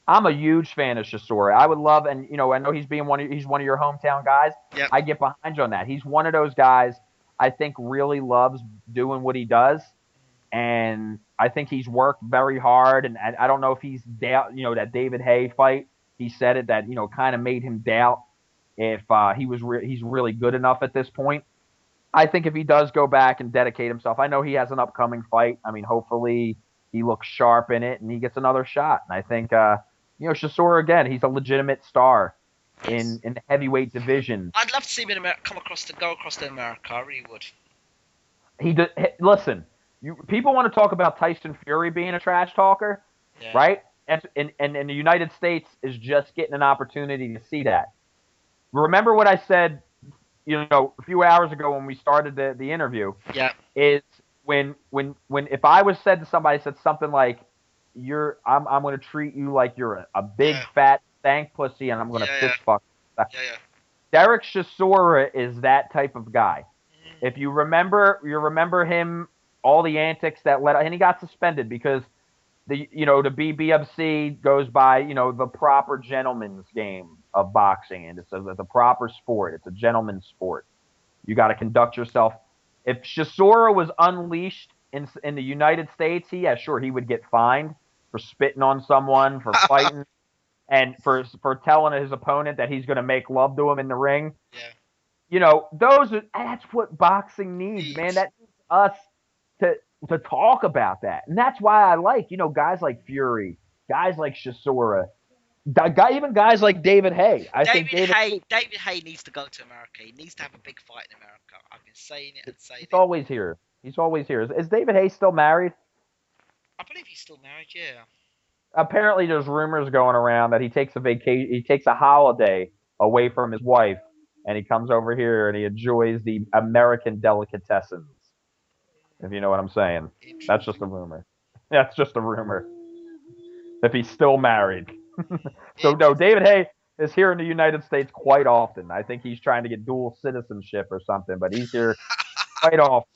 I'm a huge fan of Chisora. I would love, and I know he's one of your hometown guys. Yep. I get behind you on that. He's one of those guys I think really loves doing what he does, and I think he's worked very hard. And I don't know if he's doubt, that David Hay fight, he said it, that kind of made him doubt if he's really good enough at this point. I think if he does go back and dedicate himself, I know he has an upcoming fight. I mean, hopefully he looks sharp in it and he gets another shot. And I think, Chisora, again, he's a legitimate star in the heavyweight division. I'd love to see him in America, go across to America. I really would. Listen, people want to talk about Tyson Fury being a trash talker, right? And the United States is just getting an opportunity to see that. Remember what I said, a few hours ago when we started the interview. Yeah. Is when if I was said to somebody, said something like, I'm going to treat you like you're a big Yeah. fat stank pussy, and I'm going to Yeah, fist fuck. Yeah. Derek Chisora is that type of guy. Mm. If you remember him, all the antics that led, and he got suspended because the BBFC goes by the proper gentleman's game of boxing, and it's a proper sport. It's a gentleman's sport. You got to conduct yourself. If Chisora was unleashed in the United States, he would get fined for spitting on someone, for fighting, and for telling his opponent that he's going to make love to him in the ring. Yeah. That's what boxing needs, man. That needs us to talk about that, and that's why I like guys like Fury, guys like Chisora, even guys like David Hay. I think David Hay needs to go to America. He needs to have a big fight in America. I've been saying it and saying he's it. always here. He's always here. Is David Hay still married? I believe he's still married. Yeah. Apparently, there's rumors going around that he takes a holiday away from his wife, and he comes over here and he enjoys the American delicatessens. If you know what I'm saying, that's just a rumor. That's just a rumor. If he's still married. So no, David Hay is here in the United States quite often. I think he's trying to get dual citizenship or something, but he's here quite often.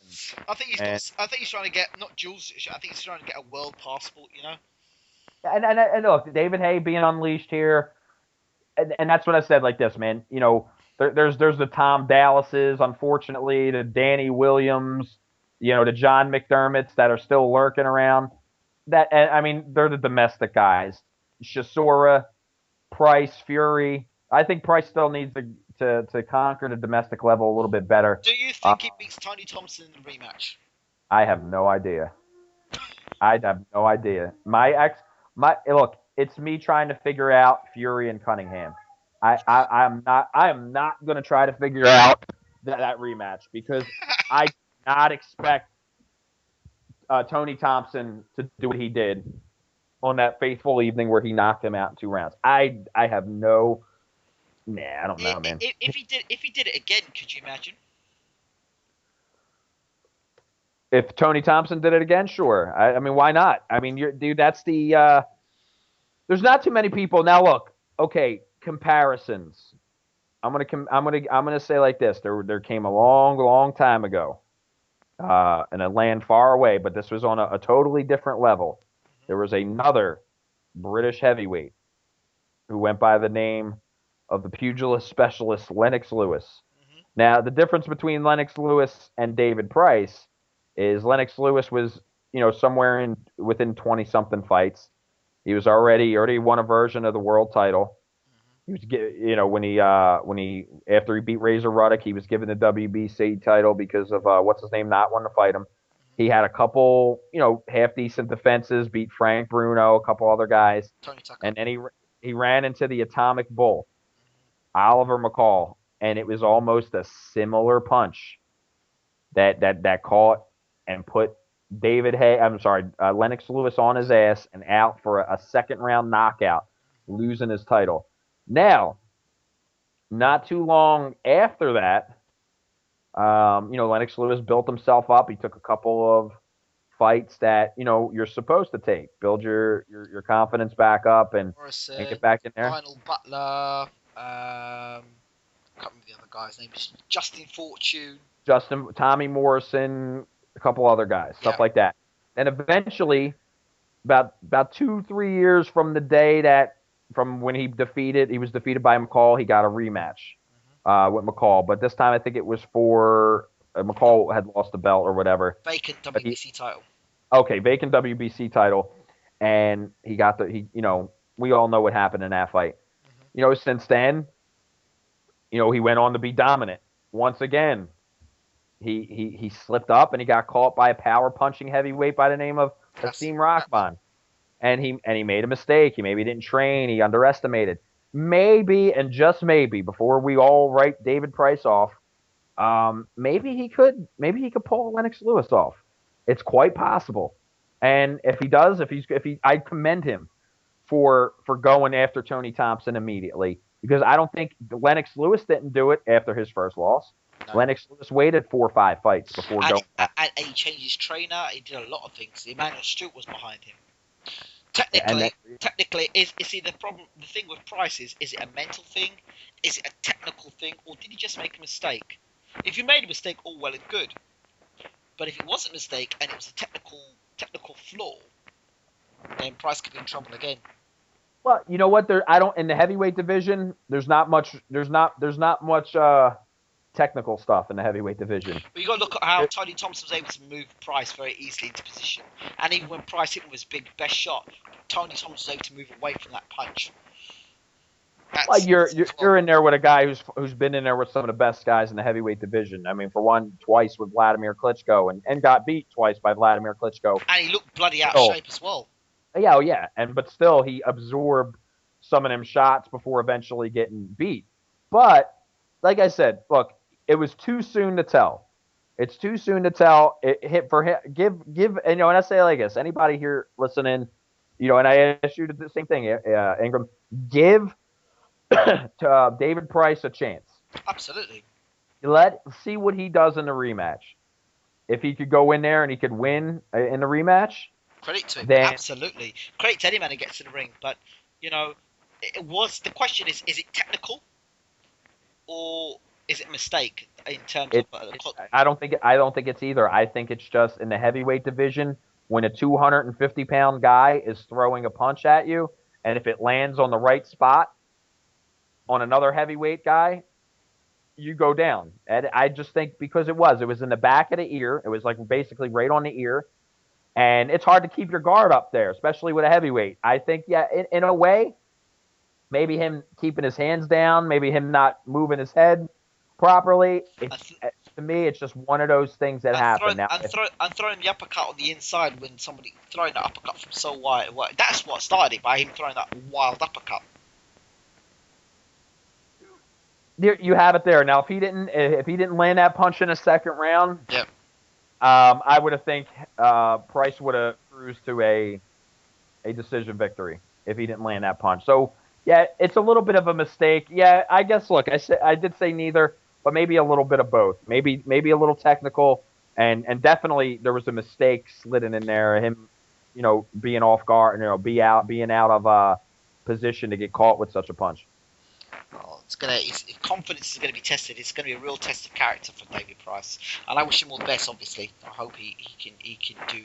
I think he's trying to get not dual citizenship. I think he's trying to get a world passport. And look, David Hay being unleashed here, and that's what I said. Like this, man. There's the Tom Dallases, unfortunately, the Danny Williams, the John McDermotts that are still lurking around. They're the domestic guys. Chisora, Price, Fury. I think Price still needs to conquer the domestic level a little bit better. Do you think he beats Tony Thompson in the rematch? I have no idea. I have no idea. Look, it's me trying to figure out Fury and Cunningham. I am not going to try to figure out that rematch because I do not expect Tony Thompson to do what he did on that faithful evening where he knocked him out in 2 rounds. I have no. Nah, I don't know, man. If he did it again, could you imagine? If Tony Thompson did it again, sure. I mean, why not? I mean, dude, that's the. There's not too many people now. Look, okay, comparisons. I'm gonna say like this. There came a long time ago, in a land far away, but this was on a totally different level. There was another British heavyweight who went by the name of the pugilist specialist Lennox Lewis. Mm-hmm. Now, the difference between Lennox Lewis and David Price is Lennox Lewis was, somewhere within 20-something fights. He was already won a version of the world title. He was, after he beat Razor Ruddock, he was given the WBC title because of what's his name not wanting to fight him. He had a couple, half decent defenses, beat Frank Bruno, a couple other guys, Tony Tucker. and then he ran into the Atomic Bull, Oliver McCall, and it was almost a similar punch that caught and put Lennox Lewis on his ass and out for a second round knockout, losing his title. Now, not too long after that, Lennox Lewis built himself up. He took a couple of fights that you're supposed to take, build your confidence back up and get back in there. Lionel Butler, can't remember the other guy's name. Justin Fortune, Tommy Morrison, a couple other guys, stuff like that. And eventually, about 2-3 years from the day from when he was defeated by McCall, he got a rematch with McCall. But this time I think it was for McCall had lost the belt or whatever. Vacant WBC title. Okay, vacant WBC title. And he got we all know what happened in that fight. Since then, he went on to be dominant. Once again, he slipped up and he got caught by a power punching heavyweight by the name of Hasim Rahman. And he made a mistake. He maybe didn't train. He underestimated. Maybe, and just maybe, before we all write David Price off, maybe he could pull Lennox Lewis off. It's quite possible. And if he does, I commend him for going after Tony Thompson immediately, because I don't think Lennox Lewis didn't do it after his first loss. No. Lennox Lewis waited 4 or 5 fights before going. And he changed his trainer. He did a lot of things. Emmanuel Stewart was behind him. Technically, is see the problem. The thing with Price is it a mental thing? Is it a technical thing, or did he just make a mistake? If you made a mistake, all well and good. But if it was a mistake and it was a technical flaw, then Price could be in trouble again. Well, you know what? I don't in the heavyweight division. There's not much. There's not much technical stuff in the heavyweight division. But you got to look at how Tony Thompson was able to move Price very easily into position, and even when Price hit him with his best shot, Tony Thompson was able to move away from that punch. Well, you're in there with a guy who's been in there with some of the best guys in the heavyweight division. I mean, for one, twice with Vladimir Klitschko, and got beat twice by Vladimir Klitschko. And he looked bloody out of shape as well. Yeah, but still he absorbed some of them shots before eventually getting beat. But like I said, look, it was too soon to tell. It's too soon to tell. It hit for him. Give, and I say like this: anybody here listening, and I asked you the same thing, Ingram. Give to David Price a chance. Absolutely. See what he does in the rematch. If he could go in there and he could win in the rematch. Credit to him, absolutely. Credit to any man who gets to the ring, but the question is it technical or is it a mistake in terms of? I don't think it's either. I think it's just in the heavyweight division when a 250-pound guy is throwing a punch at you, and if it lands on the right spot on another heavyweight guy, you go down. And I just think because it was in the back of the ear. It was like basically right on the ear. And it's hard to keep your guard up there, especially with a heavyweight. I think, in a way, maybe him keeping his hands down, maybe him not moving his head properly. To me, it's just one of those things that happen. I'm throwing the uppercut on the inside when somebody throwing the uppercut from so wide. That's what started it, by him throwing that wild uppercut. You have it there. Now, if he didn't land that punch in the second round, yep. I would have think Price would have cruised to a decision victory if he didn't land that punch. So yeah, it's a little bit of a mistake. Yeah, I guess. Look, I did say neither, but maybe a little bit of both. Maybe a little technical, and definitely there was a mistake slidden in there. Him, being off guard, being out of position to get caught with such a punch. Oh, his confidence is going to be tested. It's going to be a real test of character for David Price, and I wish him all the best. Obviously, I hope he can do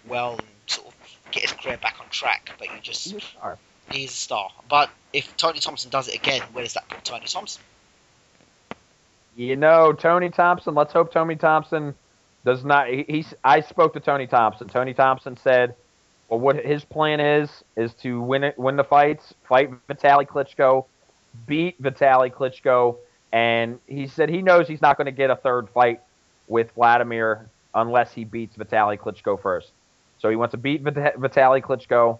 well and sort of get his career back on track. But he's a star. But if Tony Thompson does it again, where does that put Tony Thompson? Tony Thompson. Let's hope Tony Thompson does not. I spoke to Tony Thompson. Tony Thompson said, "Well, what his plan is to win the fights, fight Vitaly Klitschko." Beat Vitaly Klitschko, and he said he knows he's not going to get a third fight with Vladimir unless he beats Vitaly Klitschko first. So he wants to beat Vitaly Klitschko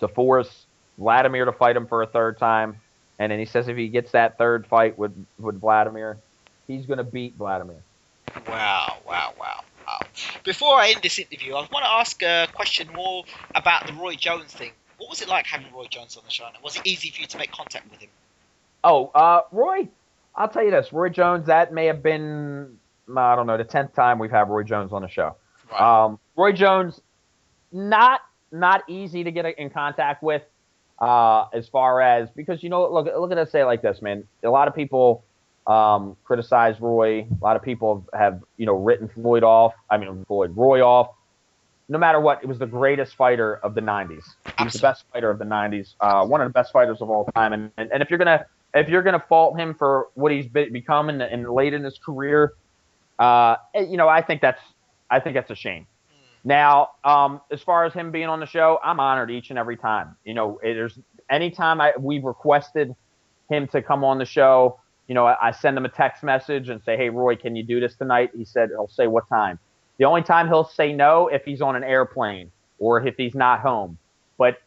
to force Vladimir to fight him for a third time, and then he says if he gets that third fight with Vladimir, he's going to beat Vladimir. Wow. Before I end this interview, I want to ask a question more about the Roy Jones thing. What was it like having Roy Jones on the show? Was it easy for you to make contact with him? Roy, I'll tell you this. Roy Jones, that may have been, I don't know, the 10th time we've had Roy Jones on the show. Right. Roy Jones, not easy to get in contact with as far as, because, look at us say it like this, man. A lot of people criticize Roy. A lot of people have, written Roy off. No matter what, it was the greatest fighter of the 90s. He was the best fighter of the 90s, one of the best fighters of all time. And if you're gonna fault him for what he's become in late in his career, I think that's a shame. Now, as far as him being on the show, I'm honored each and every time. There's anytime we've requested him to come on the show, I send him a text message and say, "Hey, Roy, can you do this tonight?" He'll say what time. The only time he'll say no if he's on an airplane or if he's not home. But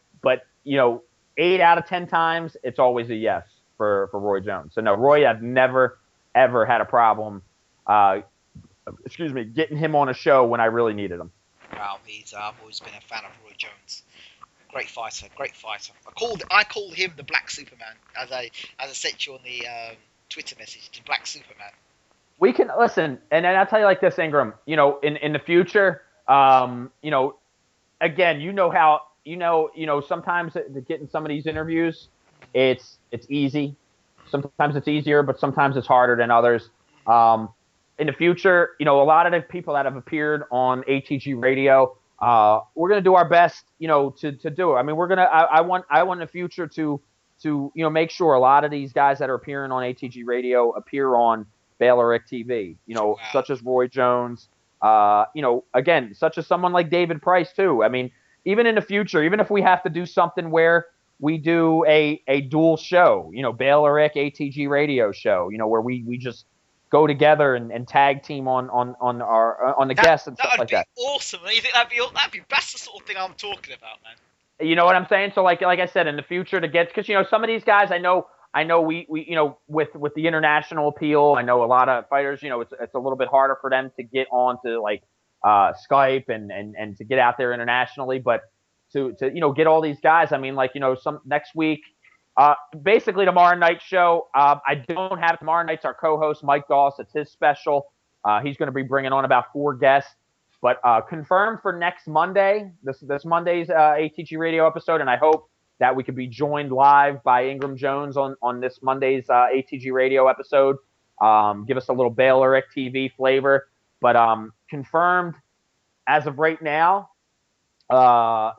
8 out of 10 times it's always a yes for Roy Jones. So no, Roy, I've never ever had a problem. Getting him on a show when I really needed him. Wow, I've always been a fan of Roy Jones. Great fighter. I called him the Black Superman as I sent you on the Twitter message, the Black Superman. We can listen, and I'll tell you like this, Ingram. In the future, again, how sometimes getting some of these interviews, it's easy. Sometimes it's easier, but sometimes it's harder than others. In the future, a lot of the people that have appeared on ATG Radio, we're gonna do our best, to do it. I mean, I want in the future to make sure a lot of these guys that are appearing on ATG Radio appear on BaylorIC TV. Wow. Such as Roy Jones. Again, such as someone like David Price too. I mean, even in the future, even if we have to do something where we do a dual show, BaylorIC ATG Radio show, where we just go together and tag team on the guests and stuff like that. That would be awesome. You think that's the sort of thing I'm talking about, man. You know what I'm saying? So like I said, in the future because some of these guys I know we with the international appeal, I know a lot of fighters, it's a little bit harder for them to get onto like Skype and to get out there internationally, but to get all these guys, I mean, like, some next week, basically tomorrow night's show, I don't have tomorrow night's our co-host Mike Doss. It's his special. He's going to be bringing on about 4 guests, but confirmed for next Monday, this Monday's ATG Radio episode, and I hope that we could be joined live by Ingram Jones on this Monday's ATG Radio episode. Give us a little BaylorIC TV flavor, but confirmed as of right now,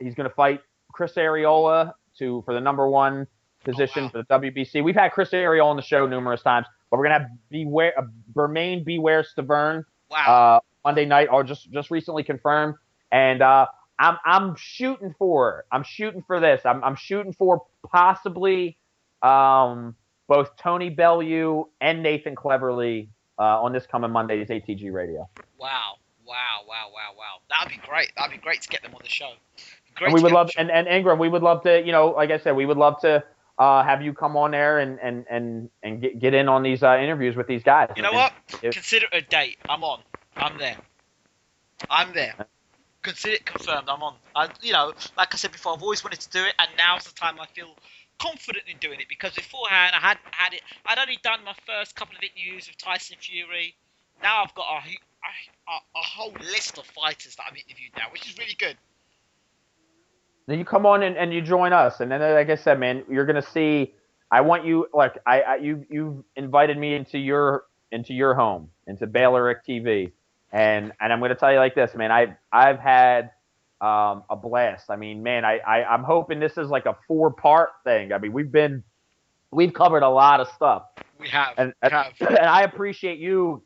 he's going to fight Chris Arreola for the number 1 position for the WBC. We've had Chris Arreola on the show numerous times, but we're going to have Bermain Beware Stavern Monday night, or just recently confirmed. And I'm shooting for this. I'm shooting for possibly both Tony Bellew and Nathan Cleverly on this coming Monday's ATG Radio. Wow. That would be great. That would be great to get them on the show. And we would love, and Ingram, we would love to, like I said, we would love to have you come on there and get in on these interviews with these guys. You know what? Consider it a date. I'm on. I'm there. Consider it confirmed. I'm on. Like I said before, I've always wanted to do it, and now's the time I feel confident in doing it, because beforehand I'd only done my first couple of interviews with Tyson Fury. Now I've got a whole list of fighters that I've interviewed now, which is really good. Then you come on and you join us, and then, like I said, man, you're gonna see. I want you, like you've invited me into your home, into BaylorIC TV, and I'm gonna tell you like this, man. I've had a blast. I mean, man, I'm hoping this is like a 4-part thing. I mean, we've covered a lot of stuff. We have. And I appreciate you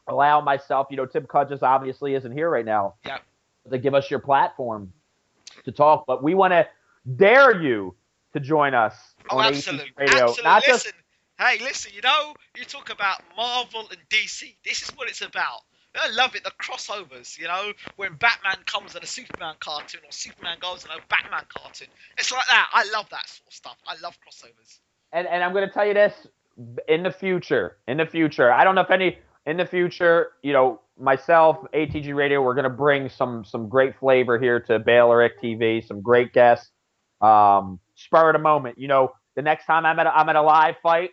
allowing myself. Tim Cudges obviously isn't here right now. Yep. To give us your platform to talk, but we want to dare you to join us on absolutely. ATG Radio. Absolutely. Listen, you talk about Marvel and DC. This is what it's about. I love it, the crossovers, when Batman comes in a Superman cartoon or Superman goes in a Batman cartoon. It's like that. I love that sort of stuff. I love crossovers. And I'm going to tell you this, in the future, I don't know if in the future, myself, ATG Radio, we're going to bring some great flavor here to BaylorIC TV, some great guests. Spur of the moment. The next time I'm at a live fight,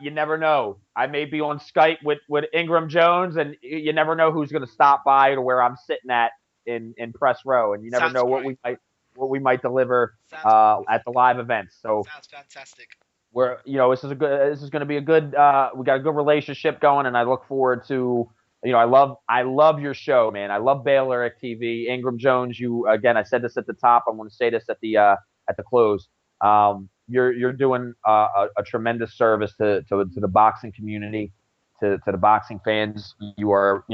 you never know. I may be on Skype with Ingram Jones, and you never know who's going to stop by to where I'm sitting at in press row, and you never know what we might deliver at the live events. So sounds fantastic. This is going to be a good. We got a good relationship going, and I look forward to. I love your show, man. I love BaylorIC TV. Ingram Jones, I said this at the top. I'm going to say this at the close. You're doing a tremendous service to the boxing community, to the boxing fans. You are,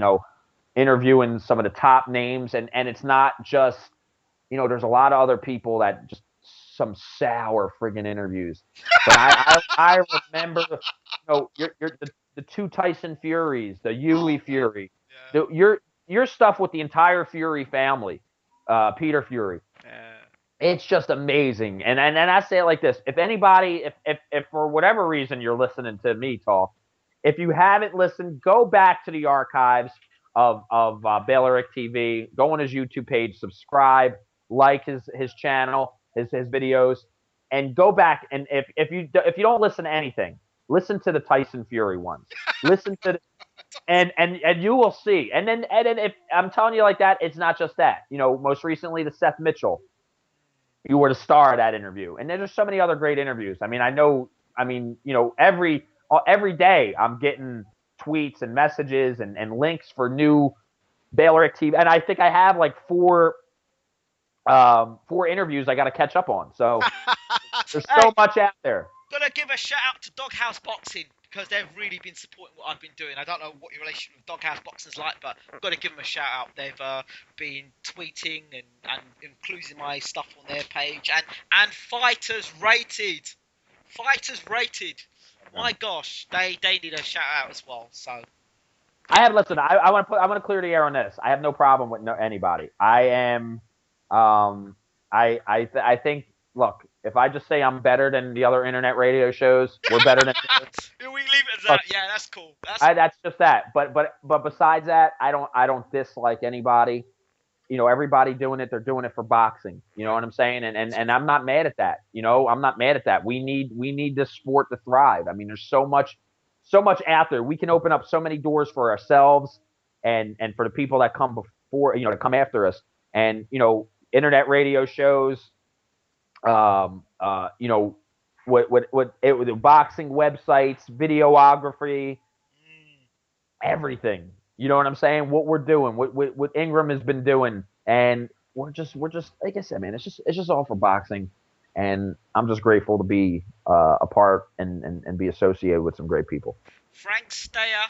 interviewing some of the top names, and it's not just, there's a lot of other people that just some sour friggin' interviews. But I remember, you're the 2 Tyson Furies, the Yuli Fury, your stuff with the entire Fury family, Peter Fury. It's just amazing. And I say it like this. If anybody, if for whatever reason you're listening to me talk, if you haven't listened, go back to the archives of BaylorIC TV, go on his YouTube page, subscribe, like his channel, his videos, and go back. And if you don't listen to anything, listen to the Tyson Fury ones. Listen to and you will see. And then if I'm telling you like that, it's not just that. Most recently the Seth Mitchell. you were the star of that interview. And there's just so many other great interviews. I mean, every day I'm getting tweets and messages and links for new BaylorIC TV. And I think I have like four interviews I got to catch up on. So there's so much out there. Gotta give a shout out to Doghouse Boxing because they've really been supporting what I've been doing. I don't know what your relationship with Doghouse Boxing is like, but I've got to give them a shout out. They've been tweeting and including my stuff on their page and Fighters Rated. My gosh, they need a shout out as well. So I want to clear the air on this. I have no problem with anybody. I am I think, look, if I just say I'm better than the other internet radio shows, we're better than. We leave it as that. Yeah, that's cool. That's just that. But besides that, I don't dislike anybody. Everybody doing it, they're doing it for boxing. You know what I'm saying? And I'm not mad at that. I'm not mad at that. We need this sport to thrive. I mean, there's so much out there. We can open up so many doors for ourselves and for the people that come before, to come after us. And, internet radio shows, with boxing websites, videography, everything. You know what I'm saying? What we're doing, what Ingram has been doing, and we're just like I said, man. It's just all for boxing, and I'm just grateful to be a part and be associated with some great people. Frank Steyer,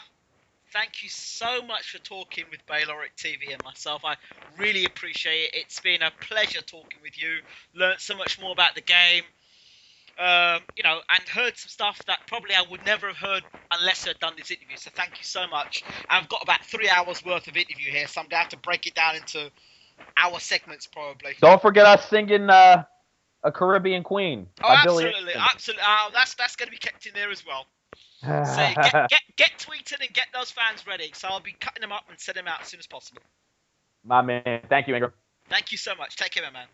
thank you so much for talking with BaylorIC TV and myself. I really appreciate it. It's been a pleasure talking with you. Learned so much more about the game. And heard some stuff that probably I would never have heard unless I'd done this interview. So thank you so much. I've got about 3 hours worth of interview here, so I'm going to have to break it down into hour segments probably. Don't forget us singing A Caribbean Queen. Oh, absolutely. Oh, that's going to be kept in there as well. So get tweeting and get those fans ready. So I'll be cutting them up and sending them out as soon as possible. My man. Thank you, Ingram. Thank you so much. Take care, my man.